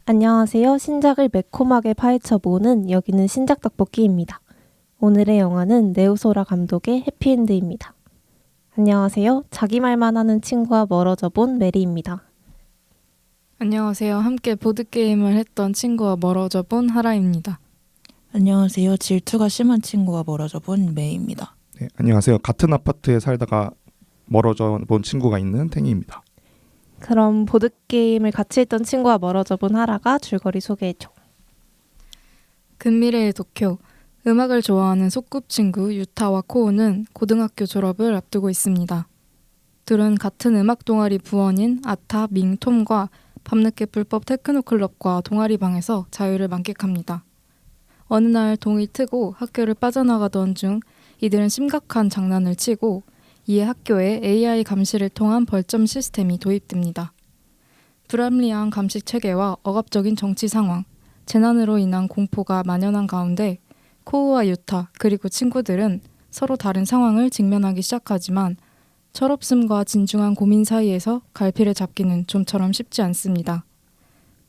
안녕하세요. 신작을 매콤하게 파헤쳐보는 여기는 신작 떡볶이입니다. 오늘의 영화는 네오소라 감독의 해피엔드입니다. 안녕하세요. 자기 말만 하는 친구와 멀어져 본 메리입니다. 안녕하세요. 함께 보드게임을 했던 친구와 멀어져 본 하라입니다. 안녕하세요. 질투가 심한 친구와 멀어져 본 메이입니다. 네, 안녕하세요. 같은 아파트에 살다가 멀어져 본 친구가 있는 탱이입니다. 그럼 보드게임을 같이 했던 친구와 멀어져 본 하라가 줄거리 소개해줘. 근미래의 도쿄. 음악을 좋아하는 소꿉친구 유타와 코우는 고등학교 졸업을 앞두고 있습니다. 둘은 같은 음악 동아리 부원인 아타, 밍, 톰과 밤늦게 불법 테크노 클럽과 동아리 방에서 자유를 만끽합니다. 어느 날 동이 트고 학교를 빠져나가던 중 이들은 심각한 장난을 치고 이에 학교에 AI 감시를 통한 벌점 시스템이 도입됩니다. 불합리한 감시 체계와 억압적인 정치 상황, 재난으로 인한 공포가 만연한 가운데 코우와 유타 그리고 친구들은 서로 다른 상황을 직면하기 시작하지만 철없음과 진중한 고민 사이에서 갈피를 잡기는 좀처럼 쉽지 않습니다.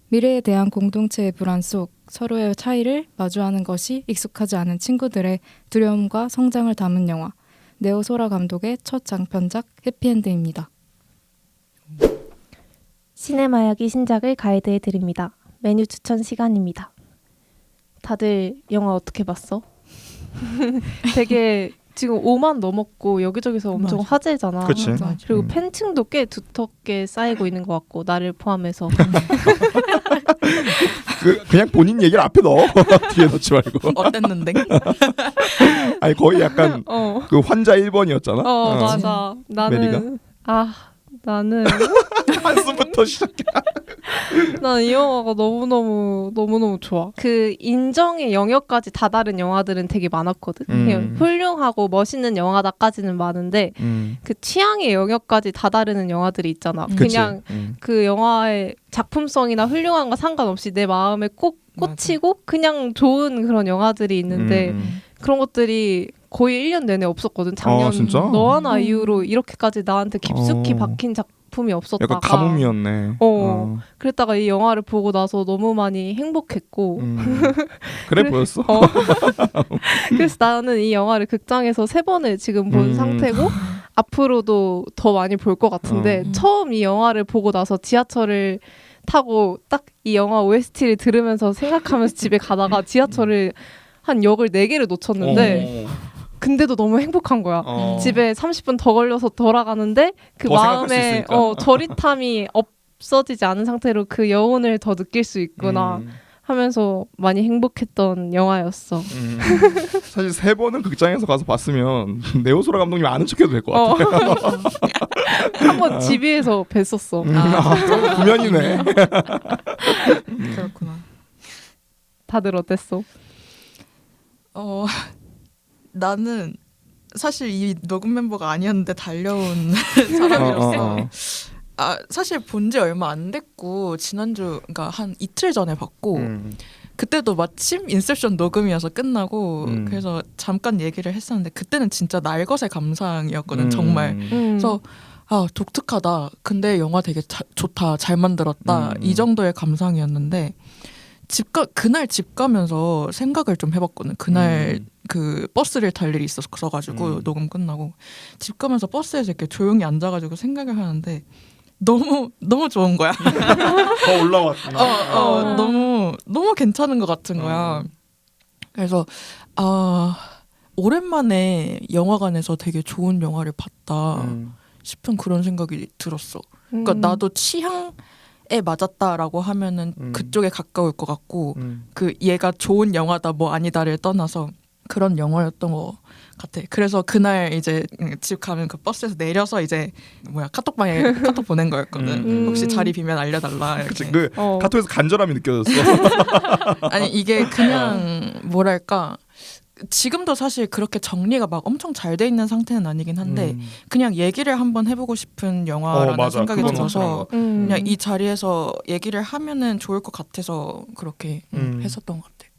미래에 대한 공동체의 불안 속 서로의 차이를 마주하는 것이 익숙하지 않은 친구들의 두려움과 성장을 담은 영화 네오소라 감독의 첫 장편작 해피엔드입니다. 시네마야기 신작을 가이드해 드립니다. 메뉴 추천 시간입니다. 다들 영화 어떻게 봤어? 되게 지금 5만 넘었고 여기저기서 엄청 맞아. 화제잖아. 그치. 맞아. 그리고 음. 팬층도 꽤 두텁게 쌓이고 있는 것 같고 나를 포함해서. 그냥 본인 얘기를 앞에 넣어. 뒤에 넣지 말고. 어땠는데? 아니 거의 약간 어, 그 환자 1번이었잖아. 맞아. 메리가? 나는 한숨부터 시작해. 난 이 영화가 너무너무 좋아. 그 인정의 영역까지 다다른 영화들은 되게 많았거든. 그냥 훌륭하고 멋있는 영화다까지는 많은데 그 취향의 영역까지 다다르는 영화들이 있잖아. 그냥 그 영화의 작품성이나 훌륭한과 상관없이 내 마음에 꼭 꽂히고 그냥 좋은 그런 영화들이 있는데 그런 것들이 거의 1년 내내 없었거든. 작년 진짜? 너와 나 이후로 이렇게까지 나한테 깊숙이 박힌 작품이 없었다가 약간 가뭄이었네. 그랬다가 이 영화를 보고 나서 너무 많이 행복했고 그래 보였어. 그래서 나는 이 영화를 극장에서 3번을 지금 본 상태고 앞으로도 더 많이 볼 것 같은데 처음 이 영화를 보고 나서 지하철을 타고 딱 이 영화 OST를 들으면서 생각하면서 집에 가다가 지하철을 한 역을 4개를 놓쳤는데 근데도 너무 행복한 거야. 집에 30분 더 걸려서 돌아가는데 그 더 생각할 수 마음에 있으니까. 저릿함이 없어지지 않은 상태로 그 여운을 더 느낄 수 있구나 하면서 많이 행복했던 영화였어. 사실 3번은 극장에서 가서 봤으면 네오소라 감독님 아는 척해도 될 것 같아. 한번 집위에서 뵀었어. 구면이네. 그렇구나. 다들 어땠어? 나는 사실 이 녹음 멤버가 아니었는데 달려온 사람이었어. 사실 본 지 얼마 안 됐고 지난주 그러니까 한 이틀 전에 봤고 그때도 마침 인셉션 녹음이어서 끝나고 그래서 잠깐 얘기를 했었는데 그때는 진짜 날것의 감상이었거든. 정말. 그래서 독특하다. 근데 영화 되게 좋다. 잘 만들었다. 이 정도의 감상이었는데 그날 집 가면서 생각을 좀 해봤거든. 그날 그 버스를 탈 일이 있었어가지고 녹음 끝나고 집 가면서 버스에서 이렇게 조용히 앉아가지고 생각을 하는데 너무 좋은 거야. 더 올라왔구나. 너무 괜찮은 것 같은 거야. 그래서 오랜만에 영화관에서 되게 좋은 영화를 봤다 싶은 그런 생각이 들었어. 그러니까 나도 취향에 맞았다라고 하면은 그쪽에 가까울 것 같고 그 얘가 좋은 영화다 뭐 아니다를 떠나서 그런 영화였던 것 같아. 그래서 그날 이제 집 가면 그 버스에서 내려서 이제 카톡방에 카톡 보낸 거였거든. 혹시 자리 비면 알려달라. 이렇게. 그치, 그 카톡에서 간절함이 느껴졌어. 아니 이게 그냥 뭐랄까 지금도 사실 그렇게 정리가 막 엄청 잘 돼 있는 상태는 아니긴 한데 그냥 얘기를 한번 해보고 싶은 영화라는 맞아. 생각이 그건 들어서 확실한 그냥 이 자리에서 얘기를 하면은 좋을 것 같아서 그렇게 했었던 것 같아.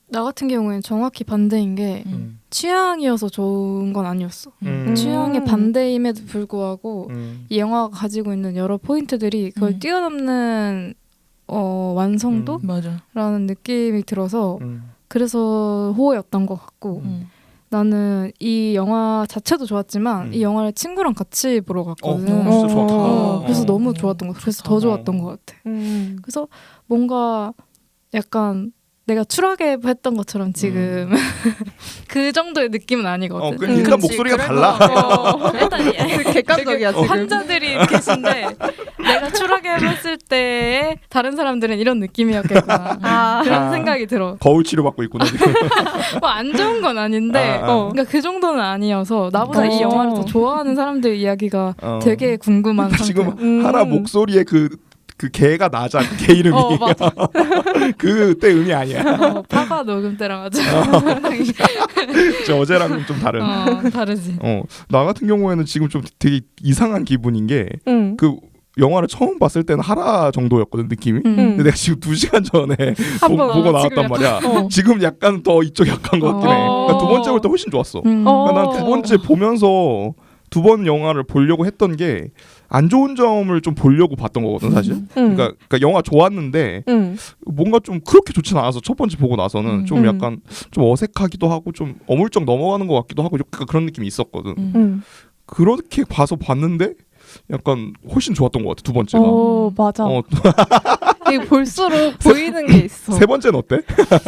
나 같은 경우에는 정확히 반대인 게 취향이어서 좋은 건 아니었어. 취향의 반대임에도 불구하고 이 영화가 가지고 있는 여러 포인트들이 그걸 뛰어넘는 완성도라는 맞아. 느낌이 들어서 그래서 호였던 것 같고 나는 이 영화 자체도 좋았지만 이 영화를 친구랑 같이 보러 갔거든. 진짜 좋다. 그래서 너무 좋았던 것 같아. 그래서 더 좋았던 것 같아. 그래서 뭔가 약간 내가 추락해 했던 것처럼 지금 그 정도의 느낌은 아니거든. 일단 목소리가 달라. 일단 객관적이야 지금. 환자들이 계신데 내가 추락해봤을 때의 다른 사람들은 이런 느낌이었겠구나. 그런 생각이 들어. 거울 치료 받고 있구나 지금. 뭐 안 좋은 건 아닌데 그러니까 그 정도는 아니어서 나보다 이 영화를 더 좋아하는 사람들 이야기가 되게 궁금한 상태. 지금 하나 목소리에 그 개가 나자 개 이름이 맞아. 그때 음이 아니야. 파가 녹음 때랑 아주 어제랑은 좀 다른. 다르지. 나 같은 경우에는 지금 좀 되게 이상한 기분인 게 그 영화를 처음 봤을 때는 하라 정도였거든 느낌이. 근데 내가 지금 2시간 전에 보고 나왔단 말이야. 지금 약간 더 이쪽이 약한 것 같긴 해. 그러니까 두 번째 볼 때 훨씬 좋았어. 그러니까 난 두 번째 보면서 두 번 영화를 보려고 했던 게 안 좋은 점을 좀 보려고 봤던 거거든 사실. 그러니까 영화 좋았는데 뭔가 좀 그렇게 좋진 않아서 첫 번째 보고 나서는 좀 약간 좀 어색하기도 하고 좀 어물쩍 넘어가는 것 같기도 하고 약간 그런 느낌이 있었거든. 그렇게 봐서 봤는데 약간 훨씬 좋았던 것 같아 두 번째가. 맞아. 이게 볼수록 보이는 게 있어. 세 번째는 어때?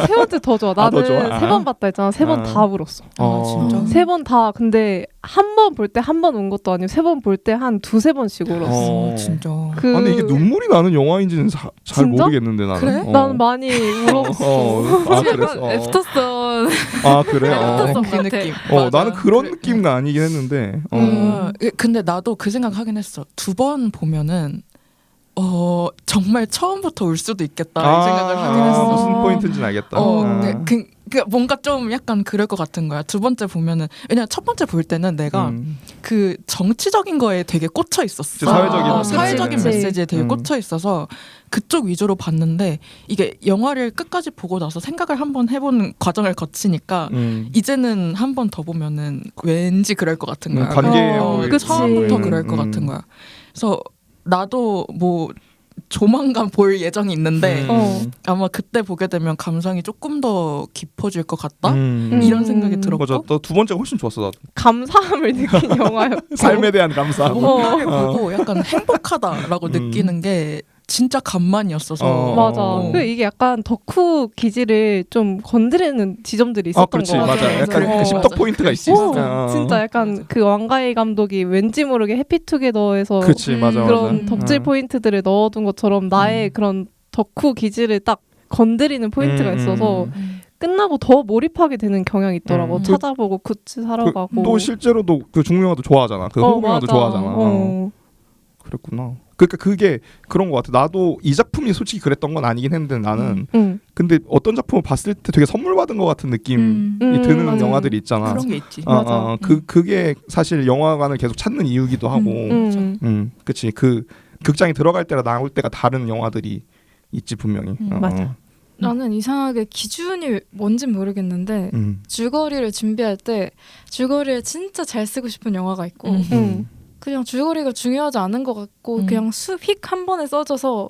세 번째 더 좋아. 나는 세 번 봤다 했잖아. 세 번 다 울었어. 진짜? 세 번 다. 근데 한 번 볼 때 한 번 운 것도 아니고 세 번 볼 때 한 두세 번씩 울었어. 진짜. 근데 이게 눈물이 나는 영화인지는 잘 진짜? 모르겠는데 나는. 그래? 나는 많이 울었어. 그랬어. 애프터선. 그래. 그 느낌. 나는 그런 느낌은 아니긴 했는데. 근데 나도 그 생각하긴 했어. 두 번 보면은 정말 처음부터 울 수도 있겠다 이 생각을 하긴 했어. 무슨 포인트인지는 알겠다. 그 뭔가 좀 약간 그럴 것 같은 거야. 두 번째 보면은 왜냐면 첫 번째 볼 때는 내가 그 정치적인 거에 되게 꽂혀 있었어. 사회적인 그치. 메시지에 되게 꽂혀 있어서 그쪽 위주로 봤는데 이게 영화를 끝까지 보고 나서 생각을 한번 해보는 과정을 거치니까 이제는 한 번 더 보면은 왠지 그럴 것 같은 거야. 관계에 처음부터 그럴 것 같은 거야. 그래서 나도 뭐 조만간 볼 예정이 있는데 아마 그때 보게 되면 감상이 조금 더 깊어질 것 같다 이런 생각이 들었고. 맞아. 또 두 번째가 훨씬 좋았어 나도. 감사함을 느낀 영화였고. 삶에 대한 감사함. 뭔가를 보고 약간 행복하다라고 느끼는 게 진짜 간만이었어서. 맞아. 그 이게 약간 덕후 기질을 좀 건드리는 지점들이 있었던 것 같아. 맞아. 약간 그 십덕 포인트가 있어. 진짜 약간 그 왕가희 감독이 왠지 모르게 해피투게더에서 그런 덕질 포인트들을 넣어둔 것처럼 나의 그런 덕후 기질을 딱 건드리는 포인트가 있어서 끝나고 더 몰입하게 되는 경향이 있더라고. 찾아보고 굿즈 사러 가고. 또 실제로도 그 중국 영화도 좋아하잖아. 그 한국 영화도 좋아하잖아. 그랬구나. 그러니까 그게 그런 것 같아. 나도 이 작품이 솔직히 그랬던 건 아니긴 했는데 나는 근데 어떤 작품을 봤을 때 되게 선물 받은 것 같은 느낌이 드는 맞아. 영화들이 있잖아. 그런 게 있지. 맞아. 그게 사실 영화관을 계속 찾는 이유기도 하고. 그치. 그 극장에 들어갈 때랑 나올 때가 다른 영화들이 있지 분명히. 맞아. 나는 이상하게 기준이 뭔진 모르겠는데 줄거리를 준비할 때 줄거리를 진짜 잘 쓰고 싶은 영화가 있고 그냥 줄거리가 중요하지 않은 것 같고 그냥 휙 한 번에 써져서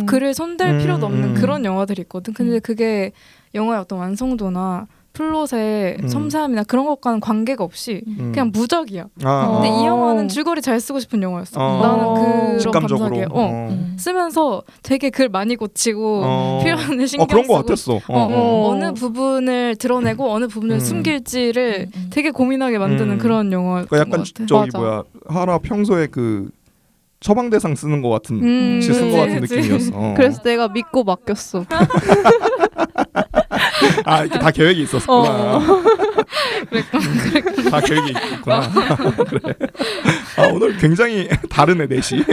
글을 손댈 필요도 없는 그런 영화들이 있거든. 근데 그게 영화의 어떤 완성도나 플롯의 섬세함이나 그런 것과는 관계가 없이 그냥 무적이야. 근데 이 영화는 줄거리 잘 쓰고 싶은 영화였어. 나는 그런 직감적으로. 감사하게 쓰면서 되게 글 많이 고치고 표현을 신경 그런 쓰고 거 같았어. 어느 부분을 드러내고 어느 부분을 숨길지를 되게 고민하게 만드는 그런 영화였던 그러니까 약간 것 같아. 저기 뭐야 하라 평소에 그 처방대상 쓰는 것 같은 쓴 것 같은 느낌이었어. 그래서 내가 믿고 맡겼어. 다 계획이 있었구나. 다 계획이 있구나. 그래. 오늘 굉장히 다르네 넷이.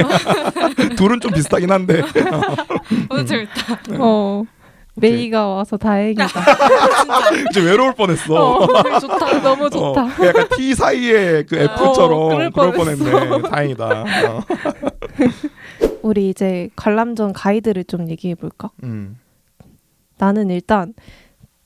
둘은 좀 비슷하긴 한데. 오늘 재밌다. 메이가 와서 다행이다. 이제 외로울 뻔했어. 좋다. 너무 좋다. 그 약간 T 사이의 그 F처럼 그럴 뻔했네. 다행이다. 우리 이제 관람전 가이드를 좀 얘기해 볼까? 나는 일단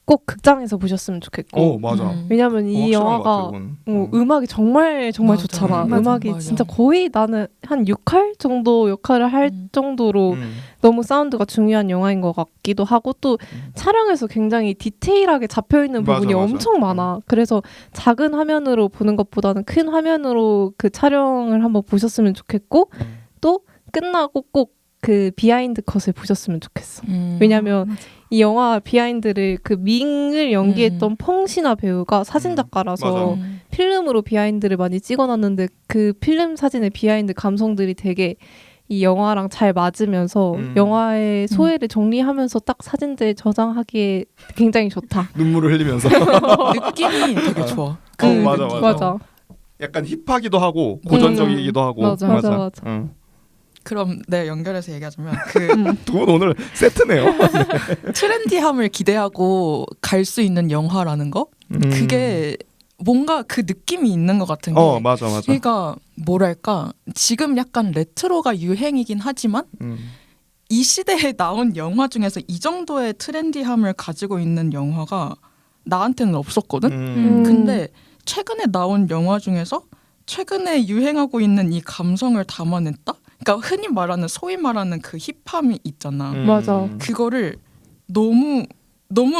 꼭 극장에서 보셨으면 좋겠고. 맞아. 왜냐면 이 영화가 음악이 정말 맞아. 좋잖아. 맞아. 음악이 맞아. 진짜 거의 나는 한 6할 정도 역할을 할 정도로 너무 사운드가 중요한 영화인 것 같기도 하고 또 촬영에서 굉장히 디테일하게 잡혀있는 부분이 맞아. 엄청 많아. 그래서 작은 화면으로 보는 것보다는 큰 화면으로 그 촬영을 한번 보셨으면 좋겠고 또 끝나고 꼭 그 비하인드 컷을 보셨으면 좋겠어. 왜냐면 이 영화 비하인드를 그 밍을 연기했던 펑신아 배우가 사진작가라서 필름으로 비하인드를 많이 찍어놨는데 그 필름 사진의 비하인드 감성들이 되게 이 영화랑 잘 맞으면서 영화의 소회를 정리하면서 딱 사진들 저장하기에 굉장히 좋다. 눈물을 흘리면서 느낌이 되게 좋아. 맞아. 약간 힙하기도 하고 고전적이기도 하고. 맞아. 그럼 연결해서 얘기하자면 두 분 오늘 세트네요. 트렌디함을 기대하고 갈 수 있는 영화라는 거 그게 뭔가 그 느낌이 있는 것 같은 게 맞아. 그러니까 뭐랄까 지금 약간 레트로가 유행이긴 하지만 이 시대에 나온 영화 중에서 이 정도의 트렌디함을 가지고 있는 영화가 나한테는 없었거든. 근데 최근에 나온 영화 중에서 최근에 유행하고 있는 이 감성을 담아냈다? 그러니까 흔히 말하는 소위 말하는 그 힙함이 있잖아. 맞아. 그거를 너무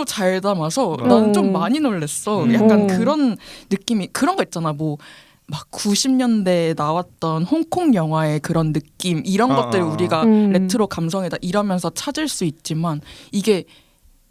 잘 담아서 난 좀 많이 놀랬어. 약간 그런 느낌이 그런 거 있잖아. 뭐 막 90년대에 나왔던 홍콩 영화의 그런 느낌 이런 것들을 우리가 레트로 감성이다 이러면서 찾을 수 있지만 이게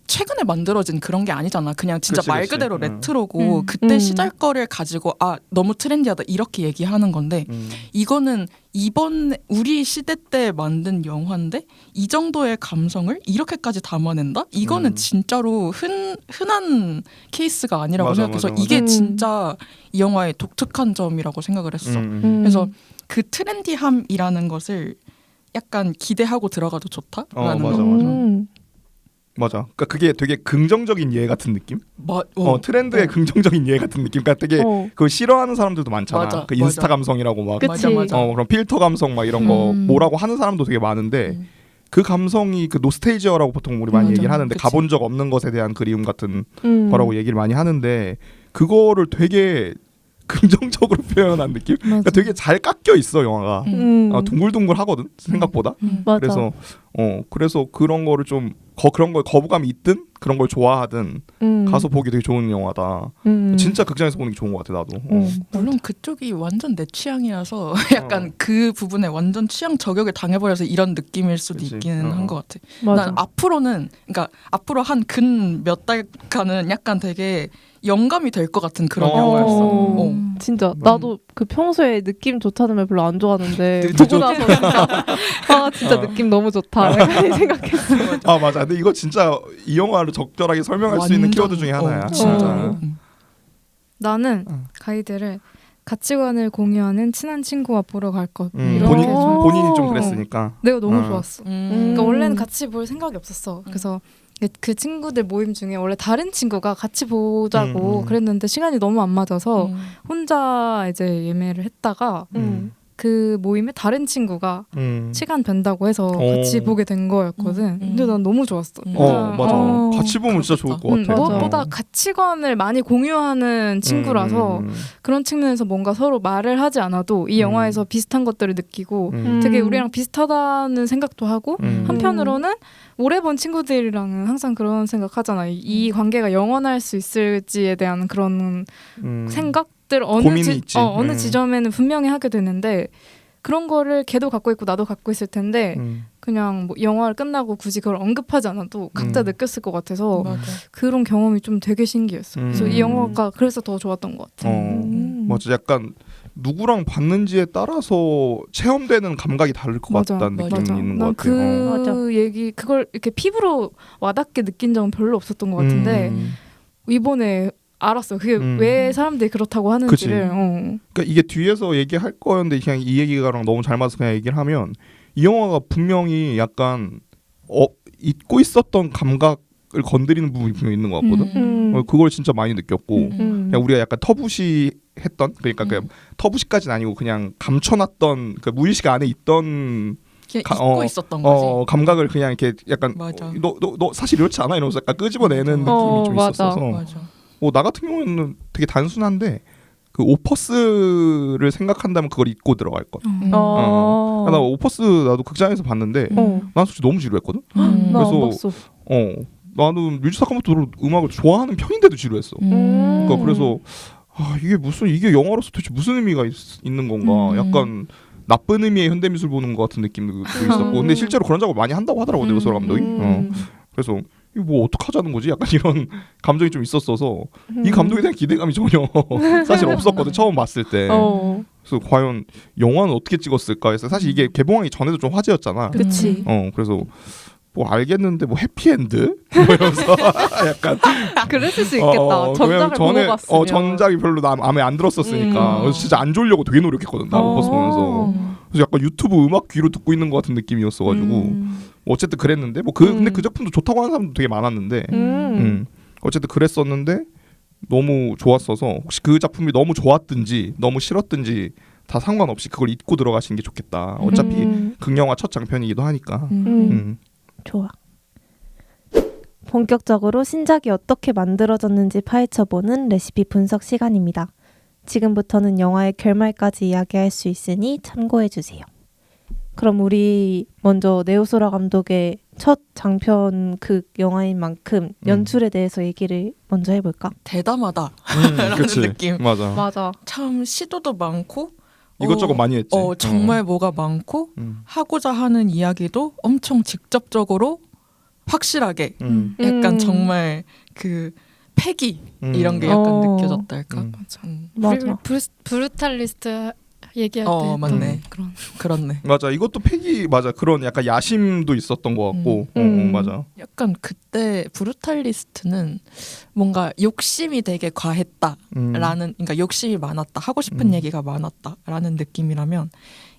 최근에 만들어진 그런 게 아니잖아. 그냥 진짜 말 그대로 레트로고 그때 시절 거를 가지고 너무 트렌디하다 이렇게 얘기하는 건데 이거는 이번 우리 시대 때 만든 영화인데 이 정도의 감성을 이렇게까지 담아낸다? 이거는 진짜로 흔한 케이스가 아니라고 생각해서 이게 진짜 이 영화의 독특한 점이라고 생각을 했어. 그래서 그 트렌디함이라는 것을 약간 기대하고 들어가도 좋다라는 거. 맞아. 그러니까 그게 되게 긍정적인 예 같은 느낌? 트렌드의 긍정적인 예 같은 느낌. 그러니까 되게 그걸 싫어하는 사람들도 많잖아. 그 인스타 감성이라고 막. 맞아. 그런 필터 감성 막 이런 거 뭐라고 하는 사람도 되게 많은데 그 감성이 그 노스테이지어라고 보통 우리 많이 얘기를 하는데 가본 적 없는 것에 대한 그리움 같은 거라고 얘기를 많이 하는데 그거를 되게 긍정적으로 표현한 느낌? 그러니까 되게 잘 깎여 있어 영화가. 둥글둥글 하거든 생각보다. 그래서 그래서 그런 거를 좀 그런 거에 거부감이 있든 그런 걸 좋아하든 가서 보기 되게 좋은 영화다. 진짜 극장에서 보는 게 좋은 것 같아 나도. 물론 그쪽이 완전 내 취향이라서 약간 그 부분에 완전 취향 저격을 당해버려서 이런 느낌일 수도 있기는 한 것 같아. 난 앞으로는 그러니까 앞으로 한 근 몇 달간은 약간 되게 영감이 될 것 같은 그런 영화였어. 진짜 나도 그 평소에 느낌 좋다는 말 별로 안 좋아하는데 보고 나서 진짜 느낌 너무 좋다 약간 생각했어. 맞아. 근데 이거 진짜 이 영화를 적절하게 설명할 수 있는 키워드 중에 하나야. 진짜. 나는 가이드를 가치관을 공유하는 친한 친구와 보러 갈 것. 본인이 좀 그랬으니까. 내가 너무 좋았어. 그러니까 원래는 같이 볼 생각이 없었어. 그래서 그 친구들 모임 중에 원래 다른 친구가 같이 보자고 그랬는데 시간이 너무 안 맞아서 혼자 이제 예매를 했다가 그 모임에 다른 친구가 시간 된다고 해서 같이 보게 된 거였거든. 근데 난 너무 좋았어. 맞아. 같이 보면 진짜 좋을 것 같아. 무엇보다 가치관을 많이 공유하는 친구라서 그런 측면에서 뭔가 서로 말을 하지 않아도 이 영화에서 비슷한 것들을 느끼고 되게 우리랑 비슷하다는 생각도 하고 한편으로는 오래 본 친구들이랑은 항상 그런 생각하잖아. 이 관계가 영원할 수 있을지에 대한 그런 생각 어느 지점에는 분명히 하게 되는데 그런 거를 걔도 갖고 있고 나도 갖고 있을 텐데 그냥 뭐 영화를 끝나고 굳이 그걸 언급하지 않아도 각자 느꼈을 것 같아서 그런 경험이 좀 되게 신기했어. 그래서 이 영화가 그래서 더 좋았던 것 같아. 맞아. 약간 누구랑 봤는지에 따라서 체험되는 감각이 다를 것 같다는 느낌이 있는 것 같아요. 그 얘기 그걸 이렇게 피부로 와닿게 느낀 적은 별로 없었던 것 같은데 이번에 알았어. 그게 왜 사람들이 그렇다고 하는지를. 그러니까 이게 뒤에서 얘기할 거였는데 그냥 이 얘기가랑 너무 잘 맞아서 그냥 얘기를 하면 이 영화가 분명히 약간 잊고 있었던 감각을 건드리는 부분이 분명히 있는 것 같거든. 그걸 진짜 많이 느꼈고 그냥 우리가 약간 터부시했던 그러니까 그 터부시까지는 아니고 그냥 감춰놨던 그 무의식 안에 있던 그냥 잊고 있었던 거지. 감각을 그냥 이렇게 약간 너 사실 이렇지 않아 이러면서 약간 끄집어내는 느낌이 좀 있었어서. 나 같은 경우는 되게 단순한데 그 오퍼스를 생각한다면 그걸 잊고 들어갈 것. 나 오퍼스 나도 극장에서 봤는데 난 솔직히 너무 지루했거든. 그래서 나는 뮤직 사카모토 음악을 좋아하는 편인데도 지루했어. 그러니까 그래서 이게 영화로서 도대체 무슨 의미가 있는 건가? 약간 나쁜 의미의 현대미술 보는 것 같은 느낌도 있었고, 근데 실제로 그런 작업을 많이 한다고 하더라고 네오소라 감독이. 그래서 이거 뭐 어떡하자는 거지? 약간 이런 감정이 좀 있었어서 이 감독에 대한 기대감이 전혀 사실 없었거든 처음 봤을 때. 그래서 과연 영화는 어떻게 찍었을까 해서 사실 이게 개봉하기 전에도 좀 화제였잖아. 그치. 그래서 뭐 알겠는데 뭐 해피엔드? 이러면서 약간 그랬을 수 있겠다. 전작을 보고 봤으면. 전작이 별로 마음에 안 들었었으니까 그래서 진짜 안 졸려고 되게 노력했거든. 나 오퍼스 보면서. 그래서 약간 유튜브 음악 귀로 듣고 있는 것 같은 느낌이었어가지고 어쨌든 그랬는데 근데 그 작품도 좋다고 하는 사람도 되게 많았는데 어쨌든 그랬었는데 너무 좋았어서 혹시 그 작품이 너무 좋았든지 너무 싫었든지 다 상관없이 그걸 잊고 들어가시는 게 좋겠다. 어차피 극영화 첫 장편이기도 하니까. 좋아. 본격적으로 신작이 어떻게 만들어졌는지 파헤쳐보는 레시피 분석 시간입니다. 지금부터는 영화의 결말까지 이야기할 수 있으니 참고해주세요. 그럼 우리 먼저 네오소라 감독의 첫 장편 극 영화인 만큼 연출에 대해서 얘기를 먼저 해볼까? 대담하다 라는 느낌. 맞아. 참 시도도 많고 이것저것 많이 했지. 정말 뭐가 많고 하고자 하는 이야기도 엄청 직접적으로 확실하게 약간 정말 그 패기 이런 게 약간 느껴졌달까. 맞아. 브루탈리스트 얘기할 때 맞네. 그렇네. 맞아. 이것도 패기 맞아. 그런 약간 야심도 있었던 것 같고. 맞아. 약간 그때 브루탈리스트는 뭔가 욕심이 되게 과했다라는, 그러니까 욕심이 많았다, 하고 싶은 얘기가 많았다라는 느낌이라면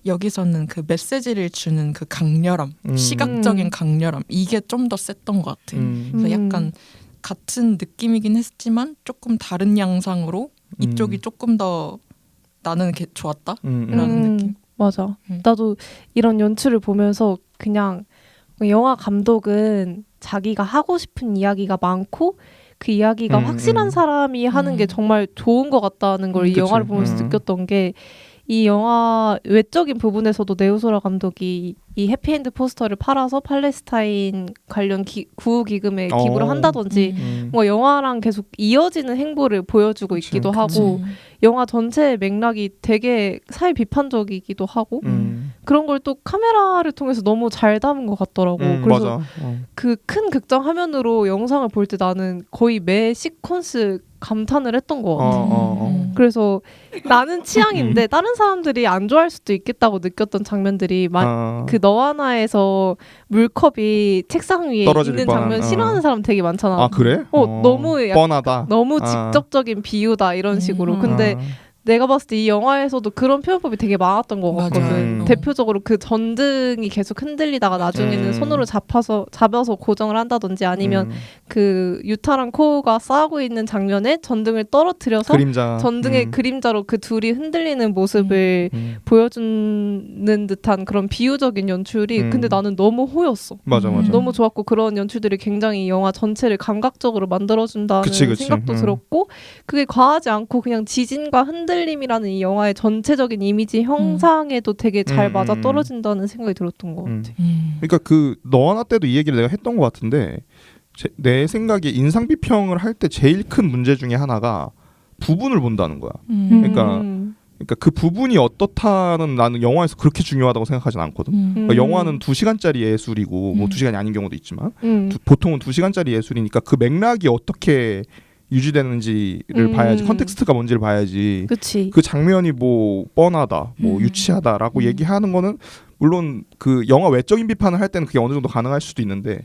여기서는 그 메시지를 주는 그 강렬함, 시각적인 강렬함 이게 좀 더 셌던 것 같아. 그래서 약간 같은 느낌이긴 했지만 조금 다른 양상으로 이쪽이 조금 더 나는 좋았다 라는 느낌. 맞아. 나도 이런 연출을 보면서 그냥 영화 감독은 자기가 하고 싶은 이야기가 많고 그 이야기가 확실한 사람이 하는 게 정말 좋은 것 같다는 걸 이 영화를 보면서 느꼈던 게, 이 영화 외적인 부분에서도 네오소라 감독이 이 해피엔드 포스터를 팔아서 팔레스타인 관련 구호기금에 기부를 한다든지 뭔가 영화랑 계속 이어지는 행보를 보여주고 있기도 하고, 영화 전체의 맥락이 되게 사회 비판적이기도 하고 그런 걸 또 카메라를 통해서 너무 잘 담은 것 같더라고. 그래서 그 큰 극장 화면으로 영상을 볼 때 나는 거의 매 시퀀스 감탄을 했던 것 같아. 그래서 나는 취향인데 다른 사람들이 안 좋아할 수도 있겠다고 느꼈던 장면들이 그 너와 나에서 물컵이 책상 위에 있는 장면 싫어하는 사람 되게 많잖아. 아 그래? 너무 뻔하다. 너무 직접적인 비유다 이런 식으로. 근데 내가 봤을 때 이 영화에서도 그런 표현법이 되게 많았던 것 같거든. 대표적으로 그 전등이 계속 흔들리다가 나중에는 손으로 잡아서 고정을 한다든지, 아니면 그 유타랑 코우가 싸우고 있는 장면에 전등을 떨어뜨려서 전등의 그림자로 그 둘이 흔들리는 모습을 보여주는 듯한 그런 비유적인 연출이 근데 나는 너무 호였어. 맞아. 너무 좋았고, 그런 연출들이 굉장히 영화 전체를 감각적으로 만들어준다는 생각도 들었고, 그게 과하지 않고 그냥 지진과 흔들림이라는 이 영화의 전체적인 이미지 형상에도 되게 잘 맞아 떨어진다는 생각이 들었던 것 같아. 그러니까 그 너와 나 때도 이 얘기를 내가 했던 것 같은데, 내 생각에 인상 비평을 할 때 제일 큰 문제 중에 하나가 부분을 본다는 거야. 그러니까 그 부분이 어떻다는 나는 영화에서 그렇게 중요하다고 생각하진 않거든. 그러니까 영화는 2시간짜리 예술이고 뭐 2시간이 아닌 경우도 있지만 보통은 2시간짜리 예술이니까 그 맥락이 어떻게 유지되는지를 봐야지, 컨텍스트가 뭔지를 봐야지. 그치. 그 장면이 뭐 뻔하다, 뭐 유치하다라고 얘기하는 거는 물론 그 영화 외적인 비판을 할 때는 그게 어느 정도 가능할 수도 있는데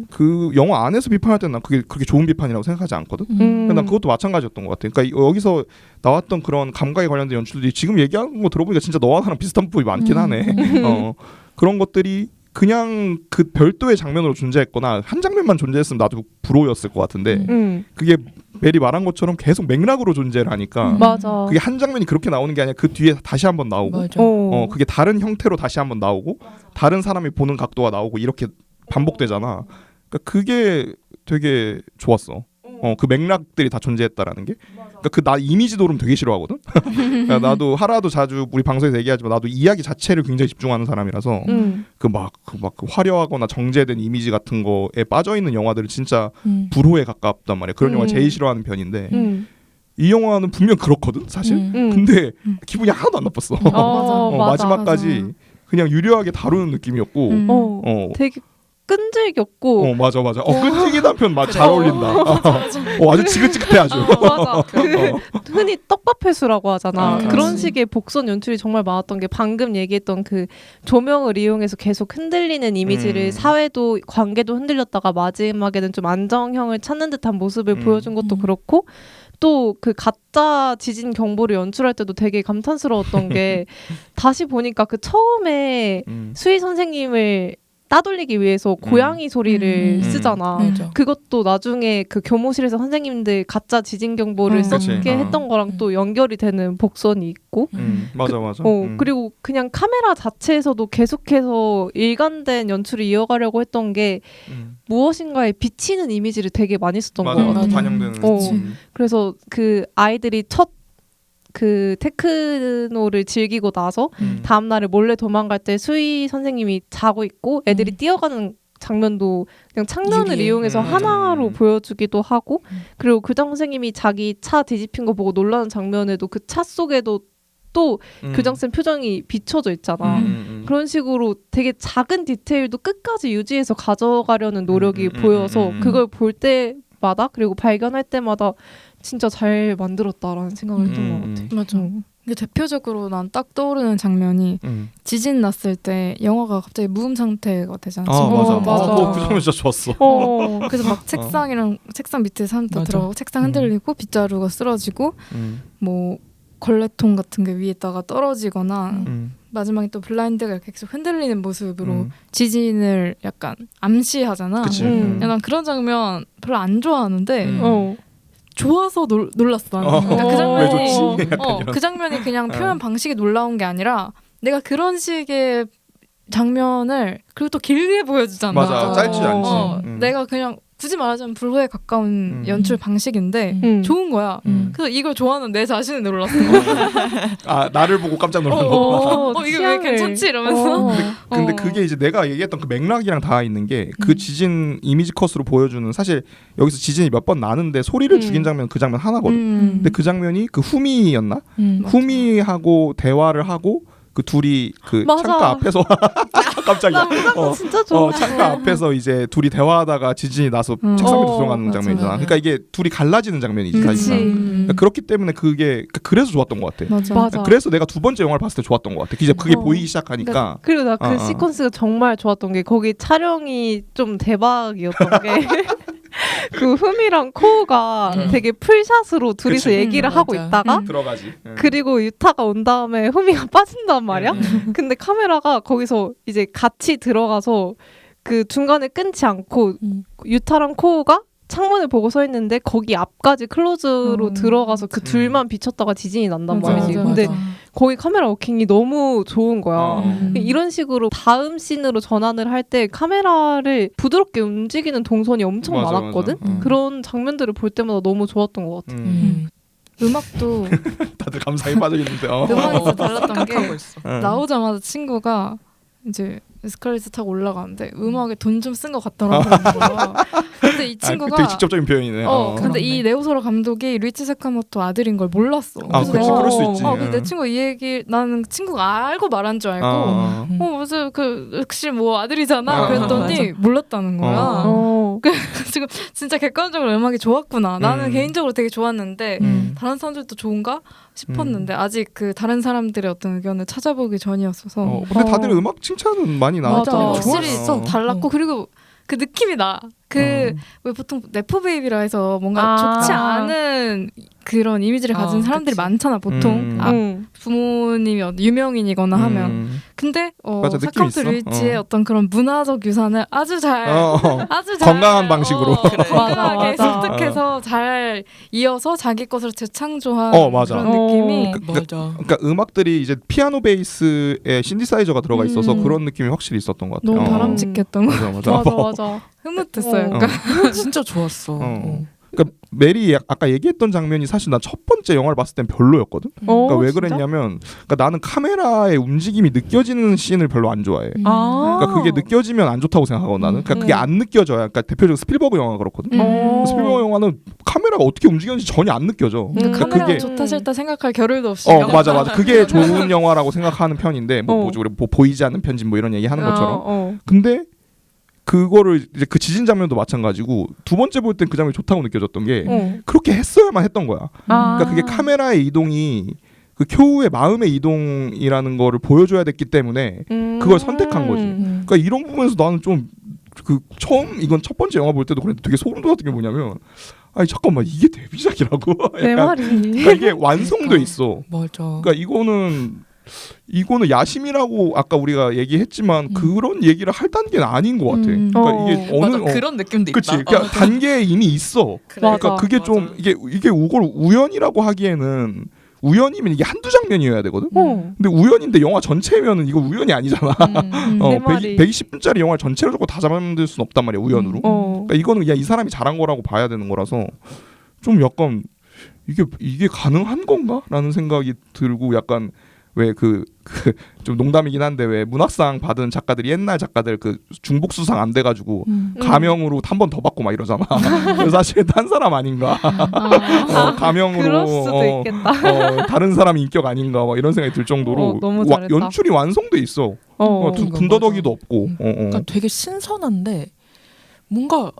그 영화 안에서 비판할 때는 난 그게 그렇게 좋은 비판이라고 생각하지 않거든. 난 그것도 마찬가지였던 것 같아. 그러니까 여기서 나왔던 그런 감각에 관련된 연출들이 지금 얘기하는 거 들어보니까 진짜 너와 나랑 비슷한 부분이 많긴 하네. 그런 것들이 그냥 그 별도의 장면으로 존재했거나 한 장면만 존재했으면 나도 불호였을 것 같은데 그게 멜이 말한 것처럼 계속 맥락으로 존재를 하니까 맞아. 그게 한 장면이 그렇게 나오는 게 아니라 그 뒤에 다시 한번 나오고 그게 다른 형태로 다시 한번 나오고 다른 사람이 보는 각도가 나오고 이렇게 반복되잖아. 그러니까 그게 되게 좋았어. 그 맥락들이 다 존재했다라는 게. 그러니까 그 나 이미지 도름 되게 싫어하거든. 그러니까 나도 하라도 자주 우리 방송에서 얘기하지만 나도 이야기 자체를 굉장히 집중하는 사람이라서 그 화려하거나 정제된 이미지 같은 거에 빠져 있는 영화들을 진짜 불호에 가깝단 말이야. 그런 영화 제일 싫어하는 편인데 이 영화는 분명 그렇거든 사실. 근데 기분이 하나도 안 나빴어. 마지막까지 마지막까지 유려하게 다루는 느낌이었고. 되게 끈질겼고. 맞아. 끈질기단 편 잘 어울린다. 아주 지긋지긋해 아주. 맞아. 흔히 떡밥 회수라고 하잖아. 그런 식의 복선 연출이 정말 많았던 게 방금 얘기했던 그 조명을 이용해서 계속 흔들리는 이미지를 사회도 관계도 흔들렸다가 마지막에는 좀 안정형을 찾는 듯한 모습을 보여준 것도 그렇고 또 그 가짜 지진 경보를 연출할 때도 되게 감탄스러웠던 게 다시 보니까 그 처음에 수희 선생님을 따돌리기 위해서 고양이 소리를 쓰잖아. 그것도 나중에 그 교무실에서 선생님들 가짜 지진 경보를 썼게 했던 거랑 또 연결이 되는 복선이 있고. 맞아. 그리고 그냥 카메라 자체에서도 계속해서 일관된 연출을 이어가려고 했던 게 무엇인가에 비치는 이미지를 되게 많이 썼던 것 같아. 반영되는. 그래서 그 아이들이 첫 그 테크노를 즐기고 나서 다음날에 몰래 도망갈 때 수희 선생님이 자고 있고 애들이 뛰어가는 장면도 그냥 창문을 이용해서 하나로 보여주기도 하고 그리고 교장 선생님이 자기 차 뒤집힌 거 보고 놀라는 장면에도 그 차 속에도 또 교장쌤 표정이 비춰져 있잖아. 그런 식으로 되게 작은 디테일도 끝까지 유지해서 가져가려는 노력이 보여서 그걸 볼 때마다 그리고 발견할 때마다 진짜 잘 만들었다라는 생각을 했던 것 같아. 맞아. 근데 대표적으로 난 딱 떠오르는 장면이 지진 났을 때 영화가 갑자기 무음 상태가 되잖아. 맞아. 그 장면 진짜 좋았어. 그래서 막 책상 밑에 사람들 들어가고 책상 흔들리고 빗자루가 쓰러지고 뭐 걸레통 같은 게 위에다가 떨어지거나 마지막에 또 블라인드가 이렇게 계속 흔들리는 모습으로 지진을 약간 암시하잖아. 난 그런 장면 별로 안 좋아하는데 좋아서 놀랐어. 그러니까 그 장면이 그 장면이 그냥 표현 방식이 놀라운 게 아니라 내가 그런 식의 장면을 그리고 또 길게 보여주잖아. 맞아. 짧지 않지. 내가 그냥 굳이 말하자면 불호에 가까운 연출 방식인데 좋은 거야. 그래서 이걸 좋아하는 내 자신을 놀랐어. 나를 보고 깜짝 놀란 거. 이게 왜 괜찮지 이러면서. 근데 그게 이제 내가 얘기했던 그 맥락이랑 다 있는 게 그 지진 이미지 컷으로 보여주는 사실 여기서 지진이 몇 번 나는데 소리를 죽인 장면 그 장면 하나거든. 근데 그 장면이 그 후미였나? 후미하고 대화를 하고 그 둘이 그 창가 앞에서 깜짝이야. 진짜 좋아. 창가 앞에서 이제 둘이 대화하다가 지진이 나서 책상 밑으로 들어가는 장면이잖아. 그러니까 이게 둘이 갈라지는 장면이지 사실. 그러니까 그렇기 때문에 그게 그래서 좋았던 것 같아. 맞아. 그래서 내가 두 번째 영화를 봤을 때 좋았던 것 같아. 이제 그게 보이기 시작하니까. 그리고 나 그 시퀀스가 정말 좋았던 게 거기 촬영이 좀 대박이었던 게. 그 흠이랑 코우가 되게 풀샷으로 둘이서 얘기를 하고 있다가 들어가지. 그리고 유타가 온 다음에 흠이가 빠진단 말이야. 근데 카메라가 거기서 이제 같이 들어가서 그 중간에 끊지 않고 유타랑 코우가 창문을 보고 서 있는데 거기 앞까지 클로즈로 들어가서 그 둘만 비쳤다가 지진이 난단 말이지. 근데 거기 카메라 워킹이 너무 좋은 거야. 이런 식으로 다음 씬으로 전환을 할 때 카메라를 부드럽게 움직이는 동선이 엄청 많았거든. 그런 장면들을 볼 때마다 너무 좋았던 것 같아. 음악도 다들 감상에 빠져 있는데 음악이 진짜 달랐던 게 나오자마자 친구가 이제 에스컬레이터 타고 올라가는데 음악에 돈 좀 쓴 것 같더라고. 근데 이 친구가 되게 직접적인 표현이네. 근데 이 네오소라 감독이 루이치 사카모토 아들인 걸 몰랐어. 그치, 그럴 수 있지. 근데 내 친구 이 얘기 나는 친구가 알고 말한 줄 알고 무슨 그 역시 뭐 아들이잖아. 그랬더니 몰랐다는 거야. 지금 진짜 객관적으로 음악이 좋았구나. 나는 개인적으로 되게 좋았는데 다른 사람들도 좋은가 싶었는데 아직 그 다른 사람들의 어떤 의견을 찾아보기 전이었어서. 근데 다들 음악 칭찬은 많이 나왔잖아. 확실히 좀 달랐고 그리고 그 느낌이 나. 왜 보통 네포 베이비라 해서 뭔가 좋지 않은 그런 이미지를 가진 사람들이 많잖아 보통. 부모님이 유명인이거나 하면. 근데 맞아, 느낌 사카모토 있어. 류이치의 어떤 그런 문화적 유산을 아주 잘 아주 잘 건강한 방식으로 건강하게 맞아. 습득해서 잘 이어서 자기 것을 재창조한 맞아. 그런 느낌이 맞아. 그러니까 음악들이 이제 피아노 베이스에 신디사이저가 들어가 있어서 그런 느낌이 확실히 있었던 것 같아요. 너무 바람직했던 거. 맞아. 흐뭇했어요. 진짜 좋았어. 그러니까 메리 아까 얘기했던 장면이 사실 난 첫 번째 영화를 봤을 땐 별로였거든. 그러니까 왜 진짜? 그랬냐면 그러니까 나는 카메라의 움직임이 느껴지는 씬을 별로 안 좋아해. 그러니까 그게 느껴지면 안 좋다고 생각하거든 나는. 그러니까 그게 안 느껴져요. 그러니까 대표적으로 스필버그 영화 그렇거든. 스필버그 영화는 카메라가 어떻게 움직이는지 전혀 안 느껴져. 그러니까 카메라가 그게 좋다 싫다 생각할 겨를도 없이. 맞아. 그게 좋은 영화라고 생각하는 편인데 뭐지 우리 뭐 보이지 않는 편집 뭐 이런 얘기 하는 것처럼. 근데 그거를 이제 그 지진 장면도 마찬가지고 두 번째 볼 땐 그 장면이 좋다고 느껴졌던 게 그렇게 했어야만 했던 거야. 그러니까 그게 카메라의 이동이 그 쿄우의 마음의 이동이라는 거를 보여줘야 됐기 때문에 그걸 선택한 거지. 그러니까 이런 부분에서 나는 좀 그 처음 이건 첫 번째 영화 볼 때도 그랬는데 되게 소름 돋았던 게 뭐냐면 아니 잠깐만 이게 데뷔작이라고? 내 말이. 그러니까 이게 완성돼 있어. 맞아. 그러니까 이거는 야심이라고 아까 우리가 얘기했지만 그런 얘기를 할 단계는 아닌 것 같아. 그러니까 이게 맞아, 그런 느낌도 그치? 있다. 그러니까 단계에 이미 있어. 그러니까 그게 맞아. 좀 이게 이걸 우연이라고 하기에는 우연이면 이게 한두 장면이어야 되거든. 근데 우연인데 영화 전체면은 이거 우연이 아니잖아. 내 말이. 120분짜리 영화를 전체로 조금 다 잡아만들 수는 없단 말이야 우연으로. 그러니까 이거는 그냥 이 사람이 잘한 거라고 봐야 되는 거라서 좀 약간 이게 가능한 건가라는 생각이 들고 약간 왜 좀 농담이긴 한데 왜 문학상 받은 작가들이 옛날 작가들 그 중복 수상 안 돼가지고 가명으로 한 번 더 받고 막 이러잖아. 그래서 사실 딴 사람 아닌가. 가명으로 그럴 수도 있겠다. 다른 사람 인격 아닌가 막 이런 생각이 들 정도로 너무 잘했다. 연출이 완성돼 있어. 군더더기도 없고. 그러니까 되게 신선한데 뭔가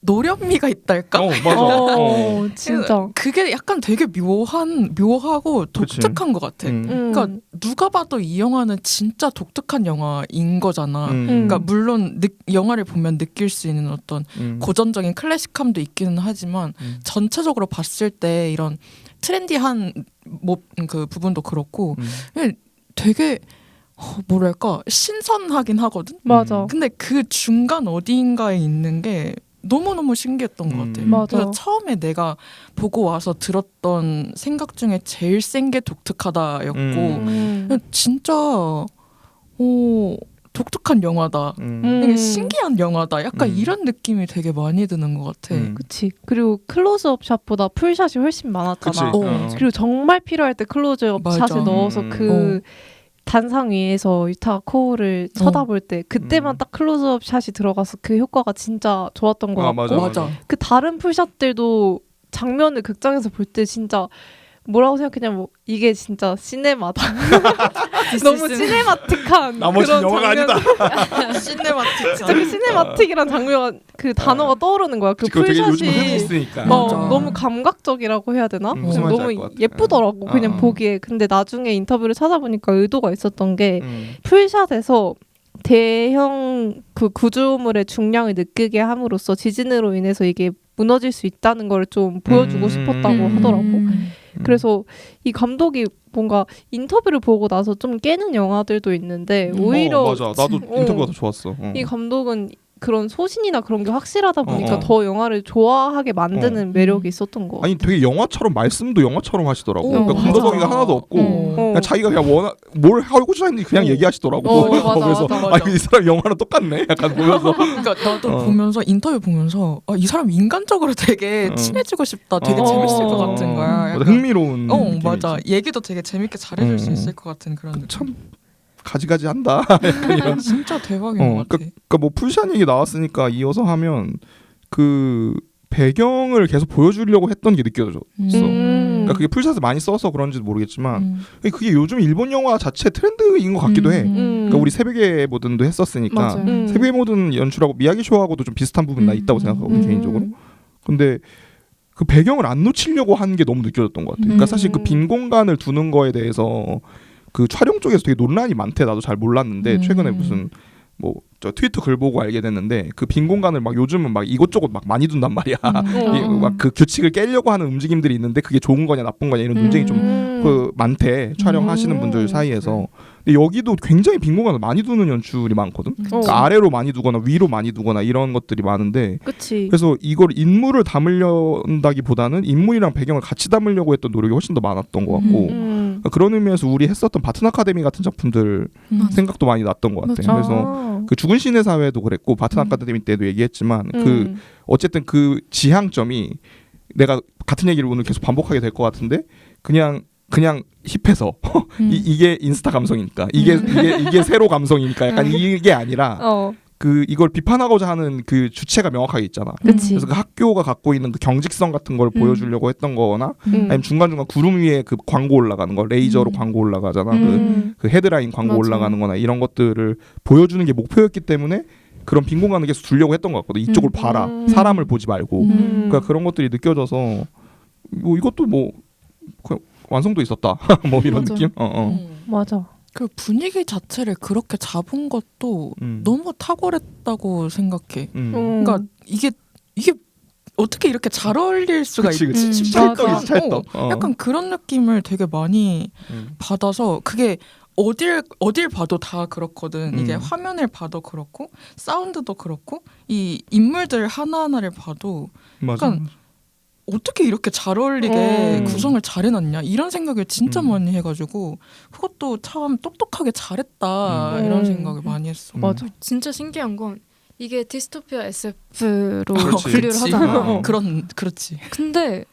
노련미가 있달까? 맞아. 진짜. 그게 약간 되게 묘하고 독특한 것 같아. 그러니까 누가 봐도 이 영화는 진짜 독특한 영화인 거잖아. 그러니까 물론 영화를 보면 느낄 수 있는 어떤 고전적인 클래식함도 있기는 하지만 전체적으로 봤을 때 이런 트렌디한 그 부분도 그렇고 되게 뭐랄까 신선하긴 하거든. 맞아. 근데 그 중간 어디인가에 있는 게 너무너무 신기했던 것 같아. 맞아. 그래서 처음에 내가 보고 와서 들었던 생각 중에 제일 센 게 독특하다였고 진짜 독특한 영화다. 되게 신기한 영화다. 약간 이런 느낌이 되게 많이 드는 것 같아. 그치. 그리고 클로즈업 샷보다 풀샷이 훨씬 많았잖아. 그리고 정말 필요할 때 클로즈업 샷을 넣어서 그 단상 위에서 유타가 코우를 쳐다볼 때 그때만 딱 클로즈업 샷이 들어가서 그 효과가 진짜 좋았던 것 같고 맞아. 그 다른 풀샷들도 장면을 극장에서 볼 때 진짜 뭐라고 생각했냐면 뭐 이게 진짜 시네마다. 너무 시네마틱한 나머지 그런 영화가 장면. 아니다. 시네마틱. 진짜 그 시네마틱이란 장면 그 단어가 떠오르는 거야. 그 되게 요즘 흔히 풀샷이 있으니까. 너무 감각적이라고 해야 되나? 너무 예쁘더라고 그냥 보기에. 근데 나중에 인터뷰를 찾아보니까 의도가 있었던 게 풀샷에서 대형 그 구조물의 중량을 느끼게 함으로써 지진으로 인해서 이게 무너질 수 있다는 걸 좀 보여주고 싶었다고 하더라고. 그래서 이 감독이 뭔가 인터뷰를 보고 나서 좀 깨는 영화들도 있는데 오히려 맞아. 나도 인터뷰가 더 좋았어. 이 감독은 그런 소신이나 그런 게 확실하다 보니까 더 영화를 좋아하게 만드는 매력이 있었던 거. 아니 되게 영화처럼 말씀도 영화처럼 하시더라고. 그러니까 군더더기가 하나도 없고 그냥 자기가 그냥 뭘 하고 싶었는지 그냥 얘기하시더라고. 그래서 이 사람 영화랑 똑같네. 약간 보면서. 그러니까 나도 보면서 인터뷰 보면서 이 사람 인간적으로 되게 친해지고 싶다. 되게 재밌을 것 같은 거야. 맞아, 흥미로운. 맞아. 얘기도 되게 재밌게 잘해줄 수 있을 것 같은 그런 느낌. 참. 가지가지 한다. 진짜 대박인 것 같아. 그러니까 뭐 풀샷 얘기 나왔으니까 이어서 하면 그 배경을 계속 보여주려고 했던 게 느껴졌어. 그러니까 그게 풀샷을 많이 써서 그런지도 모르겠지만 그게 요즘 일본 영화 자체 트렌드인 것 같기도 해. 그러니까 우리 새벽의 모든도 했었으니까 새벽의 모든 연출하고 미야기 쇼하고도 좀 비슷한 부분 나 있다고 생각하고 개인적으로. 근데 그 배경을 안 놓치려고 한 게 너무 느껴졌던 것 같아. 그러니까 사실 그 빈 공간을 두는 거에 대해서 그 촬영 쪽에서 되게 논란이 많대. 나도 잘 몰랐는데 최근에 무슨 뭐 저 트위터 글 보고 알게 됐는데 그 빈 공간을 막 요즘은 막 이것저것 막 많이 둔단 말이야. 막 그 규칙을 깨려고 하는 움직임들이 있는데 그게 좋은 거냐 나쁜 거냐 이런 논쟁이 좀 그 많대. 촬영하시는 분들 사이에서. 근데 여기도 굉장히 빈 공간을 많이 두는 연출이 많거든. 그러니까 아래로 많이 두거나 위로 많이 두거나 이런 것들이 많은데 그치. 그래서 이걸 인물을 담으려다기보다는 인물이랑 배경을 같이 담으려고 했던 노력이 훨씬 더 많았던 것 같고 그러니까 그런 의미에서 우리 했었던 바튼 아카데미 같은 작품들 생각도 많이 났던 것 같아. 맞아. 그래서 그 죽은 신의 사회도 그랬고 바튼 아카데미 때도 얘기했지만 그 어쨌든 그 지향점이 내가 같은 얘기를 오늘 계속 반복하게 될 것 같은데 그냥 힙해서 이게 인스타 감성이니까 이게 세로 감성이니까 약간 이게 아니라 그 이걸 비판하고자 하는 그 주체가 명확하게 있잖아. 그래서 그 학교가 갖고 있는 그 경직성 같은 걸 보여주려고 했던 거나 아니면 중간중간 구름 위에 그 광고 올라가는 거 레이저로 광고 올라가잖아. 그 헤드라인 광고 맞아. 올라가는 거나 이런 것들을 보여주는 게 목표였기 때문에 그런 빈 공간을 계속 두려고 했던 것 같거든. 이쪽을 봐라. 사람을 보지 말고. 그러니까 그런 것들이 느껴져서 뭐 이것도 뭐 완성도 있었다. 뭐 이런 맞아. 느낌? 맞아. 그 분위기 자체를 그렇게 잡은 것도 너무 탁월했다고 생각해. 그러니까 이게 어떻게 이렇게 잘 어울릴 수가 그치, 그치. 있지? 찰떡이지, 찰떡. 약간 그런 느낌을 되게 많이 받아서 그게 어딜 봐도 다 그렇거든. 이게 화면을 봐도 그렇고 사운드도 그렇고 이 인물들 하나하나를 봐도 맞아. 약간 어떻게 이렇게 잘 어울리게 구성을 잘 해놨냐 이런 생각을 진짜 많이 해가지고 그것도 참 똑똑하게 잘했다 이런 생각을 많이 했어. 맞아. 진짜 신기한 건 이게 디스토피아 SF로 그렇지. 분류를 그치. 하잖아. 그렇지. 근데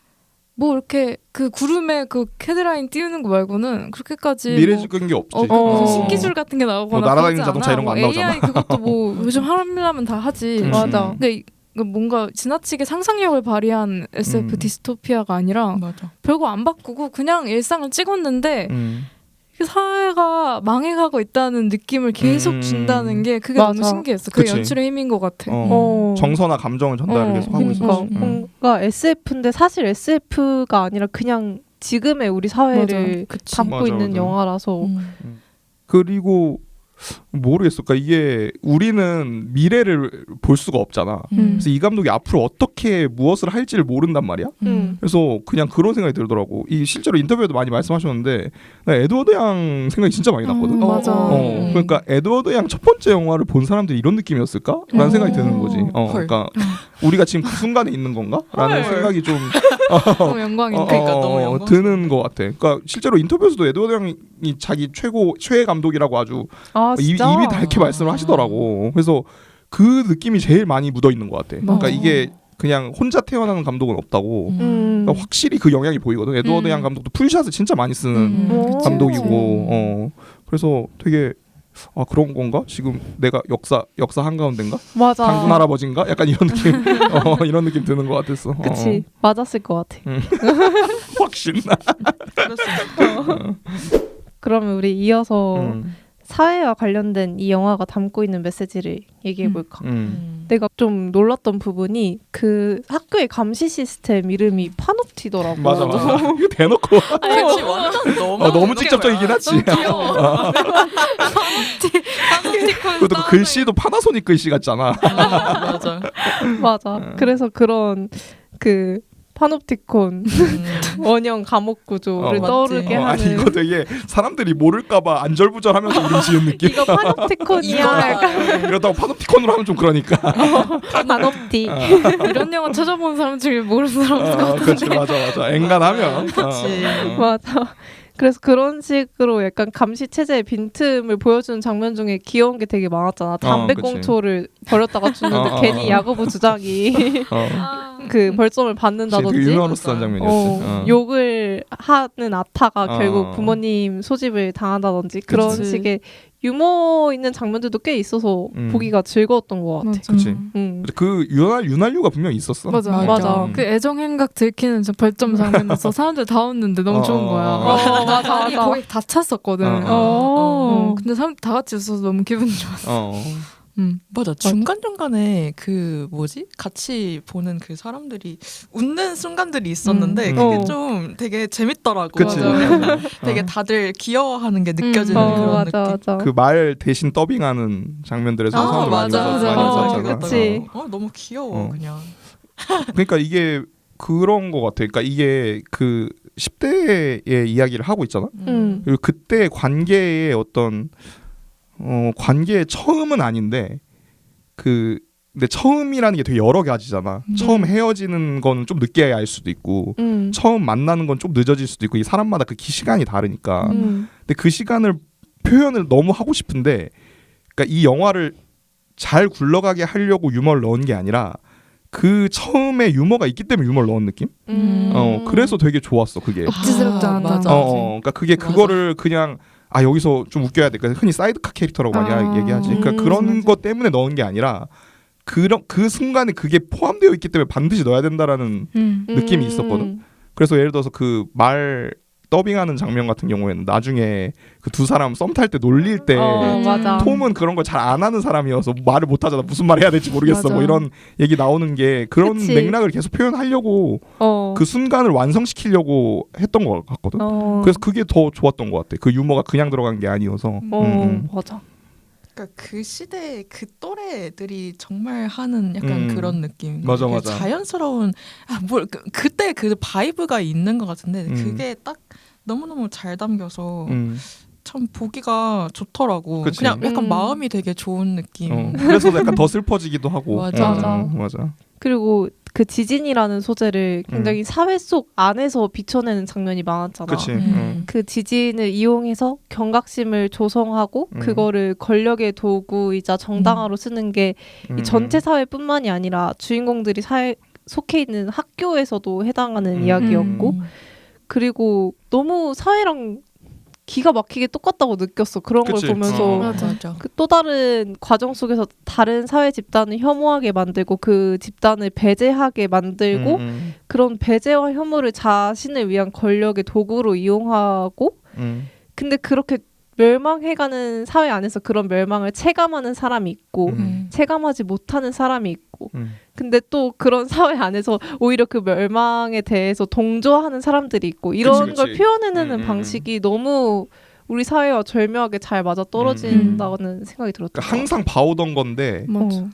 뭐 이렇게 그 구름에 그 헤드라인 띄우는 거 말고는 그렇게까지 미래적인 게 없지. 무슨 신기술 같은 게 나오거나 뭐 날아다니는 그러지 자동차 않아. 이런 거안 뭐 나오잖아. AI 그것도 뭐 요즘 하려면 다 하지. 맞아. 근데 뭔가 지나치게 상상력을 발휘한 SF 디스토피아가 아니라 맞아. 별거 안 바꾸고 그냥 일상을 찍었는데 사회가 망해가고 있다는 느낌을 계속 준다는 게 그게 맞아. 너무 신기했어. 그게 그치. 연출의 힘인 것 같아. 정서나 감정을 전달을 계속 하고 있어. 그러니까 뭔가 SF인데 사실 SF가 아니라 그냥 지금의 우리 사회를 담고 맞아, 있는 맞아. 영화라서 그리고 모르겠어. 그러니까 이게 우리는 미래를 볼 수가 없잖아. 그래서 이 감독이 앞으로 어떻게 무엇을 할지를 모른단 말이야. 그래서 그냥 그런 생각이 들더라고. 이 실제로 인터뷰에도 많이 말씀하셨는데 나 에드워드 양 생각이 진짜 많이 났거든. 맞아. 그러니까 에드워드 양 첫 번째 영화를 본 사람들이 이런 느낌이었을까? 라는 생각이 드는 거지. 그러니까 우리가 지금 그 순간에 있는 건가? 라는 생각이 좀 너무 영광인데. 그러니까 너무 영광스러워. 드는 것 같아. 그러니까 실제로 인터뷰에서도 에드워드 양이 자기 최애 감독이라고 아주 입이 닳게 말씀을 하시더라고. 그래서 그 느낌이 제일 많이 묻어 있는 것 같아. 그러니까 이게 그냥 혼자 태어나는 감독은 없다고. 그러니까 확실히 그 영향이 보이거든. 에드워드 양 감독도 풀샷을 진짜 많이 쓰는 감독이고. 그래서 되게 그런 건가? 지금 내가 역사 한가운데인가? 맞아. 당군 할아버지인가? 약간 이런 느낌. 이런 느낌 드는 것 같았어. 그치. 맞았을 것 같아. 확 신나. 그러면 우리 이어서 사회와 관련된 이 영화가 담고 있는 메시지를 얘기해 볼까? 내가 좀 놀랐던 부분이 그 학교의 감시 시스템 이름이 파놉티더라고. 맞아. 이거 대놓고. 그치 완전 너무 직접적이긴 하지. 귀여워. 그것도 그 글씨도 파나소닉 글씨 같잖아. 맞아. 그래서 그런 그 파놉티콘 원형 감옥 구조를 떠오르게 하는. 아니 이거 되게 사람들이 모를까봐 안절부절하면서 이름 지은 느낌. 이거 파놉티콘이야. 이러다가 파놉티콘으로 하면 좀 그러니까. 파놉티. 이런 영화 찾아본 사람 중에 모르는 사람 없을 것 같은데. 그렇지 맞아. 엔간하면. 그치. 맞아. 그래서 그런 식으로 약간 감시 체제의 빈틈을 보여주는 장면 중에 귀여운 게 되게 많았잖아. 담배꽁초를 버렸다가 주는데 괜히 야구부 주장이 그 벌점을 받는다든지. 되게 유머러스한 장면이었지. 욕을 하는 아타가 결국 부모님 소집을 당한다든지 그런 그치. 식의 유머 있는 장면들도 꽤 있어서 보기가 즐거웠던 것 같아. 그치. 그 윤활유가 분명히 있었어. 맞아. 그 애정 행각 들키는 저 벌점 장면에서 사람들 다 웃는데 너무 좋은 거야. 맞아. 거의 다 찼었거든. 근데 사람 다 같이 웃어서 너무 기분이 좋았어. 맞아. 중간중간에 그 뭐지? 같이 보는 그 사람들이 웃는 순간들이 있었는데 그게 좀 되게 재밌더라고. 그치. 되게 다들 귀여워하는 게 느껴지는 그런 느낌. 맞아. 그 말 대신 더빙하는 장면들에서 사람들 많이 웃었잖아. 그치. 너무 귀여워 그냥. 그러니까 이게 그런 것 같아. 그러니까 이게 그 10대의 이야기를 하고 있잖아. 그리고 그때 관계의 어떤 관계의 처음은 아닌데 근데 처음이라는 게 되게 여러 가지잖아. 처음 헤어지는 거는 좀 늦게 알 수도 있고 처음 만나는 건 좀 늦어질 수도 있고 이 사람마다 그 시간이 다르니까. 근데 그 시간을 표현을 너무 하고 싶은데 그러니까 이 영화를 잘 굴러가게 하려고 유머를 넣은 게 아니라 그 처음에 유머가 있기 때문에 유머를 넣은 느낌? 그래서 되게 좋았어 그게. 억지스럽지 않았다. 그러니까 그게 그거를 그냥 여기서 좀 웃겨야 돼. 그러니까 흔히 사이드카 캐릭터라고 많이 얘기하지. 그러니까 그런 것 때문에 넣은 게 아니라 그 순간에 그게 포함되어 있기 때문에 반드시 넣어야 된다라는 느낌이 있었거든. 그래서 예를 들어서 그 말 더빙하는 장면 같은 경우에는 나중에 그 두 사람 썸 탈 때 놀릴 때 톰은 그런 걸 잘 안 하는 사람이어서 말을 못 하잖아. 무슨 말 해야 될지 모르겠어. 뭐 이런 얘기 나오는 게 그런 그치. 맥락을 계속 표현하려고 그 순간을 완성시키려고 했던 것 같거든. 그래서 그게 더 좋았던 것 같아. 그 유머가 그냥 들어간 게 아니어서. 맞아. 그러니까 그 시대 그 또래 애들이 정말 하는 약간 그런 느낌. 맞아. 자연스러운 그때 그 바이브가 있는 것 같은데 그게 딱 너무너무 잘 담겨서 참 보기가 좋더라고. 그치. 그냥 약간 마음이 되게 좋은 느낌. 그래서 약간 더 슬퍼지기도 하고. 맞아. 그리고 그 지진이라는 소재를 굉장히 사회 속 안에서 비춰내는 장면이 많았잖아. 그치. 그 지진을 이용해서 경각심을 조성하고 그거를 권력의 도구이자 정당화로 쓰는 게 이 전체 사회뿐만이 아니라 주인공들이 속해 있는 학교에서도 해당하는 이야기였고 그리고 너무 사회랑 기가 막히게 똑같다고 느꼈어. 그런 그치. 걸 보면서 맞아. 그 또 다른 과정 속에서 다른 사회 집단을 혐오하게 만들고 그 집단을 배제하게 만들고 그런 배제와 혐오를 자신을 위한 권력의 도구로 이용하고 근데 그렇게 멸망해가는 사회 안에서 그런 멸망을 체감하는 사람이 있고 체감하지 못하는 사람이 있고 근데 또 그런 사회 안에서 오히려 그 멸망에 대해서 동조하는 사람들이 있고 이런 걸 표현해내는 방식이 너무 우리 사회와 절묘하게 잘 맞아 떨어진다는 생각이 들었다. 그러니까 항상 봐오던 건데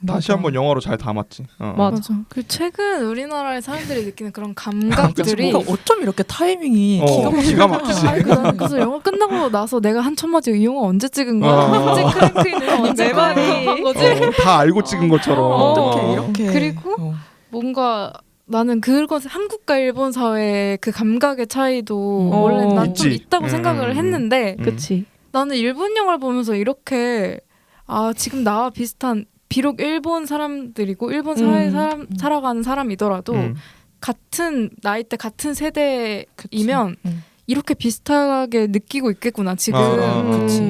다시 한번 영화로 잘 담았지. 맞아. 그리고 최근 우리나라의 사람들이 느끼는 그런 감각들이 그러니까 어쩜 이렇게 타이밍이 기가 막히지. 그래서 영화 끝나고 나서 내가 한참 맞지 이 영화 언제 찍은 거야? 언제 크랭크인을 언제 한 거지? 다 알고 찍은 것처럼. 어떻게 이렇게. 그리고 뭔가 나는 그건 한국과 일본 사회의 그 감각의 차이도 원래 난 좀 있다고 생각을 했는데 그치. 나는 일본 영화를 보면서 이렇게 지금 나와 비슷한 비록 일본 사람들이고 일본 사회에 살아가는 사람이더라도 같은 나이대 같은 세대이면 이렇게 비슷하게 느끼고 있겠구나 지금.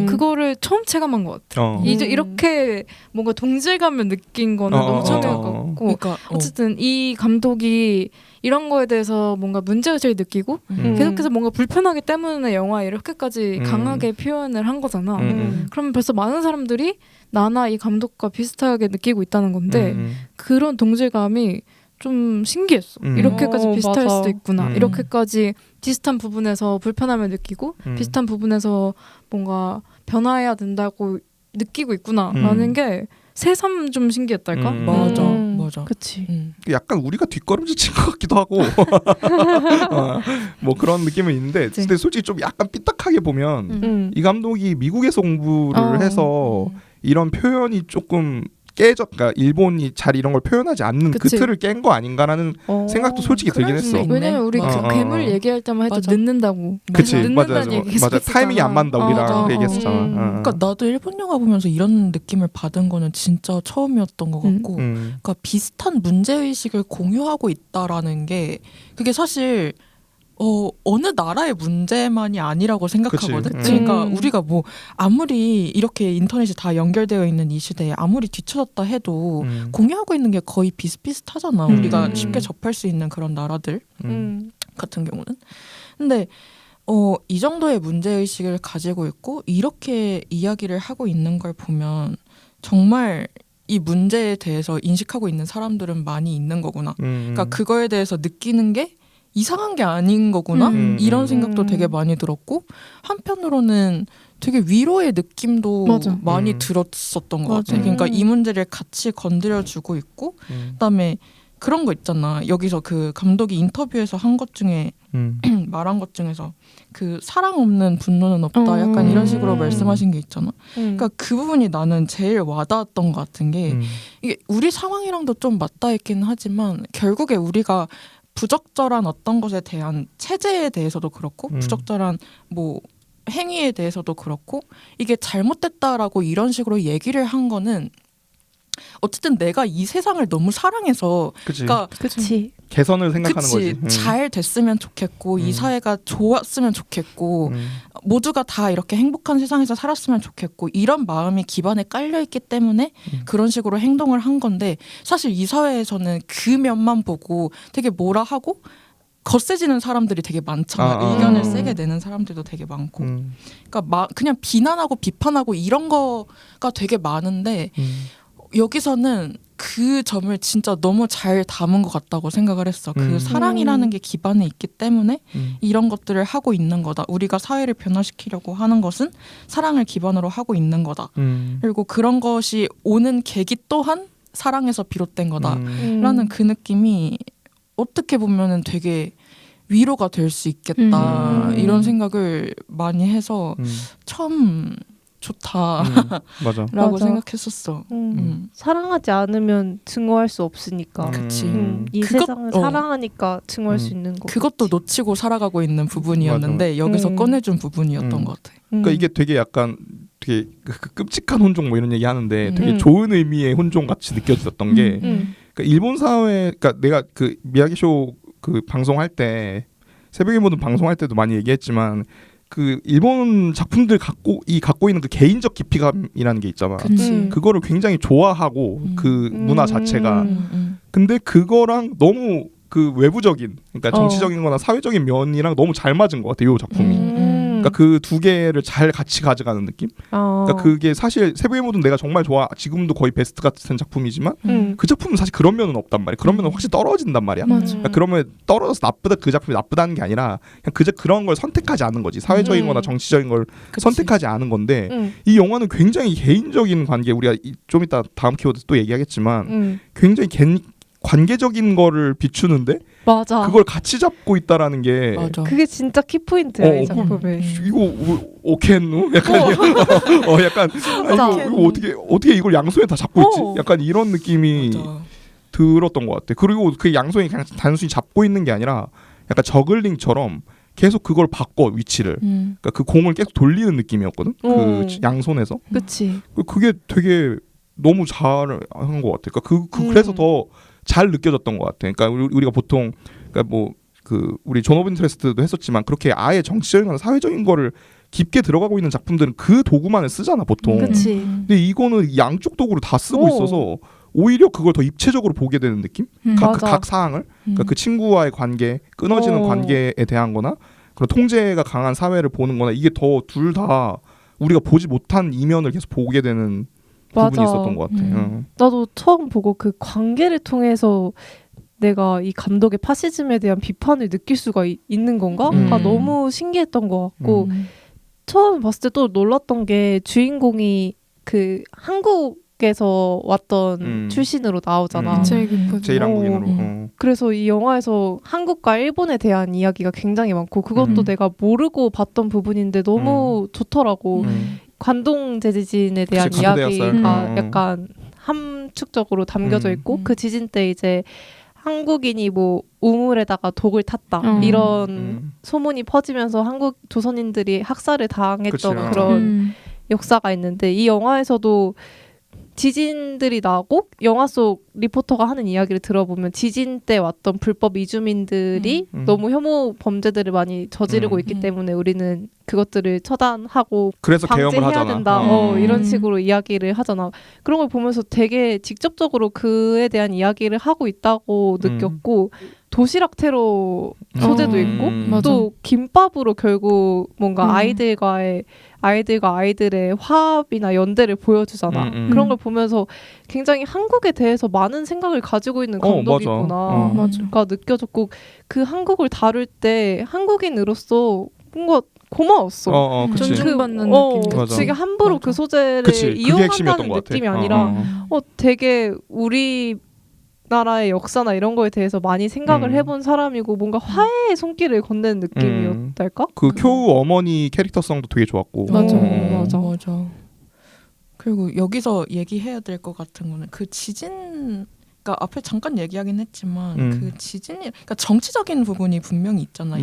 그거를 처음 체감한 것 같아. 이제 이렇게 뭔가 동질감을 느낀 거는 너무 처음인 것 같고 그러니까, 어쨌든 이 감독이 이런 거에 대해서 뭔가 문제의식을 느끼고 계속해서 뭔가 불편하기 때문에 영화에 이렇게까지 강하게 표현을 한 거잖아. 그러면 벌써 많은 사람들이 나나 이 감독과 비슷하게 느끼고 있다는 건데 그런 동질감이 좀 신기했어. 이렇게까지 비슷할 맞아. 수도 있구나. 이렇게까지 비슷한 부분에서 불편함을 느끼고 비슷한 부분에서 뭔가 변화해야 된다고 느끼고 있구나 라는 게 새삼 좀 신기했달까? 맞아. 그치. 약간 우리가 뒷걸음질 친 것 같기도 하고 뭐 그런 느낌은 있는데 근데 솔직히 좀 약간 삐딱하게 보면 이 감독이 미국에서 공부를 해서 이런 표현이 조금 그러니까 일본이 잘 이런 걸 표현하지 않는 그 틀을 깬 거 아닌가라는 생각도 솔직히 들긴 했어. 왜냐면 우리 그 괴물 얘기할 때만 해도 늦는다고. 그치, 늦는다는 얘기 계속 맞아. 타이밍이 안 맞다 우리랑 얘기했었잖아. 그러니까 나도 일본 영화 보면서 이런 느낌을 받은 거는 진짜 처음이었던 것 같고, 그러니까 비슷한 문제 의식을 공유하고 있다라는 게 그게 사실. 어느 나라의 문제만이 아니라고 생각하거든. 그러니까 우리가 뭐 아무리 이렇게 인터넷이 다 연결되어 있는 이 시대에 아무리 뒤쳐졌다 해도 공유하고 있는 게 거의 비슷비슷하잖아. 우리가 쉽게 접할 수 있는 그런 나라들 같은 경우는. 근데 이 정도의 문제의식을 가지고 있고 이렇게 이야기를 하고 있는 걸 보면 정말 이 문제에 대해서 인식하고 있는 사람들은 많이 있는 거구나. 그러니까 그거에 대해서 느끼는 게 이상한 게 아닌 거구나 이런 생각도 되게 많이 들었고 한편으로는 되게 위로의 느낌도 많이 들었었던 것 같아요. 그러니까 이 문제를 같이 건드려주고 있고 그다음에 그런 거 있잖아. 여기서 그 감독이 인터뷰에서 한 것 중에 말한 것 중에서 그 사랑 없는 분노는 없다. 약간 이런 식으로 말씀하신 게 있잖아. 그러니까 그 부분이 나는 제일 와닿았던 것 같은 게 이게 우리 상황이랑도 좀 맞닿아 있기는 하지만 결국에 우리가 부적절한 어떤 것에 대한 체제에 대해서도 그렇고 부적절한 뭐 행위에 대해서도 그렇고 이게 잘못됐다라고 이런 식으로 얘기를 한 거는 어쨌든 내가 이 세상을 너무 사랑해서 그러니까 그치. 개선을 생각하는 그치, 거지. 잘 됐으면 좋겠고 이 사회가 좋았으면 좋겠고 모두가 다 이렇게 행복한 세상에서 살았으면 좋겠고 이런 마음이 기반에 깔려있기 때문에 그런 식으로 행동을 한 건데 사실 이 사회에서는 그 면만 보고 되게 뭐라 하고 거세지는 사람들이 되게 많잖아. 의견을 세게 내는 사람들도 되게 많고 그러니까 그냥 비난하고 비판하고 이런 거가 되게 많은데 여기서는 그 점을 진짜 너무 잘 담은 것 같다고 생각을 했어. 그 사랑이라는 게 기반에 있기 때문에 이런 것들을 하고 있는 거다. 우리가 사회를 변화시키려고 하는 것은 사랑을 기반으로 하고 있는 거다. 그리고 그런 것이 오는 계기 또한 사랑에서 비롯된 거다라는 그 느낌이 어떻게 보면은 되게 위로가 될 수 있겠다. 이런 생각을 많이 해서 참 좋다. 맞아. 라고 생각했었어. 사랑하지 않으면 증오할 수 없으니까. 그치. 이 세상을 사랑하니까 증오할 수 있는 거. 그것도 놓치고 살아가고 있는 부분이었는데 맞아. 여기서 꺼내준 부분이었던 것 같아. 그러니까 이게 되게 약간 되게 끔찍한 혼종 뭐 이런 얘기 하는데 되게 좋은 의미의 혼종 같이 느껴졌던 게 그러니까 일본 사회, 그러니까 내가 그 미야기쇼 그 방송할 때 새벽의 모든 방송할 때도 많이 얘기했지만 그 일본 작품들 갖고 있는 그 개인적 깊이감이라는 게 있잖아. 그거를 굉장히 좋아하고 그 문화 자체가 근데 그거랑 너무 그 외부적인 그러니까 정치적인 거나 사회적인 면이랑 너무 잘 맞은 것 같아 요 작품이. 그러니까 그 두 개를 잘 같이 가져가는 느낌. 그러니까 그게 사실 새벽의 모든 내가 정말 좋아 지금도 거의 베스트 같은 작품이지만 그 작품은 사실 그런 면은 없단 말이야. 그런 면은 확실히 떨어진단 말이야. 그러니까 그러면 떨어져서 나쁘다 그 작품이 나쁘다는 게 아니라 그냥 그런 걸 선택하지 않는 거지. 사회적인거나 정치적인 걸 선택하지 않은 건데 이 영화는 굉장히 개인적인 관계 우리가 좀 이따 다음 키워드 또 얘기하겠지만 굉장히 관계적인 거를 비추는데 맞아. 그걸 같이 잡고 있다라는 게 맞아. 그게 진짜 키포인트야 이 작품에. 이거 어떻게 했노? 약간 약간 이거 어떻게 이걸 양손에 다 잡고 있지? 약간 이런 느낌이 맞아. 들었던 것 같아. 그리고 그 양손이 그냥 단순히 잡고 있는 게 아니라 약간 저글링처럼 계속 그걸 바꿔 위치를. 그러니까 그 공을 계속 돌리는 느낌이었거든. 그 양손에서. 그치. 그게 되게 너무 잘한 것 같아. 그러니까 그래서 더 잘 느껴졌던 것 같아. 그러니까 우리가 보통 그러니까 뭐 그 우리 존 오브 인터레스트도 했었지만 그렇게 아예 정치적인 사회적인 거를 깊게 들어가고 있는 작품들은 그 도구만을 쓰잖아 보통. 그치. 근데 이거는 양쪽 도구를 다 쓰고 있어서 오히려 그걸 더 입체적으로 보게 되는 느낌? 각 사항을 그러니까 그 친구와의 관계, 끊어지는 관계에 대한 거나 그런 통제가 강한 사회를 보는 거나 이게 더 둘 다 우리가 보지 못한 이면을 계속 보게 되는 부분이 있었던 것 같아. 나도 처음 보고 그 관계를 통해서 내가 이 감독의 파시즘에 대한 비판을 느낄 수가 있는 건가? 너무 신기했던 것 같고 처음 봤을 때 또 놀랐던 게 주인공이 그 한국에서 왔던 출신으로 나오잖아. 제일 한국인으로. 그래서 이 영화에서 한국과 일본에 대한 이야기가 굉장히 많고 그것도 내가 모르고 봤던 부분인데 너무 좋더라고. 관동 제지진에 대한 이야기가 약간 함축적으로 담겨져 있고 그 지진 때 이제 한국인이 뭐 우물에다가 독을 탔다 이런 소문이 퍼지면서 한국 조선인들이 학살을 당했던 그런 역사가 있는데 이 영화에서도 지진들이 나고 영화 속 리포터가 하는 이야기를 들어보면 지진 때 왔던 불법 이주민들이 너무 혐오 범죄들을 많이 저지르고 있기 때문에 우리는 그것들을 처단하고 그래서 방지해야 된다. 이런 식으로 이야기를 하잖아. 그런 걸 보면서 되게 직접적으로 그에 대한 이야기를 하고 있다고 느꼈고 도시락 테러 소재도 있고 또 김밥으로 결국 뭔가 아이들과 아이들의 화합이나 연대를 보여주잖아. 그런 걸 보면서 굉장히 한국에 대해서 많은 생각을 가지고 있는 감독이구나. 가 느껴졌고 그 한국을 다룰 때 한국인으로서 뭔가 고마웠어. 존중받는 느낌. 되게 함부로 그 소재를 이용한다는 느낌이 아니라 되게 우리 나라의 역사나 이런 거에 대해서 많이 생각을 해본 사람이고 뭔가 화해의 손길을 건네는 느낌이었달까? 그 쿄우 어머니 캐릭터성도 되게 좋았고. 맞아. 그리고 여기서 얘기해야 될 것 같은 거는 그 지진, 그러니까 앞에 잠깐 얘기하긴 했지만 그 지진이, 그러니까 정치적인 부분이 분명히 있잖아.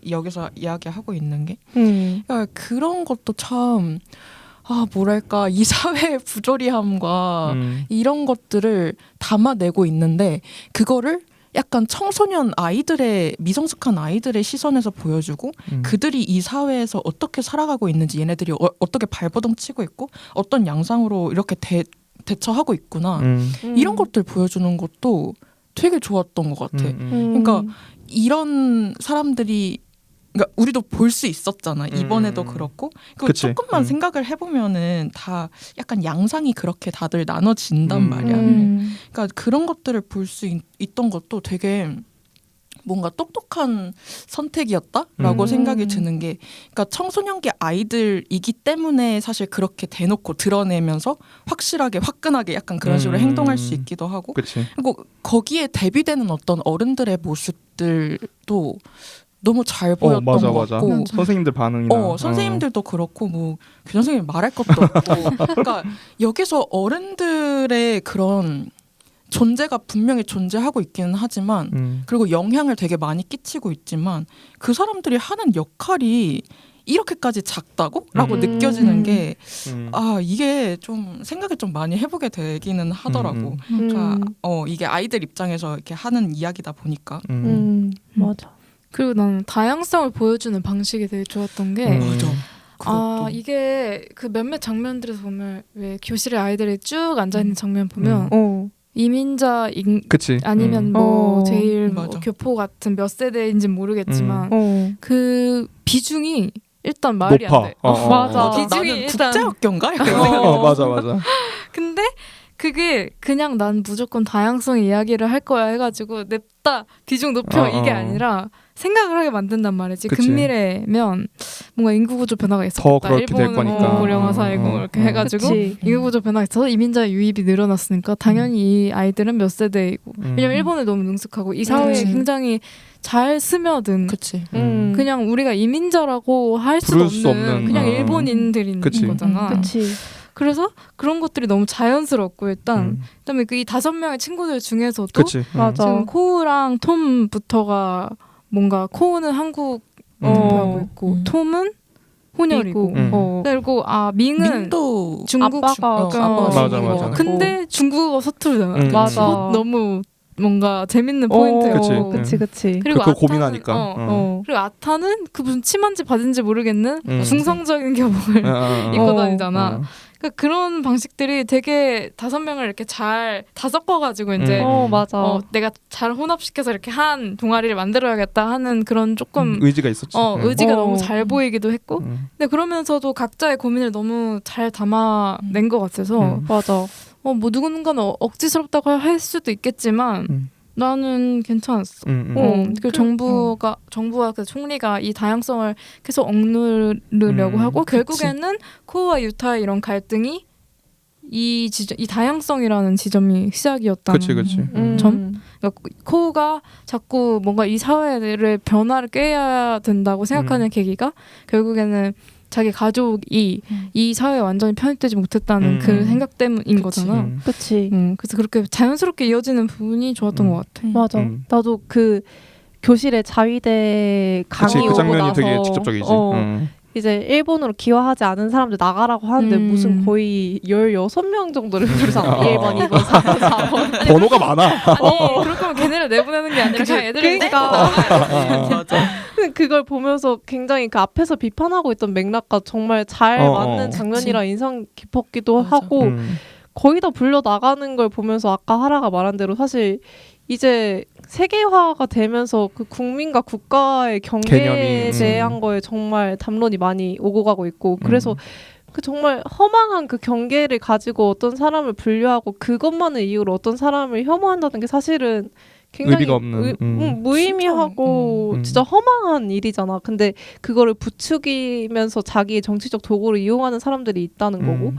여기서 이야기하고 있는 게. 그러니까 그런 것도 참. 뭐랄까, 이 사회의 부조리함과 이런 것들을 담아내고 있는데 그거를 약간 청소년 아이들의, 미성숙한 아이들의 시선에서 보여주고 그들이 이 사회에서 어떻게 살아가고 있는지, 얘네들이 어떻게 발버둥 치고 있고 어떤 양상으로 이렇게 대처하고 있구나, 이런 것들 보여주는 것도 되게 좋았던 것 같아. 그러니까 이런 사람들이, 그러니까 우리도 볼 수 있었잖아. 이번에도 그렇고. 그리고 조금만 생각을 해보면은 다 약간 양상이 그렇게 다들 나눠진단 말이야. 그러니까 그런 것들을 볼 수 있던 것도 되게 뭔가 똑똑한 선택이었다라고 생각이 드는 게, 그러니까 청소년기 아이들이기 때문에 사실 그렇게 대놓고 드러내면서 확실하게 화끈하게 약간 그런 식으로 행동할 수 있기도 하고, 그리고 거기에 대비되는 어떤 어른들의 모습들도 너무 잘 보였던 것 같고, 선생님들 반응이나 선생님들도 그렇고, 뭐 교장 선생님 말할 것도 없고, 그러니까 여기서 어른들의 그런 존재가 분명히 존재하고 있기는 하지만, 그리고 영향을 되게 많이 끼치고 있지만 그 사람들이 하는 역할이 이렇게까지 작다고? 라고 느껴지는 게 이게 좀 생각을 좀 많이 해보게 되기는 하더라고. 그러니까 이게 아이들 입장에서 이렇게 하는 이야기다 보니까. 맞아. 그리고 나는 다양성을 보여주는 방식이 되게 좋았던 게 이게 그 몇몇 장면들에서 보면 왜 교실에 아이들이 쭉 앉아있는 장면 보면 이민자인 아니면 뭐 제일 뭐 교포 같은 몇 세대인지는 모르겠지만 그 비중이 일단 말이 높아. 안 돼. 맞아. 비중이 나는 일단 국제학교인가? 맞아. 근데 그게 그냥 난 무조건 다양성 이야기를 할 거야 해가지고 냅다 비중 높여 이게 아니라 생각을 하게 만든단 말이지. 근미래면 뭔가 인구구조 변화가 있었겠다. 일본은 고령화 사회고 이렇게 해가지고 인구구조 변화가 있어서 이민자 유입이 늘어났으니까 당연히 이 아이들은 몇 세대이고, 왜냐면 일본에 너무 능숙하고 이 사회에 굉장히 잘 스며든, 그냥 우리가 이민자라고 할 수도 없는 그냥 일본인들인 거잖아. 그래서 그런 것들이 너무 자연스럽고, 일단 그다음에 그 이 5명의 친구들 중에서도 지금 코우랑 톰부터가 뭔가 코우는 한국 대표하고 있고 톰은 혼혈이고 그리고 밍은 중국 맞아. 근데 중국어 서투르잖아. 맞아. 너무 뭔가 재밌는 포인트였고. 그치. 그리고 그거 고민하니까. 그리고 아타는 그 무슨 치마인지 바지인지 모르겠는 중성적인 교복을 입고 다니잖아. 그러니까 그런 방식들이 되게 5명을 이렇게 잘 다 섞어가지고 이제 내가 잘 혼합시켜서 이렇게 한 동아리를 만들어야겠다 하는 그런 조금 의지가 있었지. 의지가 너무 잘 보이기도 했고, 근데 그러면서도 각자의 고민을 너무 잘 담아낸 것 같아서 맞아. 뭐 누군가는 억지스럽다고 할 수도 있겠지만 나는 괜찮았어. 그 정부가 그 총리가 이 다양성을 계속 억누르려고 하고 결국에는 코우와 유타의 이런 갈등이 이 다양성이라는 지점이 시작이었다는 점. 그러니까 코우가 자꾸 뭔가 이 사회를 변화를 꾀해야 된다고 생각하는 계기가 결국에는 자기 가족이 이 사회에 완전히 편입되지 못했다는 그 생각 때문인 거잖아. 그치. 그래서 그렇게 자연스럽게 이어지는 부분이 좋았던 것 같아. 맞아. 나도 그 교실에 자위대 강의 그 장면이 나서 되게 직접적이지. 이제 일본으로 기화하지 않은 사람들 나가라고 하는데 무슨 거의 16명 정도를 부르잖아. 1번, 2번, 3번, 4번. 번호가 많아. 아니 그럴 거면 걔네를 내보내는 게 아니라 그냥 애들을 맞아. 그걸 보면서 굉장히 그 앞에서 비판하고 있던 맥락과 정말 잘 맞는 장면이라 인상 깊었기도 하고 거의 다 불려 나가는 걸 보면서 아까 하라가 말한 대로 사실 이제 세계화가 되면서 그 국민과 국가의 경계에 대한 거에 정말 담론이 많이 오고 가고 있고, 그래서 그 정말 허망한 그 경계를 가지고 어떤 사람을 분류하고 그것만을 이유로 어떤 사람을 혐오한다는 게 사실은 굉장히 의미가 없는 무의미하고 진짜 허망한 일이잖아. 근데 그거를 부추기면서 자기의 정치적 도구로 이용하는 사람들이 있다는 거고,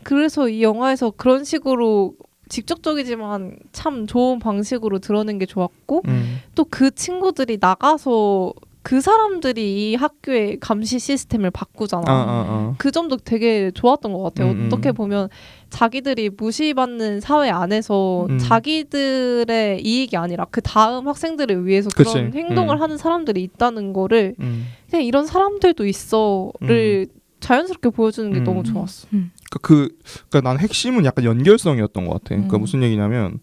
그래서 이 영화에서 그런 식으로 직접적이지만 참 좋은 방식으로 드러낸 게 좋았고 또 그 친구들이 나가서 그 사람들이 이 학교의 감시 시스템을 바꾸잖아. 그 점도 되게 좋았던 것 같아요. 어떻게 보면 자기들이 무시받는 사회 안에서 자기들의 이익이 아니라 그 다음 학생들을 위해서 그치. 그런 행동을 하는 사람들이 있다는 거를 그냥 이런 사람들도 있어를 자연스럽게 보여주는 게 너무 좋았어. 그러니까 난 핵심은 약간 연결성이었던 것 같아. 그러니까 무슨 얘기냐면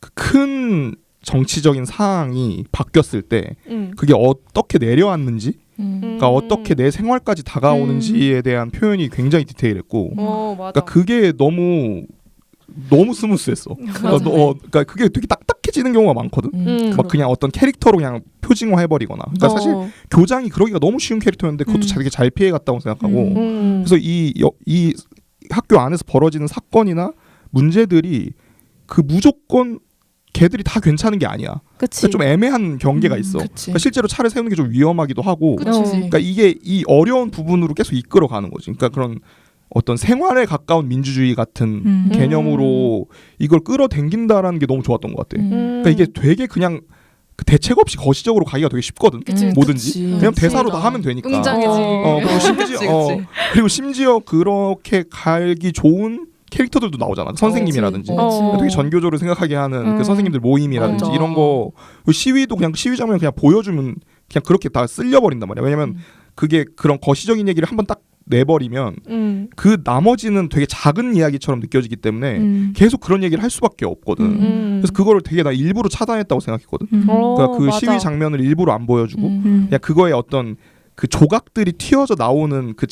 그 큰 정치적인 상황이 바뀌었을 때 그게 어떻게 내려왔는지 그러니까 어떻게 내 생활까지 다가오는지에 대한 표현이 굉장히 디테일했고 맞아. 그러니까 그게 너무 스무스했어. 그러니까 그게 되게 딱딱해지는 경우가 많거든. 막 그냥 어떤 캐릭터로 그냥 표징화해버리거나. 그러니까 사실 교장이 그러기가 너무 쉬운 캐릭터였는데 그것도 되게 잘 피해갔다고 생각하고 그래서 이 학교 안에서 벌어지는 사건이나 문제들이 그 무조건 걔들이 다 괜찮은 게 아니야. 그러니까 좀 애매한 경계가 있어. 그러니까 실제로 차를 세우는 게 좀 위험하기도 하고. 그러니까 이게 이 어려운 부분으로 계속 이끌어가는 거지. 그러니까 그런 어떤 생활에 가까운 민주주의 같은 개념으로 이걸 끌어당긴다라는 게 너무 좋았던 것 같아. 그러니까 이게 되게 그냥 그 대책 없이 거시적으로 가기가 되게 쉽거든. 뭐든지. 그냥 대사로 다 하면 되니까. 웅장해지. 그리고 심지어 그렇게 갈기 좋은 캐릭터들도 나오잖아. 선생님이라든지 되게 전교조를 생각하게 하는 그 선생님들 모임이라든지 이런 거 시위도 그냥 시위 장면 그냥 보여주면 그냥 그렇게 다 쓸려버린단 말이야. 왜냐면 그게 그런 거시적인 얘기를 한번 딱 내버리면 그 나머지는 되게 작은 이야기처럼 느껴지기 때문에 계속 그런 얘기를 할 수밖에 없거든. 그래서 그거를 되게 나 일부러 차단했다고 생각했거든. 그러니까 그 맞아. 시위 장면을 일부러 안 보여주고 그냥 그거에 어떤 그 조각들이 튀어져 나오는 그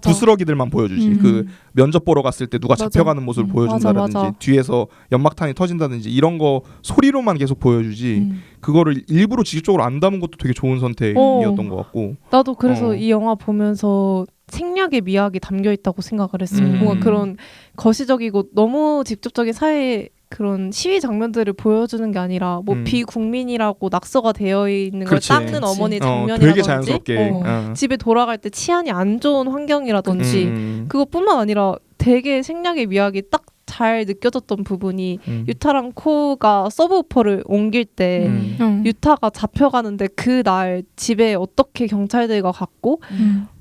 부스러기들만 보여주지. 그 면접 보러 갔을 때 누가 잡혀가는 모습을 보여준다든지 맞아. 뒤에서 연막탄이 터진다든지 이런 거 소리로만 계속 보여주지. 그거를 일부러 직접적으로 안 담은 것도 되게 좋은 선택이었던 것 같고. 나도 그래서 이 영화 보면서 생략의 미학이 담겨 있다고 생각을 했어. 뭔가 그런 거시적이고 너무 직접적인 사회 그런 시위 장면들을 보여주는 게 아니라 뭐 비국민이라고 낙서가 되어 있는 걸 닦는 어머니 장면이라든지 되게 자연스럽게 집에 돌아갈 때 치안이 안 좋은 환경이라든지 그것뿐만 아니라 되게 생략의 미학이 딱 잘 느껴졌던 부분이 유타랑 코가 서브우퍼를 옮길 때 유타가 잡혀가는데 그날 집에 어떻게 경찰들과 갔고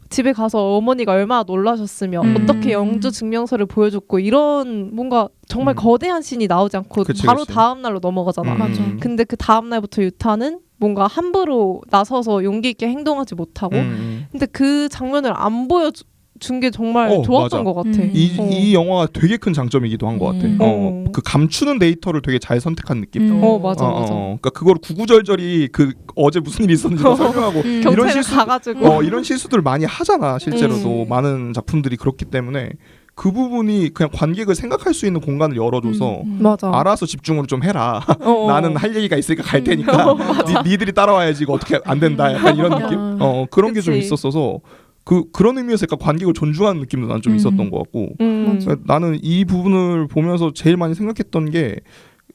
집에 가서 어머니가 얼마나 놀라셨으면 어떻게 영주 증명서를 보여줬고 이런 뭔가 정말 거대한 씬이 나오지 않고 바로 다음 날로 넘어가잖아. 근데 그 다음 날부터 유타는 뭔가 함부로 나서서 용기 있게 행동하지 못하고 근데 그 장면을 안 보여준 게 정말 좋았던 맞아. 것 같아. 이 영화가 되게 큰 장점이기도 한 것 같아. 그 감추는 데이터를 되게 잘 선택한 느낌. 맞아. 그러니까 그걸 구구절절히 그 어제 무슨 일이 있었는지 설명하고 이런 실수 가가지고 이런 실수들 많이 하잖아. 실제로도 많은 작품들이 그렇기 때문에 그 부분이 그냥 관객을 생각할 수 있는 공간을 열어줘서 알아서 집중을 좀 해라. 나는 할 얘기가 있으니까 갈 테니까 니들이 따라와야지 이거 어떻게 안 된다. 약간 이런 느낌. 그런 게 좀 있었어서. 그런 의미에서 약간 관객을 존중하는 느낌도 난 좀 있었던 것 같고 나는 이 부분을 보면서 제일 많이 생각했던 게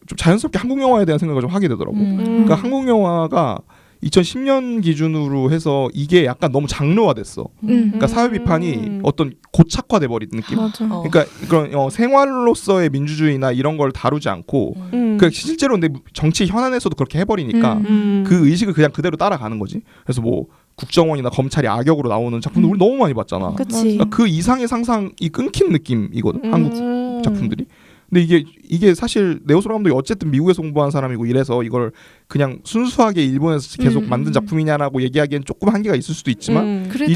좀 자연스럽게 한국 영화에 대한 생각을 좀 하게 되더라고. 그러니까 한국 영화가 2010년 기준으로 해서 이게 약간 너무 장르화됐어. 그러니까 사회 비판이 어떤 고착화돼 버린 느낌. 그러니까 그런 생활로서의 민주주의나 이런 걸 다루지 않고 그러니까 실제로 근데 정치 현안에서도 그렇게 해버리니까 그 의식을 그냥 그대로 따라가는 거지. 그래서 뭐 국정원이나 검찰이 악역으로 나오는 작품들 우리 너무 많이 봤잖아. 그러니까 그 이상의 상상이 끊긴 느낌이거든. 한국 작품들이. 근데 이게 사실 네오소라 감독이 어쨌든 미국에서 공부한 사람이고 이래서 이걸 그냥 순수하게 일본에서 계속 만든 작품이냐라고 얘기하기엔 조금 한계가 있을 수도 있지만 이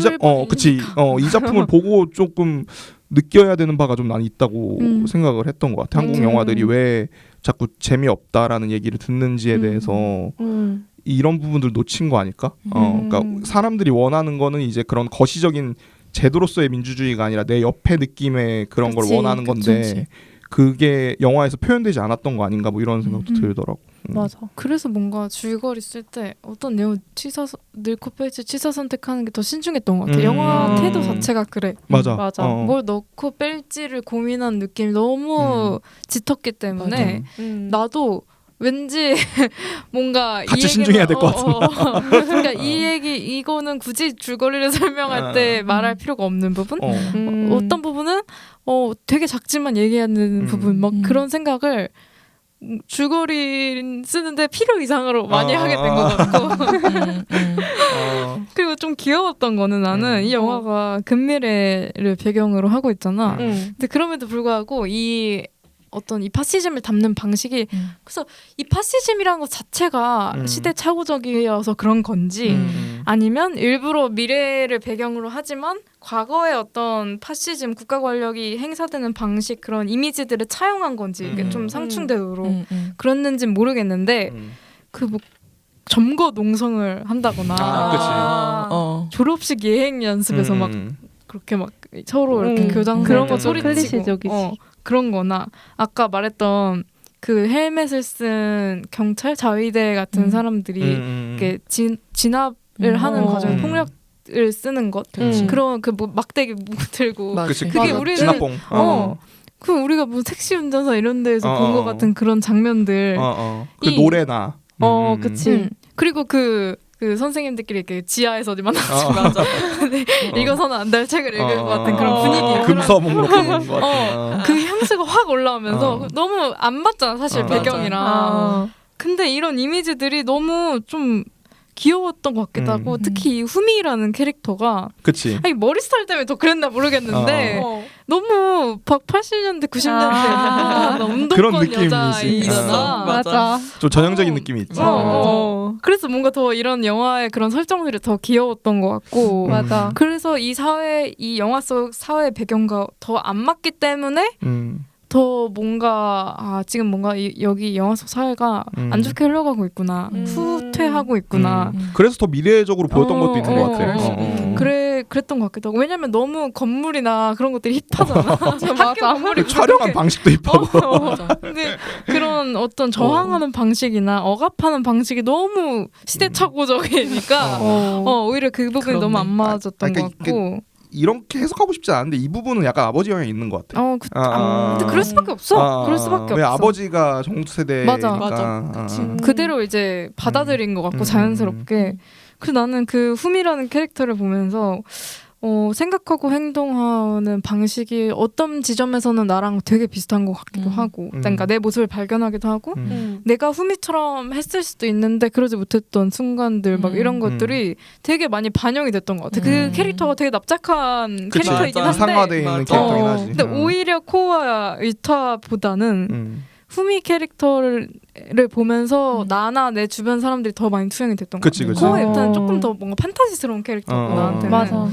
작품을 보고 조금 느껴야 되는 바가 좀 나는 있다고 생각을 했던 것 같아. 한국 영화들이 왜 자꾸 재미없다라는 얘기를 듣는지에 대해서 이런 부분들 놓친 거 아닐까? 그러니까 사람들이 원하는 거는 이제 그런 거시적인 제도로서의 민주주의가 아니라 내 옆에 느낌의 그런 걸 원하는 건데 그게 영화에서 표현되지 않았던 거 아닌가 뭐 이런 생각도 들더라고. 맞아. 그래서 뭔가 줄거리 쓸 때 어떤 내용 늙고 뺄지 취사 선택하는 게 더 신중했던 것 같아. 영화 태도 자체가 그래. 맞아. 뭘 넣고 뺄지를 고민한 느낌이 너무 짙었기 때문에 나도 왠지 뭔가 같이 신중해야 될 것 같은데. 그러니까 이거는 굳이 줄거리를 설명할 때 말할 필요가 없는 부분. 어떤 부분은 되게 작지만 얘기하는 부분 막 그런 생각을 줄거리 쓰는데 필요 이상으로 많이 하게 된 것 같고 그리고 좀 귀여웠던 거는 나는 이 영화가 근미래를 배경으로 하고 있잖아. 근데 그럼에도 불구하고 이 어떤 이 파시즘을 담는 방식이 그래서 이 파시즘이라는 것 자체가 시대착오적이어서 그런 건지 아니면 일부러 미래를 배경으로 하지만 과거의 어떤 파시즘 국가 권력이 행사되는 방식 그런 이미지들을 차용한 건지 이게 좀 상충되도록 그랬는지는 모르겠는데 그 뭐 점거 농성을 한다거나 졸업식 예행 연습에서 막 그렇게 막 서로 이렇게 교장 그런 거 소리치고 그런 거나 아까 말했던 그 헬멧을 쓴 경찰 자위대 같은 사람들이 이렇게 진압을 하는 과정에 폭력을 쓰는 것 그런 그 뭐 막대기 들고 그게 우리는 진압봉 그 우리가 뭐 택시 운전사 이런 데에서 본 것 같은 그런 장면들 그 노래나 그치 그리고 그 선생님들끼리 이렇게 지하에서 어디 만나서 맞아. 읽어서는 안 될 책을 읽을 것 같은 그런 분위기. 금서목록 보는 것 같은. 그 향수가 확 올라오면서 너무 안 맞잖아 사실 배경이랑. 근데 이런 이미지들이 너무 좀 귀여웠던 것 같기도 하고 특히 이 후미라는 캐릭터가 그치. 아니 머리 스타일 때문에 더 그랬나 모르겠는데 너무 80년대 90년대 운동권 여자이잖아. 맞아. 좀 전형적인 느낌이 있지. 그래서 뭔가 더 이런 영화의 그런 설정들이 더 귀여웠던 것 같고 맞아. 그래서 이 영화 속 사회 배경과 더 안 맞기 때문에 더 뭔가 지금 뭔가 여기 영화 속 사회가 안 좋게 흘러가고 있구나 후퇴하고 있구나 그래서 더 미래적으로 보였던 것도 있는 것 같아. 그랬던 것 같기도 하고 왜냐면 너무 건물이나 그런 것들이 힙하잖아. 학교 건물이 촬영한 방식도 힙하고 근데 그런 어떤 저항하는 방식이나 억압하는 방식이 너무 시대착오적이니까 오히려 그 부분이 너무 안 맞았던 것 같고 이렇게 해석하고 싶지 않은데 이 부분은 약간 아버지 영향이 있는 것 같아. 근데 그럴 수밖에 없어. 그럴 수밖에 왜 없어. 아버지가 정세대니까. 맞아. 그대로 이제 받아들인 것 같고 자연스럽게. 그래서 나는 그 후미라는 캐릭터를 보면서 생각하고 행동하는 방식이 어떤 지점에서는 나랑 되게 비슷한 것 같기도 하고 그러니까 내 모습을 발견하기도 하고 내가 후미처럼 했을 수도 있는데 그러지 못했던 순간들 막 이런 것들이 되게 많이 반영이 됐던 것 같아. 그 캐릭터가 되게 납작한 캐릭터이긴 한데 상화되어 있는 캐릭터긴 하지. 근데 오히려 코와 유타보다는 후미 캐릭터를 보면서 나나 내 주변 사람들이 더 많이 투영이 됐던 것 같아. 코와 유타는 조금 더 뭔가 판타지스러운 캐릭터고 나한테는. 맞아.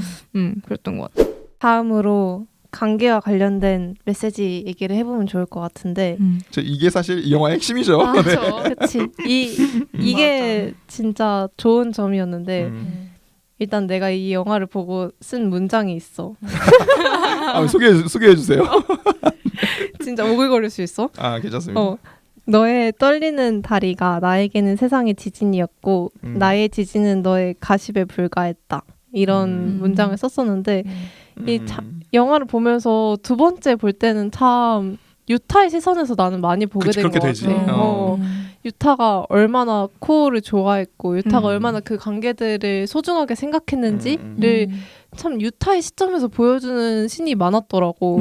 그랬던 것 같아. 다음으로 관계와 관련된 메시지 얘기를 해보면 좋을 것 같은데 이게 사실 이 영화의 핵심이죠. 그렇지. 이게 진짜 좋은 점이었는데 일단 내가 이 영화를 보고 쓴 문장이 있어. 소개해 주세요. 진짜 오글거릴 수 있어? 괜찮습니다. 너의 떨리는 다리가 나에게는 세상의 지진이었고 나의 지진은 너의 가십에 불과했다. 이런 문장을 썼었는데 영화를 보면서 두 번째 볼 때는 참 유타의 시선에서 나는 많이 보게 된 것 같아. 유타가 얼마나 코어를 좋아했고 유타가 얼마나 그 관계들을 소중하게 생각했는지를 참 유타의 시점에서 보여주는 신이 많았더라고.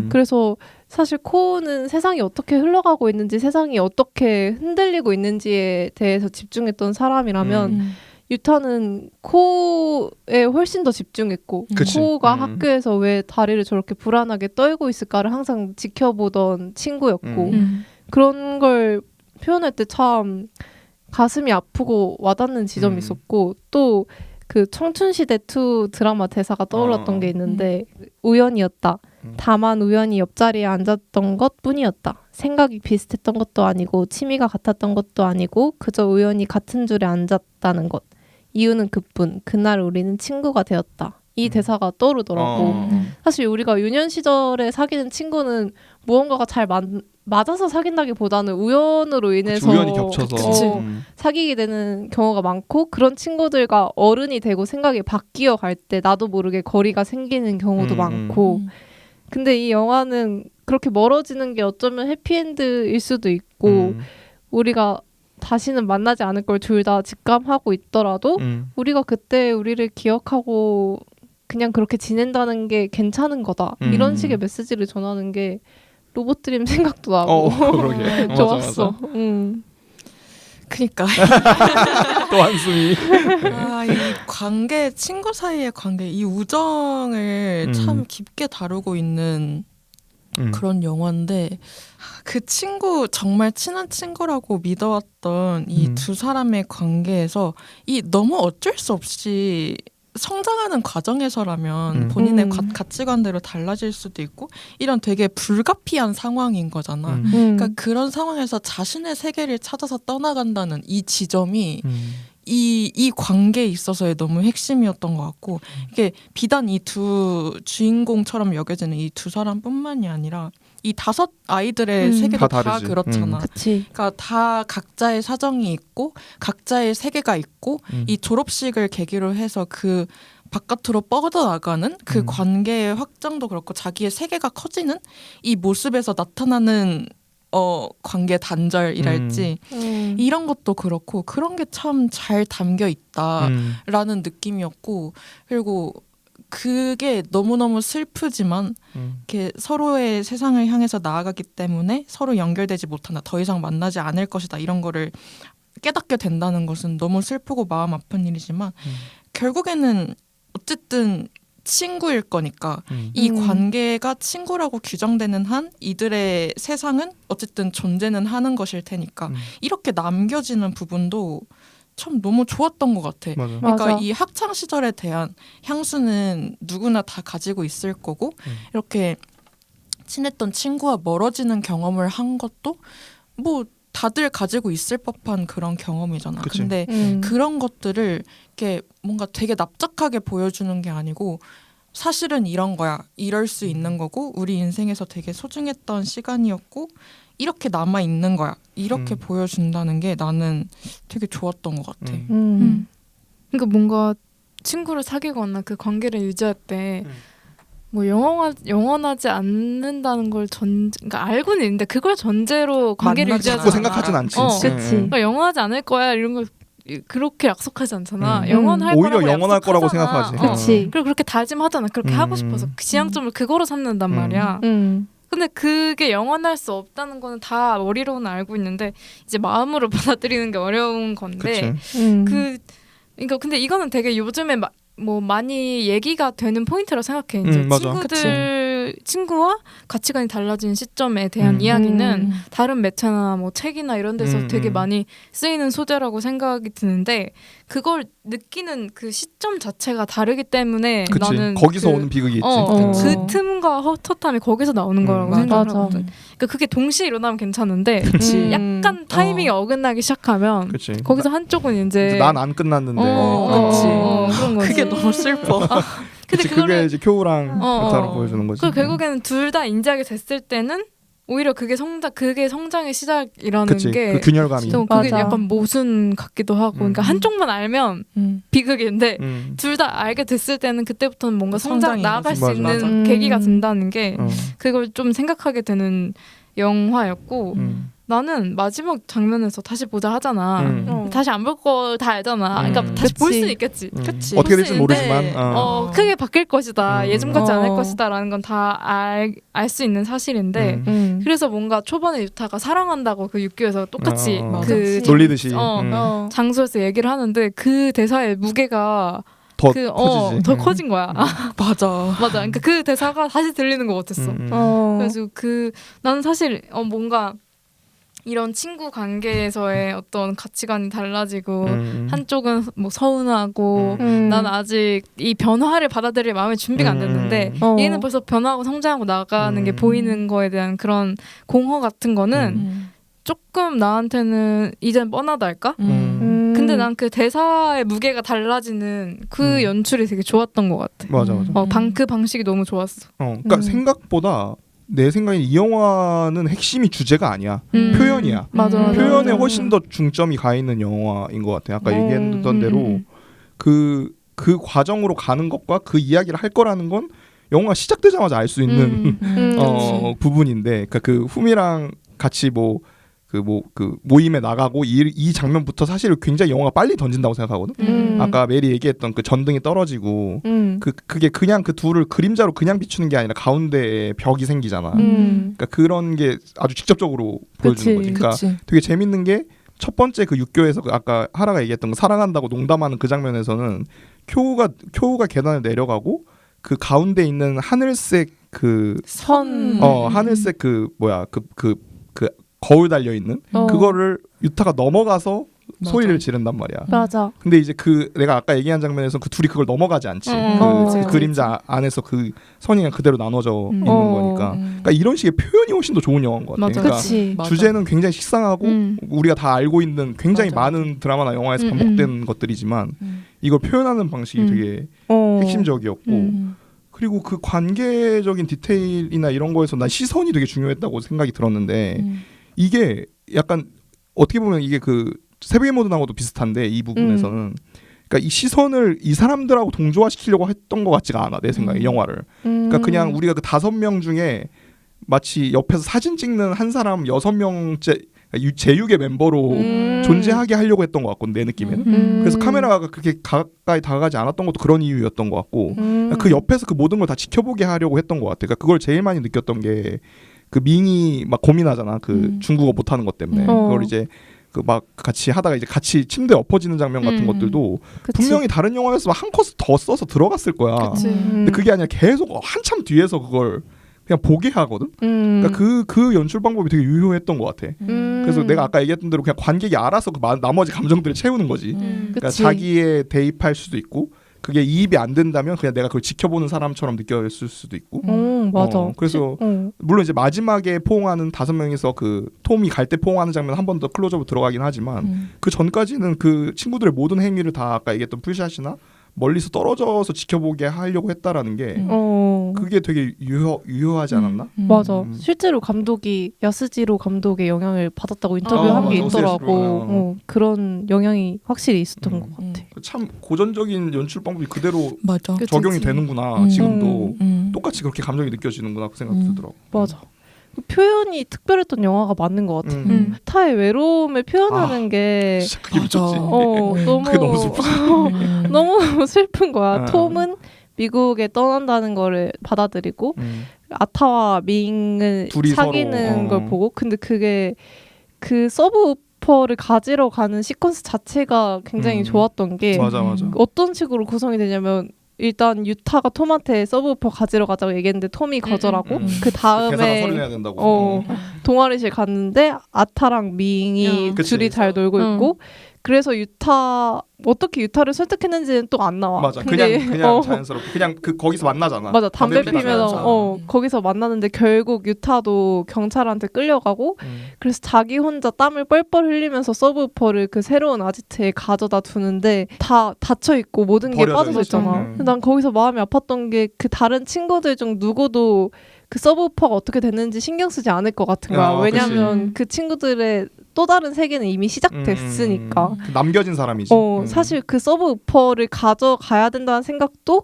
그래서 사실 코어는 세상이 어떻게 흘러가고 있는지 세상이 어떻게 흔들리고 있는지에 대해서 집중했던 사람이라면 유타는 코어에 훨씬 더 집중했고 코어가 학교에서 왜 다리를 저렇게 불안하게 떨고 있을까를 항상 지켜보던 친구였고 그런 걸 표현할 때 참 가슴이 아프고 와닿는 지점이 있었고 또 그 청춘시대 2 드라마 대사가 떠올랐던 게 있는데 우연이었다. 다만 우연히 옆자리에 앉았던 것뿐이었다. 생각이 비슷했던 것도 아니고 취미가 같았던 것도 아니고 그저 우연히 같은 줄에 앉았다는 것. 이유는 그뿐. 그날 우리는 친구가 되었다. 이 대사가 떠오르더라고. 사실 우리가 유년 시절에 사귀는 친구는 무언가가 잘 맞아서 사귄다기보다는 우연으로 인해서 우연히 겹쳐서 사귀게 되는 경우가 많고 그런 친구들과 어른이 되고 생각이 바뀌어 갈 때 나도 모르게 거리가 생기는 경우도 많고 근데 이 영화는 그렇게 멀어지는 게 어쩌면 해피엔드일 수도 있고 우리가 다시는 만나지 않을 걸 둘 다 직감하고 있더라도 우리가 그때 우리를 기억하고 그냥 그렇게 지낸다는 게 괜찮은 거다. 이런 식의 메시지를 전하는 게 로봇드림 생각도 나고 그러게. 좋았어. 그니까 또 한숨이. 이 관계, 친구 사이의 관계, 이 우정을 참 깊게 다루고 있는 그런 영화인데 그 친구, 정말 친한 친구라고 믿어왔던 이 두 사람의 관계에서 이 너무 어쩔 수 없이 성장하는 과정에서라면 본인의 가치관대로 달라질 수도 있고 이런 되게 불가피한 상황인 거잖아. 그러니까 그런 상황에서 자신의 세계를 찾아서 떠나간다는 이 지점이 이 관계에 있어서의 너무 핵심이었던 것 같고 이게 비단 이 두 주인공처럼 여겨지는 이 두 사람뿐만이 아니라 이 5 아이들의 세계도 다 그렇잖아. 그러니까 다 각자의 사정이 있고 각자의 세계가 있고 이 졸업식을 계기로 해서 그 바깥으로 뻗어나가는 그 관계의 확장도 그렇고 자기의 세계가 커지는 이 모습에서 나타나는 관계 단절이랄지 이런 것도 그렇고 그런 게 참 잘 담겨 있다라는 느낌이었고 그리고 그게 너무너무 슬프지만 이렇게 서로의 세상을 향해서 나아가기 때문에 서로 연결되지 못한다. 더 이상 만나지 않을 것이다. 이런 거를 깨닫게 된다는 것은 너무 슬프고 마음 아픈 일이지만 결국에는 어쨌든 친구일 거니까 이 관계가 친구라고 규정되는 한 이들의 세상은 어쨌든 존재는 하는 것일 테니까 이렇게 남겨지는 부분도 참 너무 좋았던 것 같아. 맞아. 그러니까 맞아. 이 학창 시절에 대한 향수는 누구나 다 가지고 있을 거고 이렇게 친했던 친구와 멀어지는 경험을 한 것도 뭐 다들 가지고 있을 법한 그런 경험이잖아. 그치. 근데 그런 것들을 이렇게 뭔가 되게 납작하게 보여주는 게 아니고 사실은 이런 거야. 이럴 수 있는 거고 우리 인생에서 되게 소중했던 시간이었고 이렇게 남아있는 거야. 이렇게 보여준다는 게 나는 되게 좋았던 것 같아. 그러니까 뭔가 친구를 사귀거나 그 관계를 유지할 때 뭐 영원하지 않는다는 걸 그러니까 알고는 있는데 그걸 전제로 관계를 유지하지 자꾸 생각하진 않지. 그치. 그러니까 영원하지 않을 거야 이런 걸 그렇게 약속하지 않잖아. 오히려 영원할 거라고 생각하지. 그치. 그리고 그렇게 다짐하잖아. 그렇게 하고 싶어서 그 지향점을 그거로 삼는단 말이야. 근데 그게 영원할 수 없다는 거는 다 머리로는 알고 있는데 이제 마음으로 받아들이는 게 어려운 건데 그러니까 근데 이거는 되게 요즘에 뭐 많이 얘기가 되는 포인트라고 생각해. 이제 친구와 가치관이 달라진 시점에 대한 이야기는 다른 매체나 뭐 책이나 이런 데서 되게 많이 쓰이는 소재라고 생각이 드는데 그걸 느끼는 그 시점 자체가 다르기 때문에 그치. 나는 거기서 오는 비극이 있지. 그 틈과 헛헛함이 거기서 나오는 거라고 생각하거든. 그러니까 그게 동시에 일어나면 괜찮은데 약간 타이밍이 어긋나기 시작하면 거기서 한쪽은 이제 난 안 끝났는데 그런 거지. 그게 너무 슬퍼. 근데 그게 이제 쿄우랑 유타로 보여주는 거지. 결국에는 둘 다 인지하게 됐을 때는 오히려 그게 성장의 시작이라는 게 그 균열감이. 그게 약간 모순 같기도 하고, 그러니까 한쪽만 알면 비극인데 둘 다 알게 됐을 때는 그때부터는 뭔가 나아갈 수 있는 계기가 된다는 게 그걸 좀 생각하게 되는 영화였고. 나는 마지막 장면에서 다시 보자 하잖아. 다시 안 볼 거 다 알잖아. 그러니까 다시 볼 수는 있겠지. 그치. 어떻게 될지 모르지만 크게 바뀔 것이다. 예전 같지 않을 것이다라는 건 다 알 수 있는 사실인데 그래서 뭔가 초반에 유타가 사랑한다고 그 육교에서 똑같이 그 놀리듯이 장소에서 얘기를 하는데 그 대사의 무게가 더 커진 거야. 맞아. 그러니까 그 대사가 다시 들리는 것 같았어. 그래서 나는 사실 뭔가 이런 친구 관계에서의 어떤 가치관이 달라지고 한쪽은 뭐 서운하고 나는 아직 이 변화를 받아들일 마음의 준비가 안 됐는데 얘는 벌써 변화하고 성장하고 나가는 게 보이는 거에 대한 그런 공허 같은 거는 조금 나한테는 이젠 뻔하다 할까? 근데 난 그 대사의 무게가 달라지는 그 연출이 되게 좋았던 것 같아. 맞아. 그 방식이 너무 좋았어. 그러니까 생각보다 내 생각에 이 영화는 핵심이 주제가 아니야. 표현이야. 표현에 훨씬 더 중점이 가 있는 영화인 것 같아. 아까 얘기했던 대로 그 과정으로 가는 것과 그 이야기를 할 거라는 건 영화가 시작되자마자 알 수 있는 부분인데, 그러니까 그 후미랑 같이 뭐 그 모임에 나가고 이 장면부터 사실 굉장히 영화가 빨리 던진다고 생각하거든. 아까 메리 얘기했던 그 전등이 떨어지고 그게 그냥 그 둘을 그림자로 그냥 비추는 게 아니라 가운데에 벽이 생기잖아. 그러니까 그런 게 아주 직접적으로 보여주는 거지. 그러니까 되게 재밌는 게 첫 번째 그 육교에서 그 아까 하라가 얘기했던 거 사랑한다고 농담하는 그 장면에서는 쿄우가 계단을 내려가고 그 가운데 있는 하늘색 그 하늘색 그 거울 달려 있는 그거를 유타가 넘어가서 소리를 지른단 말이야. 맞아. 근데 이제 그 내가 아까 얘기한 장면에서 그 둘이 그걸 넘어가지 않지. 그 그림자 안에서 그 선이 그냥 그대로 나눠져 있는 거니까. 그러니까 이런 식의 표현이 훨씬 더 좋은 영화인 것 같아. 맞아. 그러니까 주제는 굉장히 식상하고 우리가 다 알고 있는 굉장히 많은 드라마나 영화에서 반복되는 것들이지만 이걸 표현하는 방식이 되게 핵심적이었고 그리고 그 관계적인 디테일이나 이런 거에서 난 시선이 되게 중요했다고 생각이 들었는데 이게 약간 어떻게 보면 이게 그 새벽의 모드하고도 비슷한데 이 부분에서는 그러니까 이 시선을 이 사람들하고 동조화시키려고 했던 것 같지가 않아 내 생각에 영화를. 그러니까 그냥 우리가 그 5명 중에 마치 옆에서 사진 찍는 한 사람 6명째 제6의 멤버로 존재하게 하려고 했던 것 같거든 내 느낌에는. 그래서 카메라가 그렇게 가까이 다가가지 않았던 것도 그런 이유였던 것 같고 그 옆에서 그 모든 걸 다 지켜보게 하려고 했던 것 같아. 그러니까 그걸 제일 많이 느꼈던 게 그 밍이 막 고민하잖아 그 중국어 못하는 것 때문에. 그걸 이제 그 막 같이 하다가 이제 같이 침대에 엎어지는 장면 같은 것들도 분명히 다른 영화였으면 한 컷 더 써서 들어갔을 거야. 근데 그게 아니라 계속 한참 뒤에서 그걸 그냥 보게 하거든. 그러니까 그 연출 방법이 되게 유효했던 것 같아. 그래서 내가 아까 얘기했던 대로 그냥 관객이 알아서 그 나머지 감정들을 채우는 거지. 그러니까 자기에 대입할 수도 있고 그게 이입이 안 된다면 그냥 내가 그걸 지켜보는 사람처럼 느꼈을 수도 있고. 맞아. 그래서 물론 이제 마지막에 포옹하는 5명이서 그 톰이 갈 때 포옹하는 장면 한 번 더 클로즈업으로 들어가긴 하지만 그 전까지는 그 친구들의 모든 행위를 다 아까 얘기했던 풀샷이나 멀리서 떨어져서 지켜보게 하려고 했다라는 게 그게 되게 유효하지 않았나? 맞아. 실제로 감독이 야스지로 감독의 영향을 받았다고 인터뷰한 게 있더라고. 그런 영향이 확실히 있었던 것 같아. 참 고전적인 연출 방법이 그대로 맞아. 적용이 되는구나. 지금도 똑같이 그렇게 감정이 느껴지는구나 그 생각 들더라고. 맞아. 표현이 특별했던 영화가 맞는 것 같아. 타의 외로움을 표현하는 게 그게 미쳤지. 그게 너무 슬프지. 너무 슬픈 거야. 톰은 미국에 떠난다는 거를 받아들이고 아타와 밍을 사귀는 걸 보고 근데 그게 그 서브우퍼를 가지러 가는 시퀀스 자체가 굉장히 좋았던 게 맞아. 어떤 식으로 구성이 되냐면 일단 유타가 톰한테 서브우퍼 가지러 가자고 얘기했는데 톰이 거절하고 그 다음에 동아리실 갔는데 아타랑 밍이 둘이 잘 놀고 있고 그래서 어떻게 유타를 설득했는지는 또 안 나와. 맞아. 근데 그냥 자연스럽게 그냥 거기서 만나잖아. 맞아. 담배 피면서 거기서 만나는데 결국 유타도 경찰한테 끌려가고 그래서 자기 혼자 땀을 뻘뻘 흘리면서 서브우퍼를 그 새로운 아지트에 가져다 두는데 다 닫혀 있고 모든 게 빠져져 있잖아. 난 거기서 마음이 아팠던 게 그 다른 친구들 중 누구도 그 서브우퍼가 어떻게 됐는지 신경 쓰지 않을 것 같은 거야. 왜냐면 그 친구들의 또 다른 세계는 이미 시작됐으니까. 남겨진 사람이지. 사실 그 서브우퍼를 가져가야 된다는 생각도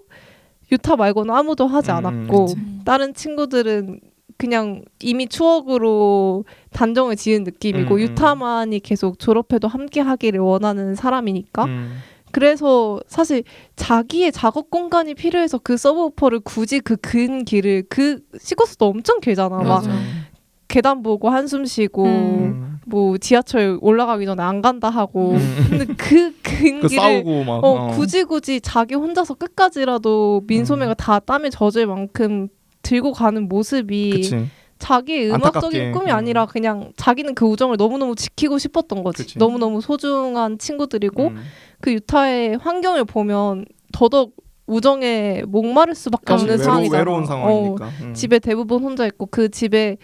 유타 말고는 아무도 하지 않았고 다른 친구들은 그냥 이미 추억으로 단정을 지은 느낌이고 유타만이 계속 졸업해도 함께 하기를 원하는 사람이니까 그래서 사실 자기의 작업 공간이 필요해서 그 서브우퍼를 굳이 그 긴 길을 그 시커스도 엄청 길잖아. 막 계단 보고 한숨 쉬고 뭐 지하철 올라가기 전에 안 간다 하고 근데 그 긴 길을 싸우고 막 굳이 자기 혼자서 끝까지라도 민소매가 다 땀에 젖을 만큼 들고 가는 모습이 그치. 자기의 음악적인 꿈이 아니라 그냥 자기는 그 우정을 너무너무 지키고 싶었던 거지. 그치. 너무너무 소중한 친구들이고 그 유타의 환경을 보면 더더욱 우정에 목마를 수밖에 없는 상황이잖아. 외로운 상황이니까. 집에 대부분 혼자 있고 그 집에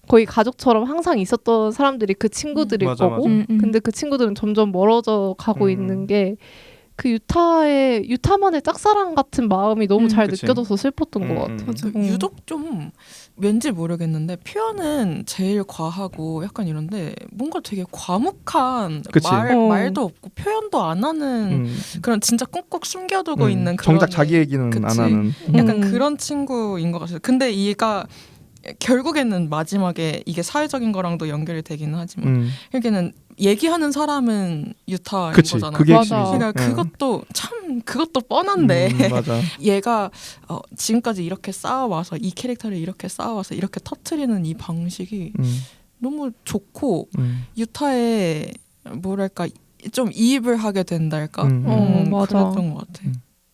거의 가족처럼 항상 있었던 사람들이 그 친구들일 거고 근데 그 친구들은 점점 멀어져 가고 있는 게 그 유타만의 짝사랑 같은 마음이 너무 잘 느껴져서 슬펐던 것 같아. 유독 좀 왠지 모르겠는데 표현은 제일 과하고 약간 이런데 뭔가 되게 과묵한 말도 없고 표현도 안 하는 그런 진짜 꾹꾹 숨겨두고 있는 그런 정작 자기 얘기는 안 하는 약간 그런 친구인 것 같아요. 근데 얘가 결국에는 마지막에 이게 사회적인 거랑도 연결이 되기는 하지만 여기는 얘기하는 사람은 유타인 거잖아. 그게 핵심이지. 그러니까 그것도 뻔한데 맞아. 얘가 지금까지 이렇게 쌓아와서 이 캐릭터를 이렇게 쌓아와서 이렇게 터트리는 이 방식이 너무 좋고 유타의 뭐랄까 좀 이입을 하게 된달까. 맞아. 그랬던 것 같아.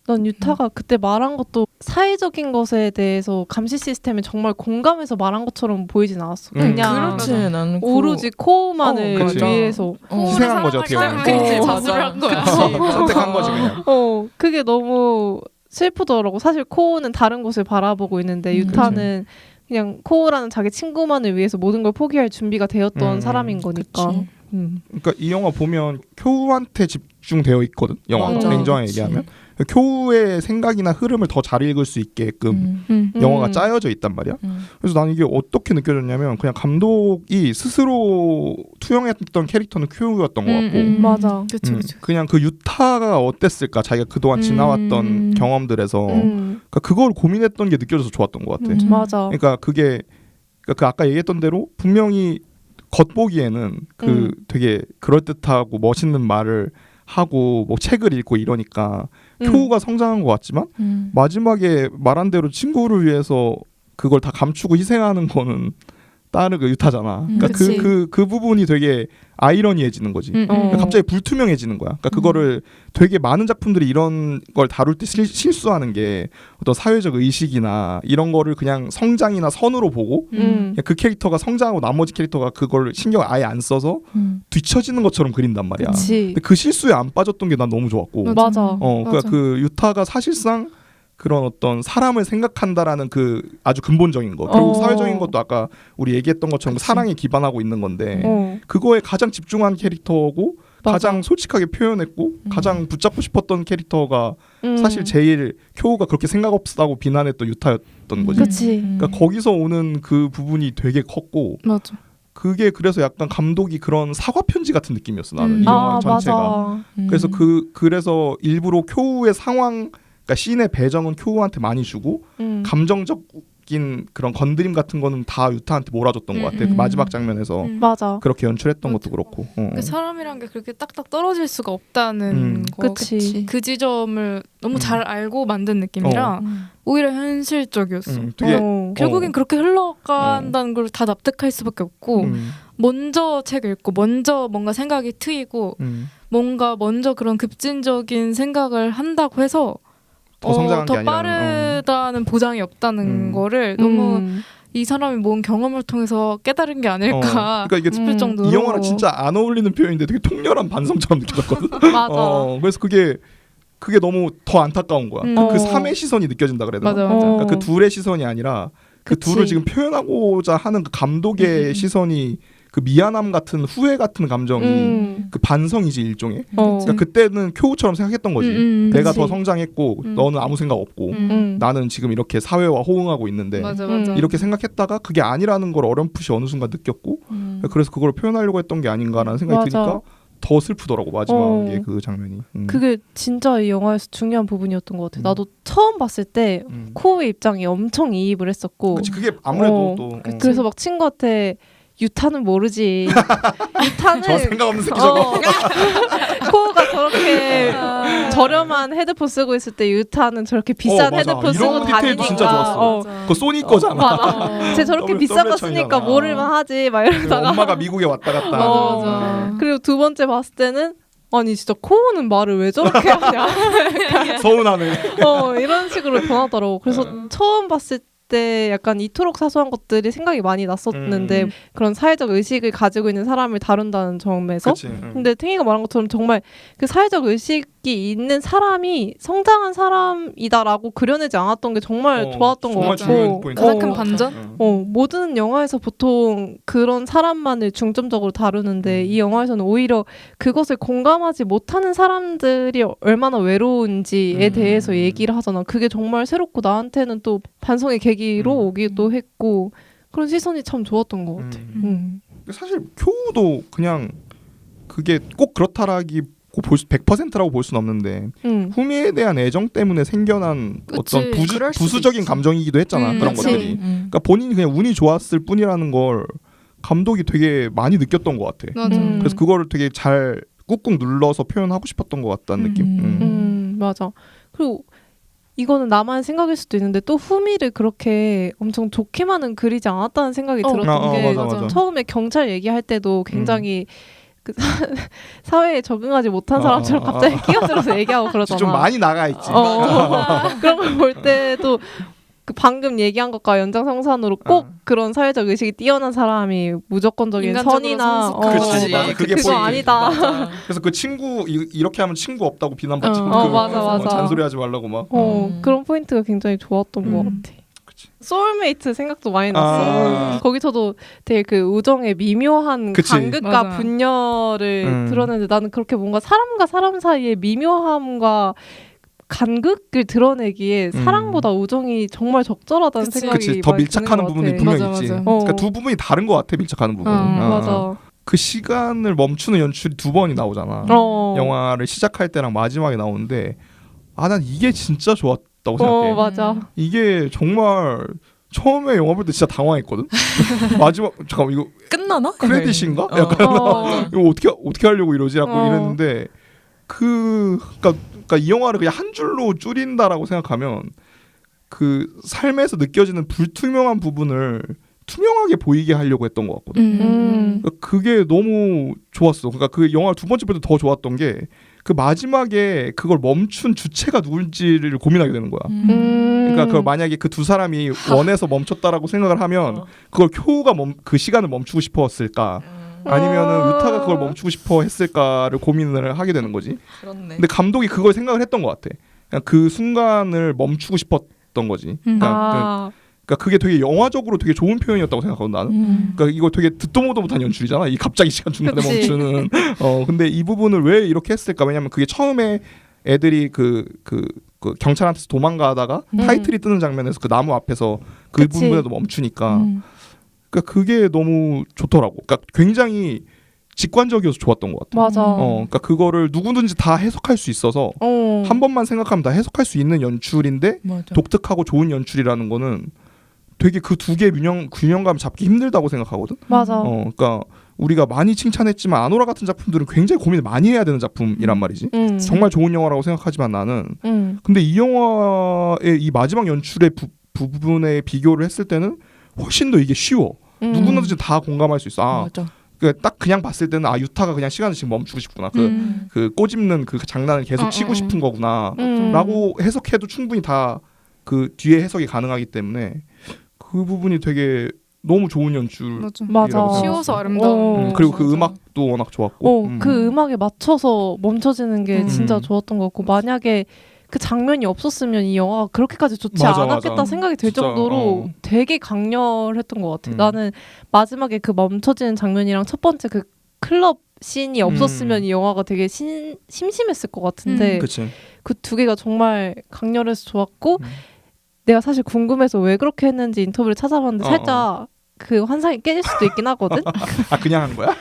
난 유타가 그때 말한 것도 사회적인 것에 대해서 감시 시스템에 정말 공감해서 말한 것처럼 보이진 않았어. 그냥 그렇진 않고 오로지 코우만을 위해서 희생한 거죠. 어떻게 보면. 자수한 거야. 선택한 거지 그냥. 그게 너무 슬프더라고. 사실 코우는 다른 곳을 바라보고 있는데 유타는 그냥 코우라는 자기 친구만을 위해서 모든 걸 포기할 준비가 되었던 사람인 거니까. 그러니까 이 영화 보면 쿄우한테 집중되어 있거든. 영화가 냉정하게 얘기하면. 쿄우의 생각이나 흐름을 더 잘 읽을 수 있게끔 영화가 짜여져 있단 말이야. 그래서 나는 이게 어떻게 느껴졌냐면 그냥 감독이 스스로 투영했던 캐릭터는 쿄우였던 것 같고 맞아. 그냥 그 유타가 어땠을까 자기가 그동안 지나왔던 경험들에서 그러니까 그걸 고민했던 게 느껴져서 좋았던 것 같아. 맞아. 그러니까 그게 그 아까 얘기했던 대로 분명히 겉보기에는 그 되게 그럴듯하고 멋있는 말을 하고 뭐 책을 읽고 이러니까 쿄우가 성장한 것 같지만 마지막에 말한 대로 친구를 위해서 그걸 다 감추고 희생하는 거는 다른 그 유타잖아. 그러니까 그 부분이 되게 아이러니해지는 거지. 그러니까 갑자기 불투명해지는 거야. 그러니까 그거를 되게 많은 작품들이 이런 걸 다룰 때 실수하는 게 어떤 사회적 의식이나 이런 거를 그냥 성장이나 선으로 보고 그냥 그 캐릭터가 성장하고 나머지 캐릭터가 그걸 신경을 아예 안 써서 뒤처지는 것처럼 그린단 말이야. 근데 그 실수에 안 빠졌던 게 난 너무 좋았고. 맞아. 그러니까 그 유타가 사실상 그런 어떤 사람을 생각한다라는 그 아주 근본적인 거 결국 사회적인 것도 아까 우리 얘기했던 것처럼 사랑에 기반하고 있는 건데 그거에 가장 집중한 캐릭터고 가장 솔직하게 표현했고 가장 붙잡고 싶었던 캐릭터가 사실 제일 쿄우가 그렇게 생각 없다고 비난했던 유타였던 거지. 그러니까 거기서 오는 그 부분이 되게 컸고 맞아. 그게 그래서 약간 감독이 그런 사과 편지 같은 느낌이었어 나는 이 영화 전체가. 그래서 그래서 일부러 쿄우의 상황 그러니까 씬의 배정은 쿄우한테 많이 주고 감정적인 그런 건드림 같은 거는 다 유타한테 몰아줬던 것 같아. 그 마지막 장면에서 맞아. 그렇게 연출했던 것도 그렇고. 그 사람이란 게 그렇게 딱딱 떨어질 수가 없다는 거. 그 지점을 너무 잘 알고 만든 느낌이라 오히려 현실적이었어. 되게 결국엔 그렇게 흘러간다는 걸 다 납득할 수밖에 없고 먼저 책 읽고 먼저 뭔가 생각이 트이고 뭔가 먼저 그런 급진적인 생각을 한다고 해서 더 성장한 더 게 아니라 빠르다는 보장이 없다는 거를 너무 이 사람이 모은 경험을 통해서 깨달은 게 아닐까 그러니까 이게 싶을 정도로 이 영화랑 진짜 안 어울리는 표현인데 되게 통렬한 반성처럼 느껴졌거든. 맞아. 그래서 그게 너무 더 안타까운 거야. 그 삶의 시선이 느껴진다 그래야 되나? 맞아. 그러니까 그 둘의 시선이 아니라 그 둘을 지금 표현하고자 하는 그 감독의 시선이 그 미안함 같은 후회 같은 감정이 그 반성이지 일종의. 그러니까 그때는 쿄우처럼 생각했던 거지. 내가 더 성장했고 너는 아무 생각 없고 나는 지금 이렇게 사회와 호응하고 있는데 맞아. 이렇게 생각했다가 그게 아니라는 걸 어렴풋이 어느 순간 느꼈고 그래서 그걸 표현하려고 했던 게 아닌가라는 생각이 드니까 더 슬프더라고 마지막에 그 장면이. 그게 진짜 이 영화에서 중요한 부분이었던 것 같아. 나도 처음 봤을 때 코우의 입장이 엄청 이입을 했었고. 그게 아무래도 또. 그래서 막 친구한테 유타는 모르지. 유타는 저 생각 없는 새끼 저거. 코우가 저렇게 저렴한 헤드폰 쓰고 있을 때 유타는 저렇게 비싼 헤드폰 쓰고 다니니까. 진짜 좋았어. 그거 소니 거잖아. 맞아. 쟤 저렇게 비싼 거 쓰니까 모를만 하지 막 이러다가 엄마가 미국에 왔다 갔다. 맞아. 그리고 두 번째 봤을 때는 아니 진짜 코우는 말을 왜 저렇게 하냐. 서운하네. 이런 식으로 변하더라고. 그래서 처음 봤을 때 약간 이토록 사소한 것들이 생각이 많이 났었는데 그런 사회적 의식을 가지고 있는 사람을 다룬다는 점에서 근데 탱이가 말한 것처럼 정말 그 사회적 의식이 있는 사람이 성장한 사람이다라고 그려내지 않았던 게 정말 좋았던 것 같고 가장 큰 반전? 모든 영화에서 보통 그런 사람만을 중점적으로 다루는데 이 영화에서는 오히려 그것을 공감하지 못하는 사람들이 얼마나 외로운지에 대해서 얘기를 하잖아. 그게 정말 새롭고 나한테는 또 반성의 계기로 오기도 했고 그런 시선이 참 좋았던 것 같아. 사실 쿄우도 그냥 그게 꼭 그렇다라기 볼 100%라고 볼 수는 없는데 후미에 대한 애정 때문에 생겨난 그치, 어떤 부수적인 감정이기도 했잖아. 그런 그치. 것들이. 그러니까 본인이 그냥 운이 좋았을 뿐이라는 걸 감독이 되게 많이 느꼈던 것 같아. 맞아. 그래서 그거를 되게 잘 꾹꾹 눌러서 표현하고 싶었던 것 같다는 느낌. 맞아. 그리고 이거는 나만 생각일 수도 있는데 또 후미를 그렇게 엄청 좋게만은 그리지 않았다는 생각이 들었던 게 맞아. 처음에 경찰 얘기할 때도 굉장히 그 사회에 적응하지 못한 사람처럼 갑자기 끼어들어서 얘기하고 그러잖아. 좀 많이 나가 있지. 그런 걸 볼 때도 그 방금 얘기한 것과 연장선상으로 꼭 그런 사회적 의식이 뛰어난 사람이 무조건적인 선이나 그렇지. 그게 그거 아니다. 그래서 그 친구 이렇게 하면 친구 없다고 비난받지. 맞아. 잔소리하지 말라고 막. 그런 포인트가 굉장히 좋았던 것 같아. 소울메이트 생각도 많이 났어. 거기서도 되게 그 우정의 미묘한 간극과 맞아. 분열을 드러내는데 나는 그렇게 뭔가 사람과 사람 사이의 미묘함과 간극을 드러내기에 사랑보다 우정이 정말 적절하다는 생각이 더 밀착하는 부분이 분명히 있지. 그러니까 두 부분이 다른 것 같아. 밀착하는 부분. 맞아. 그 시간을 멈추는 연출이 2번이 나오잖아. 영화를 시작할 때랑 마지막에 나오는데 난 이게 진짜 좋았다고 생각해. 맞아. 이게 정말 처음에 영화 볼 때 진짜 당황했거든. 마지막 잠깐만 이거 끝나나? 크레딧인가? 약간 이거 어떻게 하려고 이러지라고 이랬는데 그러니까 이 영화를 그냥 한 줄로 줄인다라고 생각하면 그 삶에서 느껴지는 불투명한 부분을 투명하게 보이게 하려고 했던 것 같거든. 그러니까 그게 너무 좋았어. 그러니까 그 영화 두 번째 볼 때 더 좋았던 게 그 마지막에 그걸 멈춘 주체가 누군지를 고민하게 되는 거야. 그러니까 그 만약에 그 두 사람이 원해서 멈췄다라고 생각을 하면 그걸 쿄우가 그 시간을 멈추고 싶었을까? 아니면은 유타가 그걸 멈추고 싶어 했을까를 고민을 하게 되는 거지. 그렇네. 근데 감독이 그걸 생각을 했던 것 같아. 그냥 그 순간을 멈추고 싶었던 거지. 그러니까 그게 되게 영화적으로 되게 좋은 표현이었다고 생각하거든 나는. 그러니까 이거 되게 듣도 보도 못한 연출이잖아. 이 갑자기 시간 중간에 멈추는. 근데 이 부분을 왜 이렇게 했을까? 왜냐면 그게 처음에 애들이 그 경찰한테서 도망가다가 타이틀이 뜨는 장면에서 그 나무 앞에서 그 부분에도 멈추니까. 그러니까 그게 너무 좋더라고. 그러니까 굉장히 직관적이어서 좋았던 것 같아. 맞아. 그러니까 그거를 누구든지 다 해석할 수 있어서 한 번만 생각하면 다 해석할 수 있는 연출인데 독특하고 좋은 연출이라는 거는 되게 그 두 개의 균형감 잡기 힘들다고 생각하거든. 맞아. 그러니까 우리가 많이 칭찬했지만 아노라 같은 작품들은 굉장히 고민을 많이 해야 되는 작품이란 말이지. 정말 좋은 영화라고 생각하지만 나는 근데 이 영화의 이 마지막 연출의 부분에 비교를 했을 때는 훨씬 더 이게 쉬워. 누구나든지 다 공감할 수 있어. 맞아. 딱 그냥 봤을 때는 유타가 그냥 시간을 지금 멈추고 싶구나. 그 꼬집는 그 장난을 계속 치고 싶은 거구나라고 해석해도 충분히 다 그 뒤에 해석이 가능하기 때문에 그 부분이 되게 너무 좋은 연출. 맞아. 쉬워서 아름다운. 그리고 그 음악도 워낙 좋았고. 그 음악에 맞춰서 멈춰지는 게 진짜 좋았던 것 같고 만약에 그 장면이 없었으면 이 영화가 그렇게까지 좋지 않았겠다 생각이 들 정도로 되게 강렬했던 것 같아. 나는 마지막에 그 멈춰지는 장면이랑 첫 번째 그 클럽 씬이 없었으면 이 영화가 되게 심심했을 것 같은데 그 두 개가 정말 강렬해서 좋았고 내가 사실 궁금해서 왜 그렇게 했는지 인터뷰를 찾아봤는데 살짝 그 환상이 깨질 수도 있긴 하거든. 그냥 한 거야?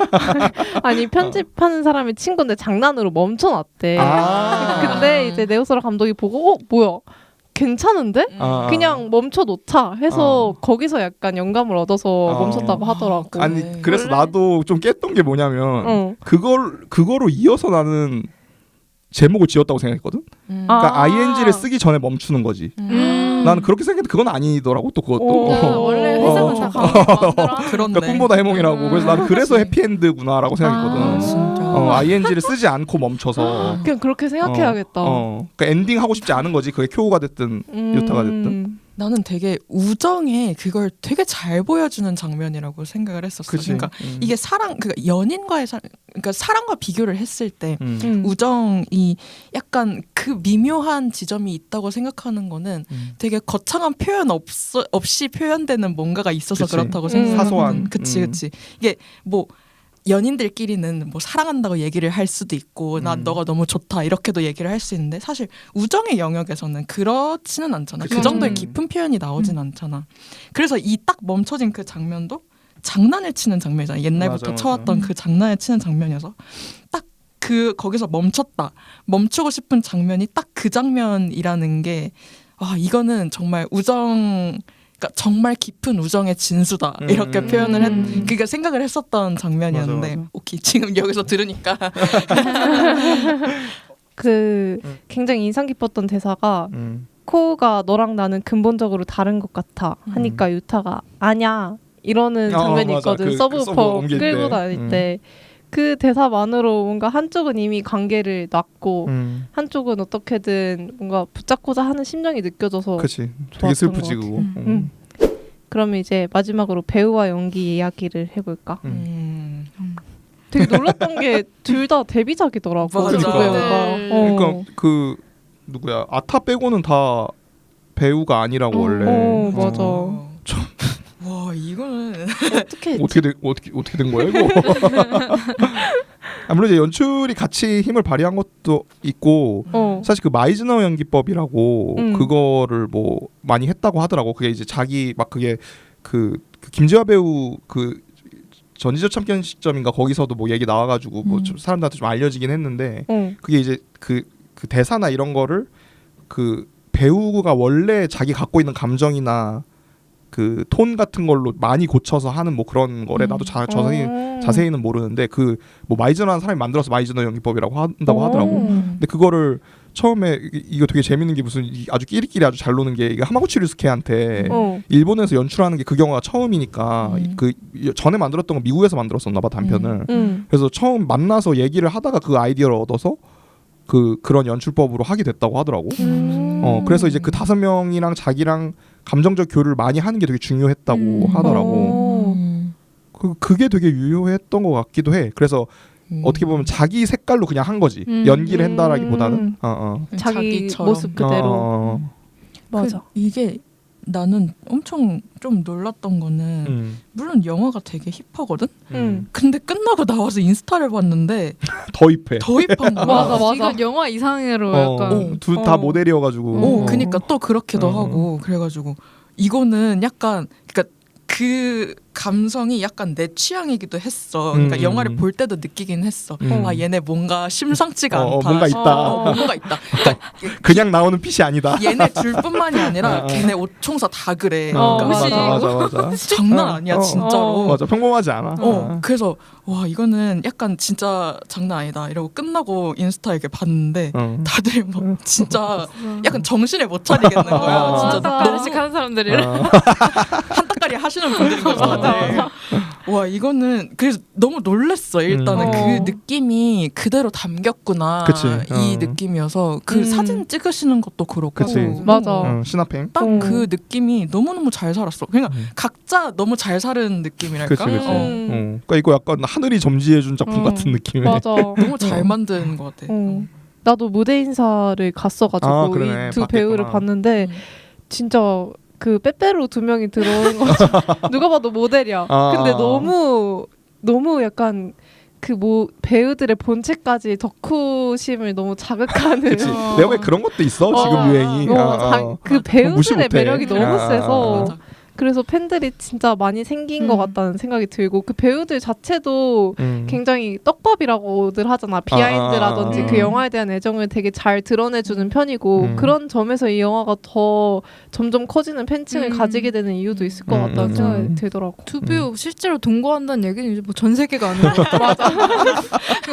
아니 편집하는 사람이 친구인데 장난으로 멈춰놨대. 근데 이제 네오스라 감독이 보고 뭐야 괜찮은데? 그냥 멈춰놓자 해서 거기서 약간 영감을 얻어서 멈췄다고 하더라고. 아니 그래서 나도 좀 깼던 게 뭐냐면 그거로 이어서 나는 제목을 지었다고 생각했거든. 그러니까 ing를 쓰기 전에 멈추는 거지. 나는 그렇게 생각했는데 그건 아니더라고 또 그것도. 원래 회사는 다 강하게 그러니까 꿈보다 해몽이라고. 그래서 나는 그래서 해피엔드구나라고 생각했거든. ing를 쓰지 않고 멈춰서. 그냥 그렇게 생각해야겠다. 그러니까 엔딩 하고 싶지 않은 거지. 그게 쿄우가 됐든 유타가 됐든. 나는 되게 우정에 그걸 되게 잘 보여주는 장면이라고 생각을 했었어. 그러니까 이게 그러니까 연인과의 그러니까 사랑과 비교를 했을 때 우정이 약간 그 미묘한 지점이 있다고 생각하는 거는 되게 거창한 표현 없이 표현되는 뭔가가 있어서 그렇다고 생각하는. 사소한. 그치. 이게 뭐 연인들끼리는 뭐 사랑한다고 얘기를 할 수도 있고 난 너가 너무 좋다 이렇게도 얘기를 할 수 있는데 사실 우정의 영역에서는 그렇지는 않잖아. 그 정도의 깊은 표현이 나오진 않잖아. 그래서 이 딱 멈춰진 그 장면도 장난을 치는 장면이잖아. 옛날부터 맞아. 쳐왔던 그 장난을 치는 장면이어서 딱 거기서 멈추고 싶은 장면이 딱 그 장면이라는 게 이거는 정말 그러니까 정말 깊은 우정의 진수다 이렇게 표현을 그러니까 생각을 했었던 장면이었는데 맞아. 오케이 지금 여기서 들으니까 굉장히 인상 깊었던 대사가 코우가 너랑 나는 근본적으로 다른 것 같아 하니까 유타가 아냐 이러는 장면이 있거든. 서브우퍼 끌고 다닐 때 그 대사만으로 뭔가 한쪽은 이미 관계를 놨고 한쪽은 어떻게든 뭔가 붙잡고자 하는 심정이 느껴져서 그치. 되게 슬프지 그거. 그러면 이제 마지막으로 배우와 연기 이야기를 해볼까? 되게 놀랐던 게 둘 다 데뷔작이더라고. 맞아. 그러니까 그 누구야 아타 빼고는 다 배우가 아니라고 원래. 맞아. 와 이거는 어떻게 된 거야 이거? 물론 이제 연출이 같이 힘을 발휘한 것도 있고 사실 그 마이즈너 연기법이라고 그거를 뭐 많이 했다고 하더라고. 그게 이제 자기 막 그게 그 김지화 배우 그 전지적 참견 시점인가 거기서도 뭐 얘기 나와가지고 뭐 좀 사람들한테 좀 알려지긴 했는데 그게 이제 그 대사나 이런 거를 그 배우가 원래 자기 갖고 있는 감정이나 그 톤 같은 걸로 많이 고쳐서 하는 뭐 그런 거래. 나도 자세히는 모르는데 그 뭐 마이즈너라는 사람이 만들어서 마이즈너 연기법이라고 한다고 하더라고. 근데 그거를 처음에 이거 되게 재밌는 게 무슨 아주 끼리끼리 아주 잘 노는 게 하마구치 류스케한테 일본에서 연출하는 게 그 경우가 처음이니까 그 전에 만들었던 건 미국에서 만들었었나 봐 단편을. 그래서 처음 만나서 얘기를 하다가 그 아이디어를 얻어서 그런 연출법으로 하게 됐다고 하더라고. 그래서 이제 그 5명이랑 자기랑 감정적 교류를 많이 하는 게 되게 중요했다고 하더라고. 그게 되게 유효했던 것 같기도 해. 그래서 어떻게 보면 자기 색깔로 그냥 한 거지. 연기를 한다라기보다는 자기 모습 그대로. 맞아. 이게 나는 엄청 좀 놀랐던 거는 물론 영화가 되게 힙하거든. 근데 끝나고 나와서 인스타를 봤는데 더 힙한 거야. 맞아. 이건 영화 이상으로 약간 둘 다 모델이어가지고. 그니까 또 그렇기도 하고 그래가지고 이거는 약간 그러니까 그 감성이 약간 내 취향이기도 했어. 그러니까 영화를 볼 때도 느끼긴 했어. 얘네 뭔가 심상치가 않다. 뭔가 있다. 뭔가 있다. 그러니까 그냥 나오는 핏이 아니다. 얘네 둘뿐만이 아니라 걔네 옷총사 다 그래. 맞아. 장난 아니야 진짜로. 맞아 평범하지 않아. 그래서 와 이거는 약간 진짜 장난 아니다 이러고 끝나고 인스타 이렇게 봤는데 다들 막 진짜 약간 정신을 못 차리겠는 거야. 진짜 닭가리씩 하는 사람들이랑 한 닭가리 하시는 분들인 거죠. 와 이거는 그래서 너무 놀랬어. 일단은 그 느낌이 그대로 담겼구나. 이 느낌이어서 그 사진 찍으시는 것도 그렇고 맞아. 신화팽 딱 그 느낌이 너무너무 잘 살았어. 그냥 각자 너무 잘 사는 느낌이랄까. 그러니까 이거 약간 하늘이 점지해준 작품 같은 느낌에 맞아. 너무 잘 만든 것 같아. 나도 무대 인사를 갔어가지고 이 두 배우를 봤는데 진짜 그 빼빼로 2명이 들어오는 거 누가 봐도 모델이야. 근데 너무 약간 그 배우들의 본체까지 덕후심을 너무 자극하는. 그치. 내가 왜 그런 것도 있어 지금 유행이. 그 배우들의 매력이 너무 세서. 그래서 팬들이 진짜 많이 생긴 것 같다는 생각이 들고 그 배우들 자체도 굉장히 떡밥이라고들 하잖아. 비하인드라든지 그 영화에 대한 애정을 되게 잘 드러내주는 편이고 그런 점에서 이 영화가 더 점점 커지는 팬층을 가지게 되는 이유도 있을 것 같다는 생각이 들더라고. 두 배우 실제로 동거한다는 얘기는 이제 뭐 전 세계가 아는 것 같아. 맞아.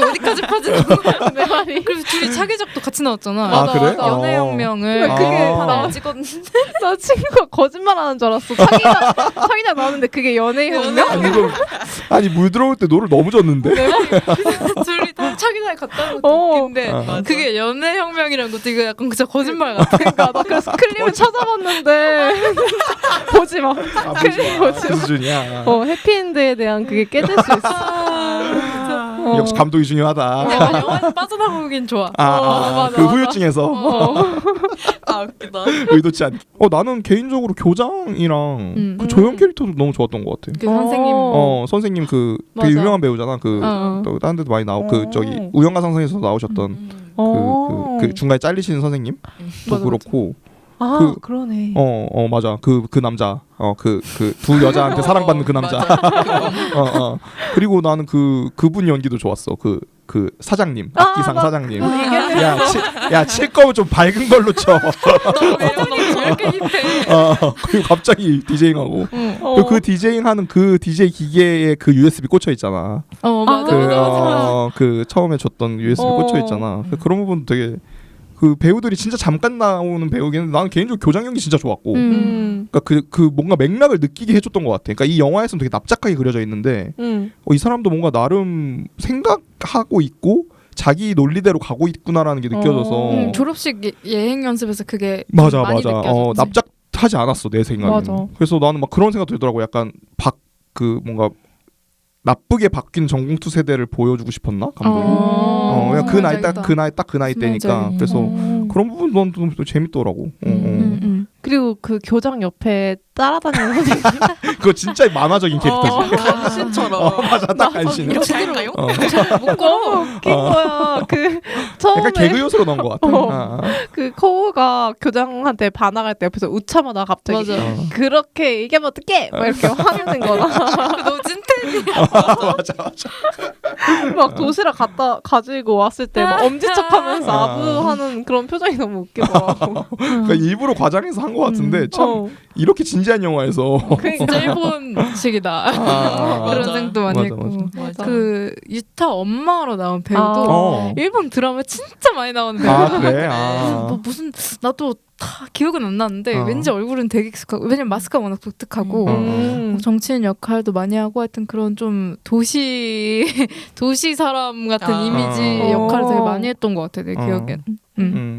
어디까지 퍼지는 거야 내 말이. 그래서 둘이 차기작도 같이 나왔잖아. 맞아, 그래? 연애혁명을 그게 다 찍었는데 나 친구가 거짓말하는 줄 알았어. 차기작 나오는데 그게 연애혁명? 아니 물 들어올 때 노를 너무 줬는데. 둘이 다 차기작에 갔다는 것도 웃긴데 그게 연애혁명이라는 것도 이거 약간 진짜 거짓말 같아. 그러니까 나 그래서 클립을 찾아봤는데 보지 마. 클립 보지 마. 수준이야. 해피엔드에 대한 그게 깨질 수 있어. 역시 감독이 중요하다. 약간 영화에서 빠져나오긴 좋아. 맞아, 그 후유증에서. 웃기다. 의도치 않게. 나는 개인적으로 교장이랑 그 조연 캐릭터도 너무 좋았던 것 같아. 그 선생님. 선생님 그 되게 유명한 배우잖아. 또 다른 데도 많이 나오고 그 저기 우영가 상상에서 나오셨던 그 중간에 잘리시는 선생님도 그렇고. 그러네. 맞아. 그 남자. 그 두 여자한테 사랑받는 그 남자. 그리고 나는 그분 연기도 좋았어. 그 사장님, 악기상 사장님. 야, 칠 거면 좀 밝은 걸로 쳐. 왜 이렇게 힙해? 그리고 갑자기 디제잉하고. 그 디제잉하는 그 디제이 기계에 그 USB 꽂혀 있잖아. 맞아. 그 처음에 줬던 USB 꽂혀 있잖아. 그런 부분도 되게 그 배우들이 진짜 잠깐 나오는 배우긴 나는 개인적으로 교장 연기 진짜 좋았고. 그러니까 그 뭔가 맥락을 느끼게 해줬던 것 같아. 그러니까 이 영화에서는 되게 납작하게 그려져 있는데 이 사람도 뭔가 나름 생각하고 있고 자기 논리대로 가고 있구나라는 게 느껴져서 졸업식 예행 연습에서 그게 맞아. 많이 느껴졌지. 납작하지 않았어 내 생각에. 맞아. 그래서 나는 막 그런 생각 들더라고. 약간 뭔가 나쁘게 바뀐 전공투 세대를 보여주고 싶었나 감독이. 그냥 그 나이 때니까. 그래서 그런 부분 넌 또 재밌더라고. 그리고 그 교장 옆에 따라다니는 선생님. 그거 진짜 만화적인 캐릭터지. 간신처럼. 맞아, 딱 간신. 이렇게 할까요? 너무 웃긴 거야. 그 처음에 약간 개그 요소로 넣은 것 같아. 그 코우가 교장한테 반항할 때 옆에서 웃자마자 갑자기 맞아. 그렇게 얘기하면 어떡해? 막 이렇게 화내는 거나. 너 찐텐이야. 맞아. 막 도시락 가지고 왔을 때 막 엄지척하면서 아부하는 그런 표정이 너무 웃기더라고. 그러니까 일부러 과장해서 한 것 같은데 참 이렇게 진지한 영화에서 진짜 일본식이다. 그런 생각도 많이 했고. 맞아. 그 유타 엄마로 나온 배우도 일본 드라마에 진짜 많이 나오는 배우. 그래? 뭐 무슨 나도 다 기억은 안 나는데 왠지 얼굴은 되게 익숙하고 왜냐면 마스크가 워낙 독특하고 정치인 역할도 많이 하고 하여튼 그런 좀 도시 사람 같은 이미지 역할을 되게 많이 했던 것 같아 내 기억엔.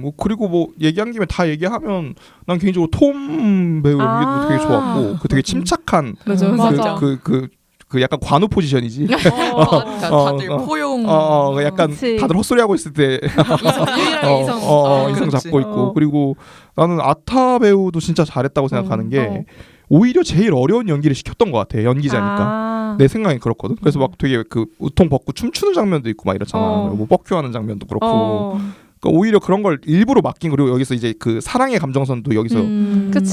뭐 그리고 뭐 얘기한 김에 다 얘기하면 난 개인적으로 톰 배우 연기도 되게 좋았고 그 되게 침착한 맞아. 그 약간 관우 포지션이지. 다들 포용. 약간 그치. 다들 헛소리하고 있을 때 이성 잡고 있고. 그리고 나는 아타 배우도 진짜 잘했다고 생각하는 게 오히려 제일 어려운 연기를 시켰던 것 같아. 연기자니까. 내 생각엔 그렇거든. 그래서 막 되게 그 우통 벗고 춤추는 장면도 있고 막 이렇잖아. 뭐 뻑큐하는 장면도 그렇고. 그러니까 오히려 그런 걸 일부러 맡긴. 그리고 여기서 이제 그 사랑의 감정선도 여기서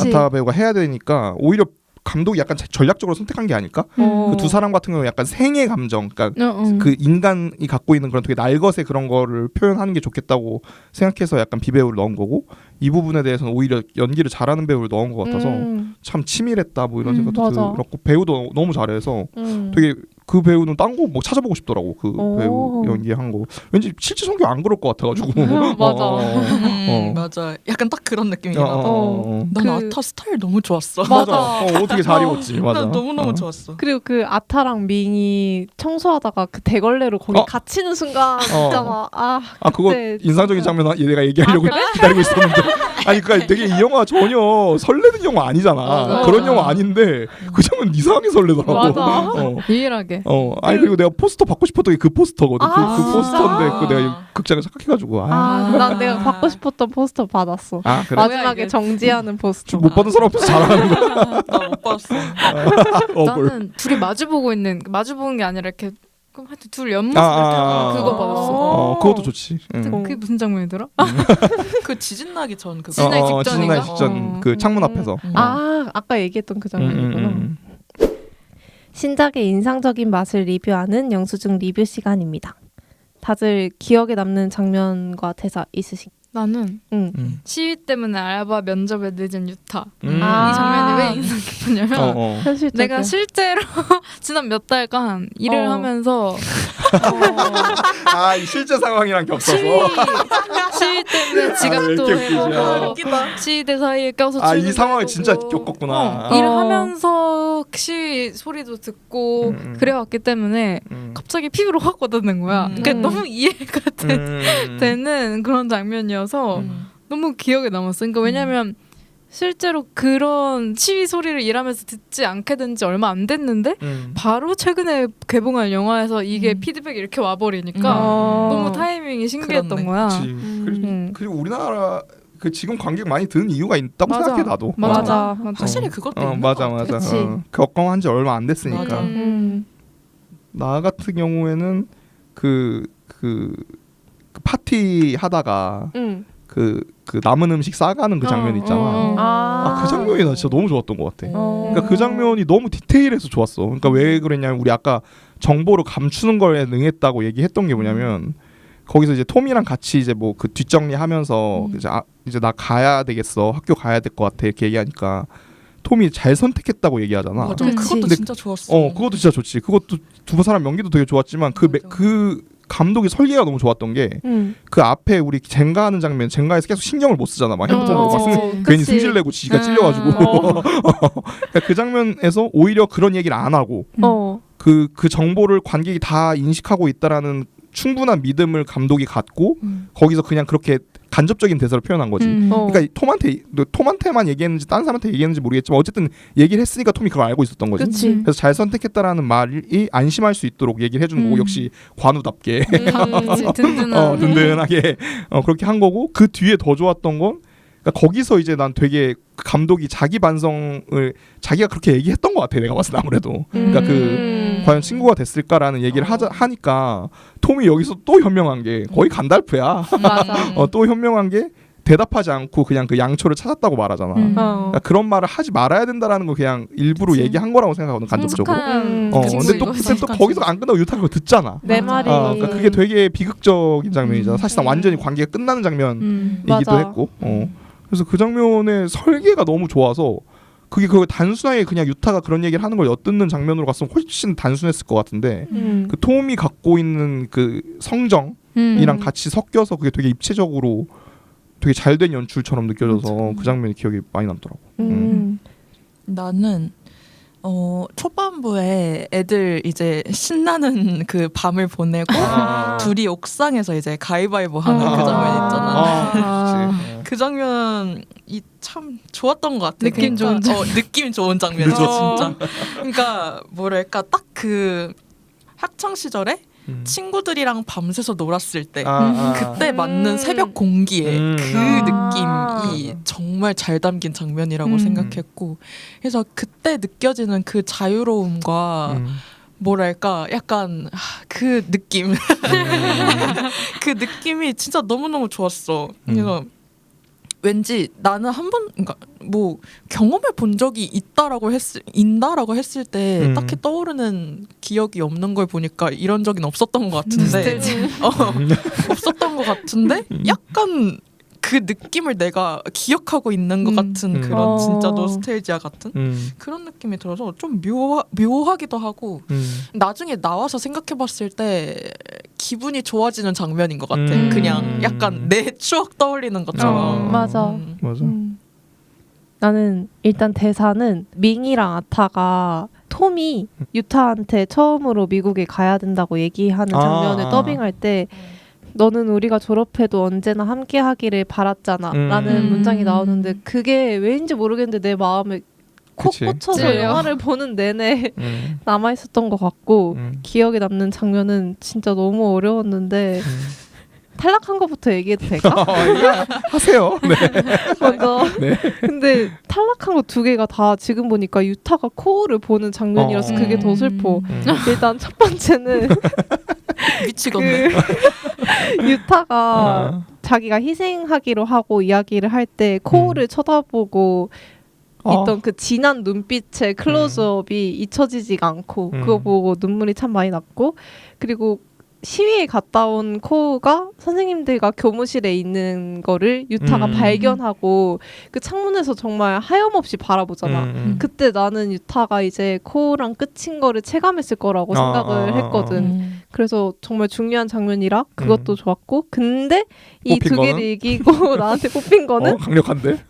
아타 배우가 해야 되니까 오히려 감독이 약간 전략적으로 선택한 게 아닐까? 그 두 사람 같은 경우는 약간 생애 감정, 그러니까 그 인간이 갖고 있는 그런 되게 날것의 그런 거를 표현하는 게 좋겠다고 생각해서 약간 비배우를 넣은 거고 이 부분에 대해서는 오히려 연기를 잘하는 배우를 넣은 것 같아서 참 치밀했다 뭐 이런 생각도 들었고 배우도 너무 잘해서 되게 그 배우는 딴 거 뭐 찾아보고 싶더라고. 그 배우 연기한 거 왠지 실제 성격 안 그럴 것 같아가지고. 맞아. 약간 딱 그런 느낌이긴 하다. 난 아타 스타일 너무 좋았어. 맞아. 되게 잘 입었지. 맞아. 난 너무너무 좋았어. 그리고 그 아타랑 밍이 청소하다가 그 대걸레로 거기 갇히는 순간 있잖아. 그거 인상적인 장면 내가 얘기하려고 기다리고 있었는데 아니 그러니까 되게 이 영화 전혀 설레는 영화 아니잖아. 그런 영화 아닌데 그 장면 이상하게 설레더라고. 맞아. 유일하게. 아니 그리고 내가 포스터 받고 싶었던 게 그 포스터거든. 그 포스터인데 그 내가 극장에 착각해가지고. 난 내가 받고 싶었던 포스터 받았어. 그래? 마지막에 정지하는 포스터. 못 받은 사람 앞에서 잘하는 거야. 나 못 봤어. 나는 둘이 마주보는 게 아니라 이렇게 하여튼 둘 옆모습 그거 받았어. 그것도 좋지. 그게 무슨 장면이더라? 그 지진 나기 전 그거. 지진 나기 직전인가? 지진 나기 직전 그 창문 앞에서. 아까 얘기했던 그 장면이구나. 신작의 인상적인 맛을 리뷰하는 영수증 리뷰 시간입니다. 다들 기억에 남는 장면과 대사 있으신가요? 나는 시위 때문에 알바 면접에 늦은 유타. 이 이 장면이 왜 인상 깊었냐면 내가 실제로 지난 몇 달간 일을 하면서 이 실제 상황이랑 겹쳐서 시위 때문에 지각도 해보고 시위대 사이에 껴서 이 상황을 진짜 겪었구나. 일을 하면서 시위 소리도 듣고 그래왔기 때문에 갑자기 피부로 확 와닿는 거야. 그러니까 너무 이해가 되는 그런 장면이어서 너무 기억에 남았어. 그러니까 왜냐면 실제로 그런 시위 소리를 일하면서 듣지 않게 된 지 얼마 안 됐는데 바로 최근에 개봉한 영화에서 이게 피드백이 이렇게 와버리니까 너무 타이밍이 신기했던 거야. 그리고 우리나라 그 지금 관객 많이 드는 이유가 있다고 생각해 나도. 맞아. 확실히 그것도 있는 맞아. 것 같아. 겪어한 지 얼마 안 됐으니까. 나 같은 경우에는 그 파티 하다가 그 남은 음식 싸가는 그 장면 있잖아. 그 장면이 나 진짜 너무 좋았던 것 같아. 그러니까 그 장면이 너무 디테일해서 좋았어. 그러니까 왜 그랬냐면 우리 아까 정보를 감추는 거에 능했다고 얘기했던 게 뭐냐면 거기서 이제 톰이랑 같이 이제 뭐 그 뒷정리하면서 이제 나 가야 되겠어, 학교 가야 될 것 같아 이렇게 얘기하니까 톰이 잘 선택했다고 얘기하잖아. 맞아. 그것도 진짜 좋았어. 그것도 진짜 좋지. 그것도 두 사람 연기도 되게 좋았지만 그 감독이 설계가 너무 좋았던 게 그 앞에 우리 젠가 하는 장면, 젠가에서 계속 신경을 못 쓰잖아. 막 핸드폰 괜히 승질내고 지가 찔려가지고 그러니까 그 장면에서 오히려 그런 얘기를 안 하고 그 정보를 관객이 다 인식하고 있다라는 충분한 믿음을 감독이 갖고 거기서 그냥 그렇게 간접적인 대사로 표현한 거지. 그러니까 톰한테만 얘기했는지 다른 사람한테 얘기했는지 모르겠지만 어쨌든 얘기를 했으니까 tom이 그걸 알고 있었던 거지. 그치. 그래서 잘 선택했다라는 말이 안심할 수 있도록 얘기를 해주는 거고 역시 관우답게 든든하게 그렇게 한 거고 그 뒤에 더 좋았던 건 그러니까 거기서 이제 난 되게 감독이 자기 반성을 자기가 그렇게 얘기했던 것 같아. 내가 봤을 때 아무래도 그러니까 과연 친구가 됐을까라는 얘기를 하니까 톰이 여기서 또 현명한 게 거의 간달프야. 또 현명한 게 대답하지 않고 그냥 그 양초를 찾았다고 말하잖아. 그러니까 그런 말을 하지 말아야 된다라는 거 그냥 일부러 얘기한 거라고 생각하거든 간접적으로. 근데 또 거기서 안 끝나고 유타가 그거 듣잖아. 내 말이. 그러니까 그게 되게 비극적인 장면이잖아. 사실상 완전히 관계가 끝나는 장면이기도 했고. 그래서 그 장면의 설계가 너무 좋아서 그게 단순하게 그냥 유타가 그런 얘기를 하는 걸 엿듣는 장면으로 갔으면 훨씬 단순했을 것 같은데 그 톰이 갖고 있는 그 성정이랑 같이 섞여서 그게 되게 입체적으로 되게 잘된 연출처럼 느껴져서 그 장면이 기억이 많이 남더라고. 나는 초반부에 애들 이제 신나는 그 밤을 보내고 둘이 옥상에서 이제 가위바위보 하는 그 장면 있잖아. 그 장면이 참 좋았던 것 같아. 느낌 좋은 느낌 좋은 장면이죠, 진짜. 그러니까 뭐랄까 딱 그 학창 시절에 친구들이랑 밤새서 놀았을 때 그때 맞는 새벽 공기의 그 느낌이 정말 잘 담긴 장면이라고 생각했고 그래서 그때 느껴지는 그 자유로움과 뭐랄까 약간 그 느낌 그 느낌이 진짜 너무너무 좋았어. 그래서 왠지 나는 그러니까 뭐 경험해 본 적이 있다라고 했을 때 딱히 떠오르는 기억이 없는 걸 보니까 이런 적은 없었던 것 같은데 없었던 것 같은데 약간 그 느낌을 내가 기억하고 있는 것 같은 그런 진짜 노스텔지아 같은 그런 느낌이 들어서 좀 묘하기도 하고 나중에 나와서 생각해봤을 때 기분이 좋아지는 장면인 것 같아. 그냥 약간 내 추억 떠올리는 것처럼. 맞아. 나는 일단 대사는 밍이랑 아타가 톰이 유타한테 처음으로 미국에 가야 된다고 얘기하는 장면을 더빙할 때 너는 우리가 졸업해도 언제나 함께 하기를 바랐잖아 라는 문장이 나오는데 그게 왜인지 모르겠는데 내 마음에 콕 꽂혀서 영화를 보는 내내 남아있었던 것 같고 기억에 남는 장면은 진짜 너무 어려웠는데 탈락한 것부터 얘기해도 될까? 하세요. 네. 먼저. 네. 근데 탈락한 거 두 개가 다 지금 보니까 유타가 코우를 보는 장면이라서 그게 더 슬퍼. 일단 첫 번째는 미치겠네. 유타가 자기가 희생하기로 하고 이야기를 할 때 코우를 쳐다보고 있던 그 진한 눈빛의 클로즈업이 잊혀지지가 않고 그거 보고 눈물이 참 많이 났고 그리고 시위에 갔다 온 코우가 선생님들과 교무실에 있는 거를 유타가 발견하고 그 창문에서 정말 하염없이 바라보잖아. 그때 나는 유타가 이제 코우랑 끝인 거를 체감했을 거라고 생각을 했거든. 그래서 정말 중요한 장면이라 그것도 좋았고 근데 이 두 개를 이기고 나한테 뽑힌 거는 강력한데?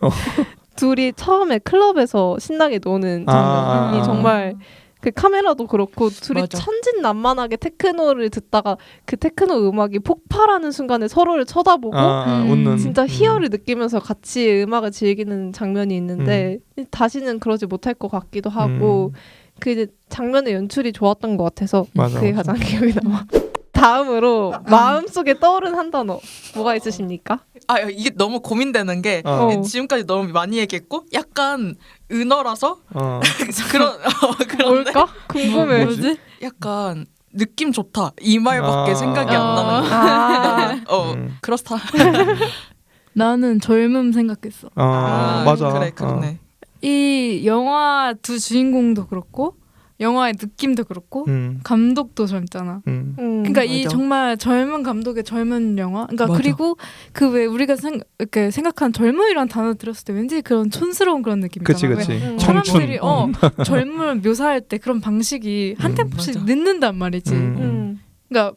둘이 처음에 클럽에서 신나게 노는 장면이 정말 그 카메라도 그렇고 둘이 맞아. 천진난만하게 테크노를 듣다가 그 테크노 음악이 폭발하는 순간에 서로를 쳐다보고 웃는. 진짜 희열을 느끼면서 같이 음악을 즐기는 장면이 있는데 다시는 그러지 못할 것 같기도 하고 그 장면의 연출이 좋았던 것 같아서 맞아, 그게 가장 기억에 남아. 다음으로 마음속에 떠오른 한 단어 뭐가 있으십니까? 이게 너무 고민되는 게 지금까지 너무 많이 얘기했고 약간 은어라서 그런 뭘까? 궁금해. 뭐지? 약간 느낌 좋다 이 말밖에 생각이 안 나는 거야. 그렇다. 나는 젊음 생각했어. 맞아. 그래, 그러네. 이 영화 두 주인공도 그렇고 영화의 느낌도 그렇고 감독도 젊잖아. 그러니까 이 맞아. 정말 젊은 감독의 젊은 영화. 그러니까 맞아. 그리고 그 왜 우리가 이렇게 생각한 젊음이란 단어 들었을 때 왠지 그런 촌스러운 그런 느낌이잖아. 그치. 사람들이 젊음을 묘사할 때 그런 방식이 한 템포씩 맞아. 늦는단 말이지. 그러니까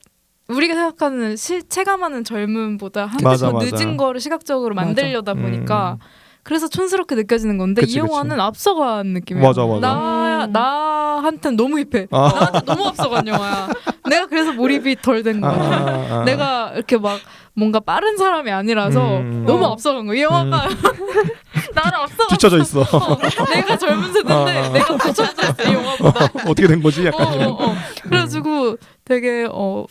우리가 생각하는 체감하는 젊음보다 한 템포 늦은 거를 시각적으로 만들려다 보니까 그래서 촌스럽게 느껴지는 건데 이 영화는 앞서간 느낌이야. 맞아. 나한테는 너무 힙해. 나한테 너무 앞서간 영화야. 내가 그래서 몰입이 덜 된 거야. 내가 이렇게 막 뭔가 빠른 사람이 아니라서 너무 앞서간 거야. 이 영화가 나를 앞서갔어. 뒤쳐져 있어. 내가 젊은 세대인데 내가 뒤쳐져 있어. 이 영화보다. 어떻게 된 거지? 약간 이런. 그래가지고 되게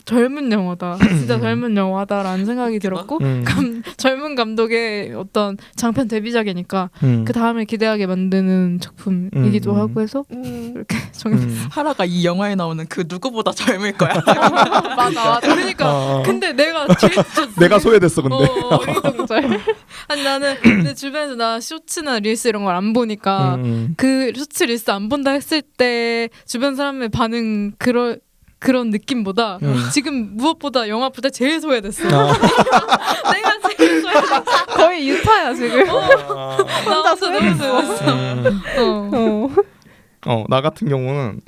젊은 영화다. 진짜 젊은 영화다라는 생각이 들었고 젊은 감독의 어떤 장편 데뷔작이니까 그 다음에 기대하게 만드는 작품이기도 하고 해서 이렇게 정했어. 하라가 이 영화에 나오는 그 누구보다 젊을 거야. 맞아. 그러니까 근데 내가 제일 내가 소외됐어 근데. 어리둥절. 아니 나는 내 주변에서 나 쇼츠나 릴스 이런 걸 안 보니까 그 쇼츠 릴스 안 본다 했을 때 주변 사람의 반응 그런 느낌보다 지금 무엇보다 영화 볼 때 제일 소외됐어. 내가 제일 소외됐어. 거의 유타야 지금. 나 너무 소외됐어. 나 같은 경우는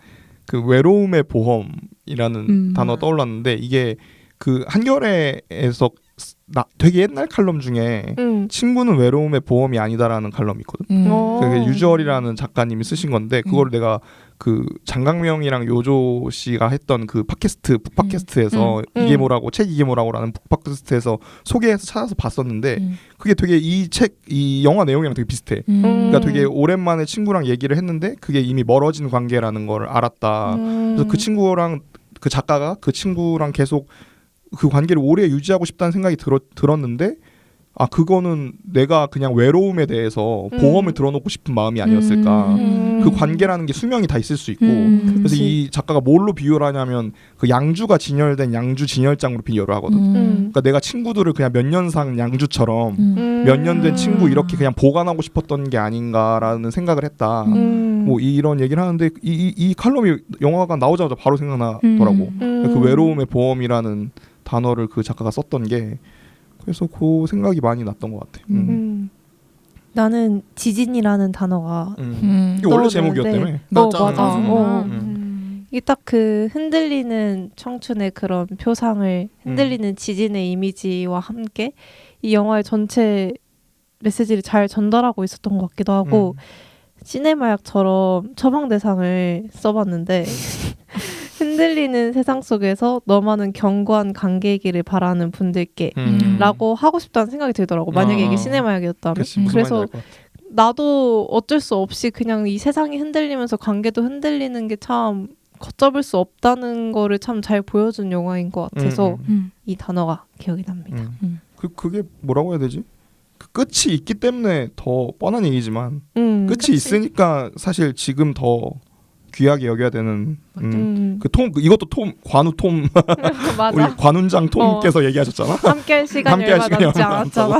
그 외로움의 보험이라는 단어 떠올랐는데 이게 그 한겨레에서 되게 옛날 칼럼 중에 친구는 외로움의 보험이 아니다라는 칼럼이 있거든. 그게 유주얼이라는 작가님이 쓰신 건데 그거를 내가 그 장강명이랑 요조 씨가 했던 그 북팟캐스트에서 이게 뭐라고 책 이게 뭐라고라는 북팟캐스트에서 소개해서 찾아서 봤었는데 그게 되게 이 영화 내용이랑 되게 비슷해. 그러니까 되게 오랜만에 친구랑 얘기를 했는데 그게 이미 멀어진 관계라는 걸 알았다. 그래서 그 친구랑 그 작가가 그 친구랑 계속 그 관계를 오래 유지하고 싶다는 생각이 들었는데 그거는 내가 그냥 외로움에 대해서 보험을 들어놓고 싶은 마음이 아니었을까. 그 관계라는 게 수명이 다 있을 수 있고 그래서 이 작가가 뭘로 비유를 하냐면 그 양주가 진열된 양주 진열장으로 비유를 하거든. 그러니까 내가 친구들을 그냥 몇 년 산 양주처럼 몇 년 된 친구 이렇게 그냥 보관하고 싶었던 게 아닌가라는 생각을 했다. 뭐 이런 얘기를 하는데 이 칼럼이 영화가 나오자마자 바로 생각나더라고. 그 외로움의 보험이라는 단어를 그 작가가 썼던 게 그래서 그 생각이 많이 났던 것 같아. 나는 지진이라는 단어가 이게 원래 제목이었다며? 맞아. 이게 딱 그 흔들리는 청춘의 그런 표상을 흔들리는 지진의 이미지와 함께 이 영화의 전체 메시지를 잘 전달하고 있었던 것 같기도 하고 시네마약처럼 처방대상을 써봤는데 흔들리는 세상 속에서 너만은 견고한 관계이기를 바라는 분들께 라고 하고 싶다는 생각이 들더라고. 만약에 이게 시네마약이었다면. 그래서 나도 어쩔 수 없이 그냥 이 세상이 흔들리면서 관계도 흔들리는 게 참 걷잡을 수 없다는 거를 참 잘 보여준 영화인 것 같아서 이 단어가 기억이 납니다. 그게 뭐라고 해야 되지? 그 끝이 있기 때문에 더 뻔한 얘기지만 끝이 있으니까 사실 지금 더 귀하게 여겨야 되는 이것도 관우 톰 맞아. 우리 관훈장 톰께서 얘기하셨잖아. 함께할 시간이 얼마 남지 않았잖아.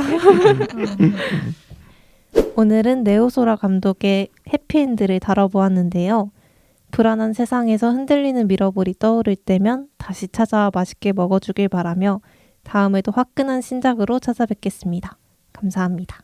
오늘은 네오소라 감독의 해피엔드를 다뤄보았는데요. 불안한 세상에서 흔들리는 미러볼이 떠오를 때면 다시 찾아와 맛있게 먹어주길 바라며 다음에도 화끈한 신작으로 찾아뵙겠습니다. 감사합니다.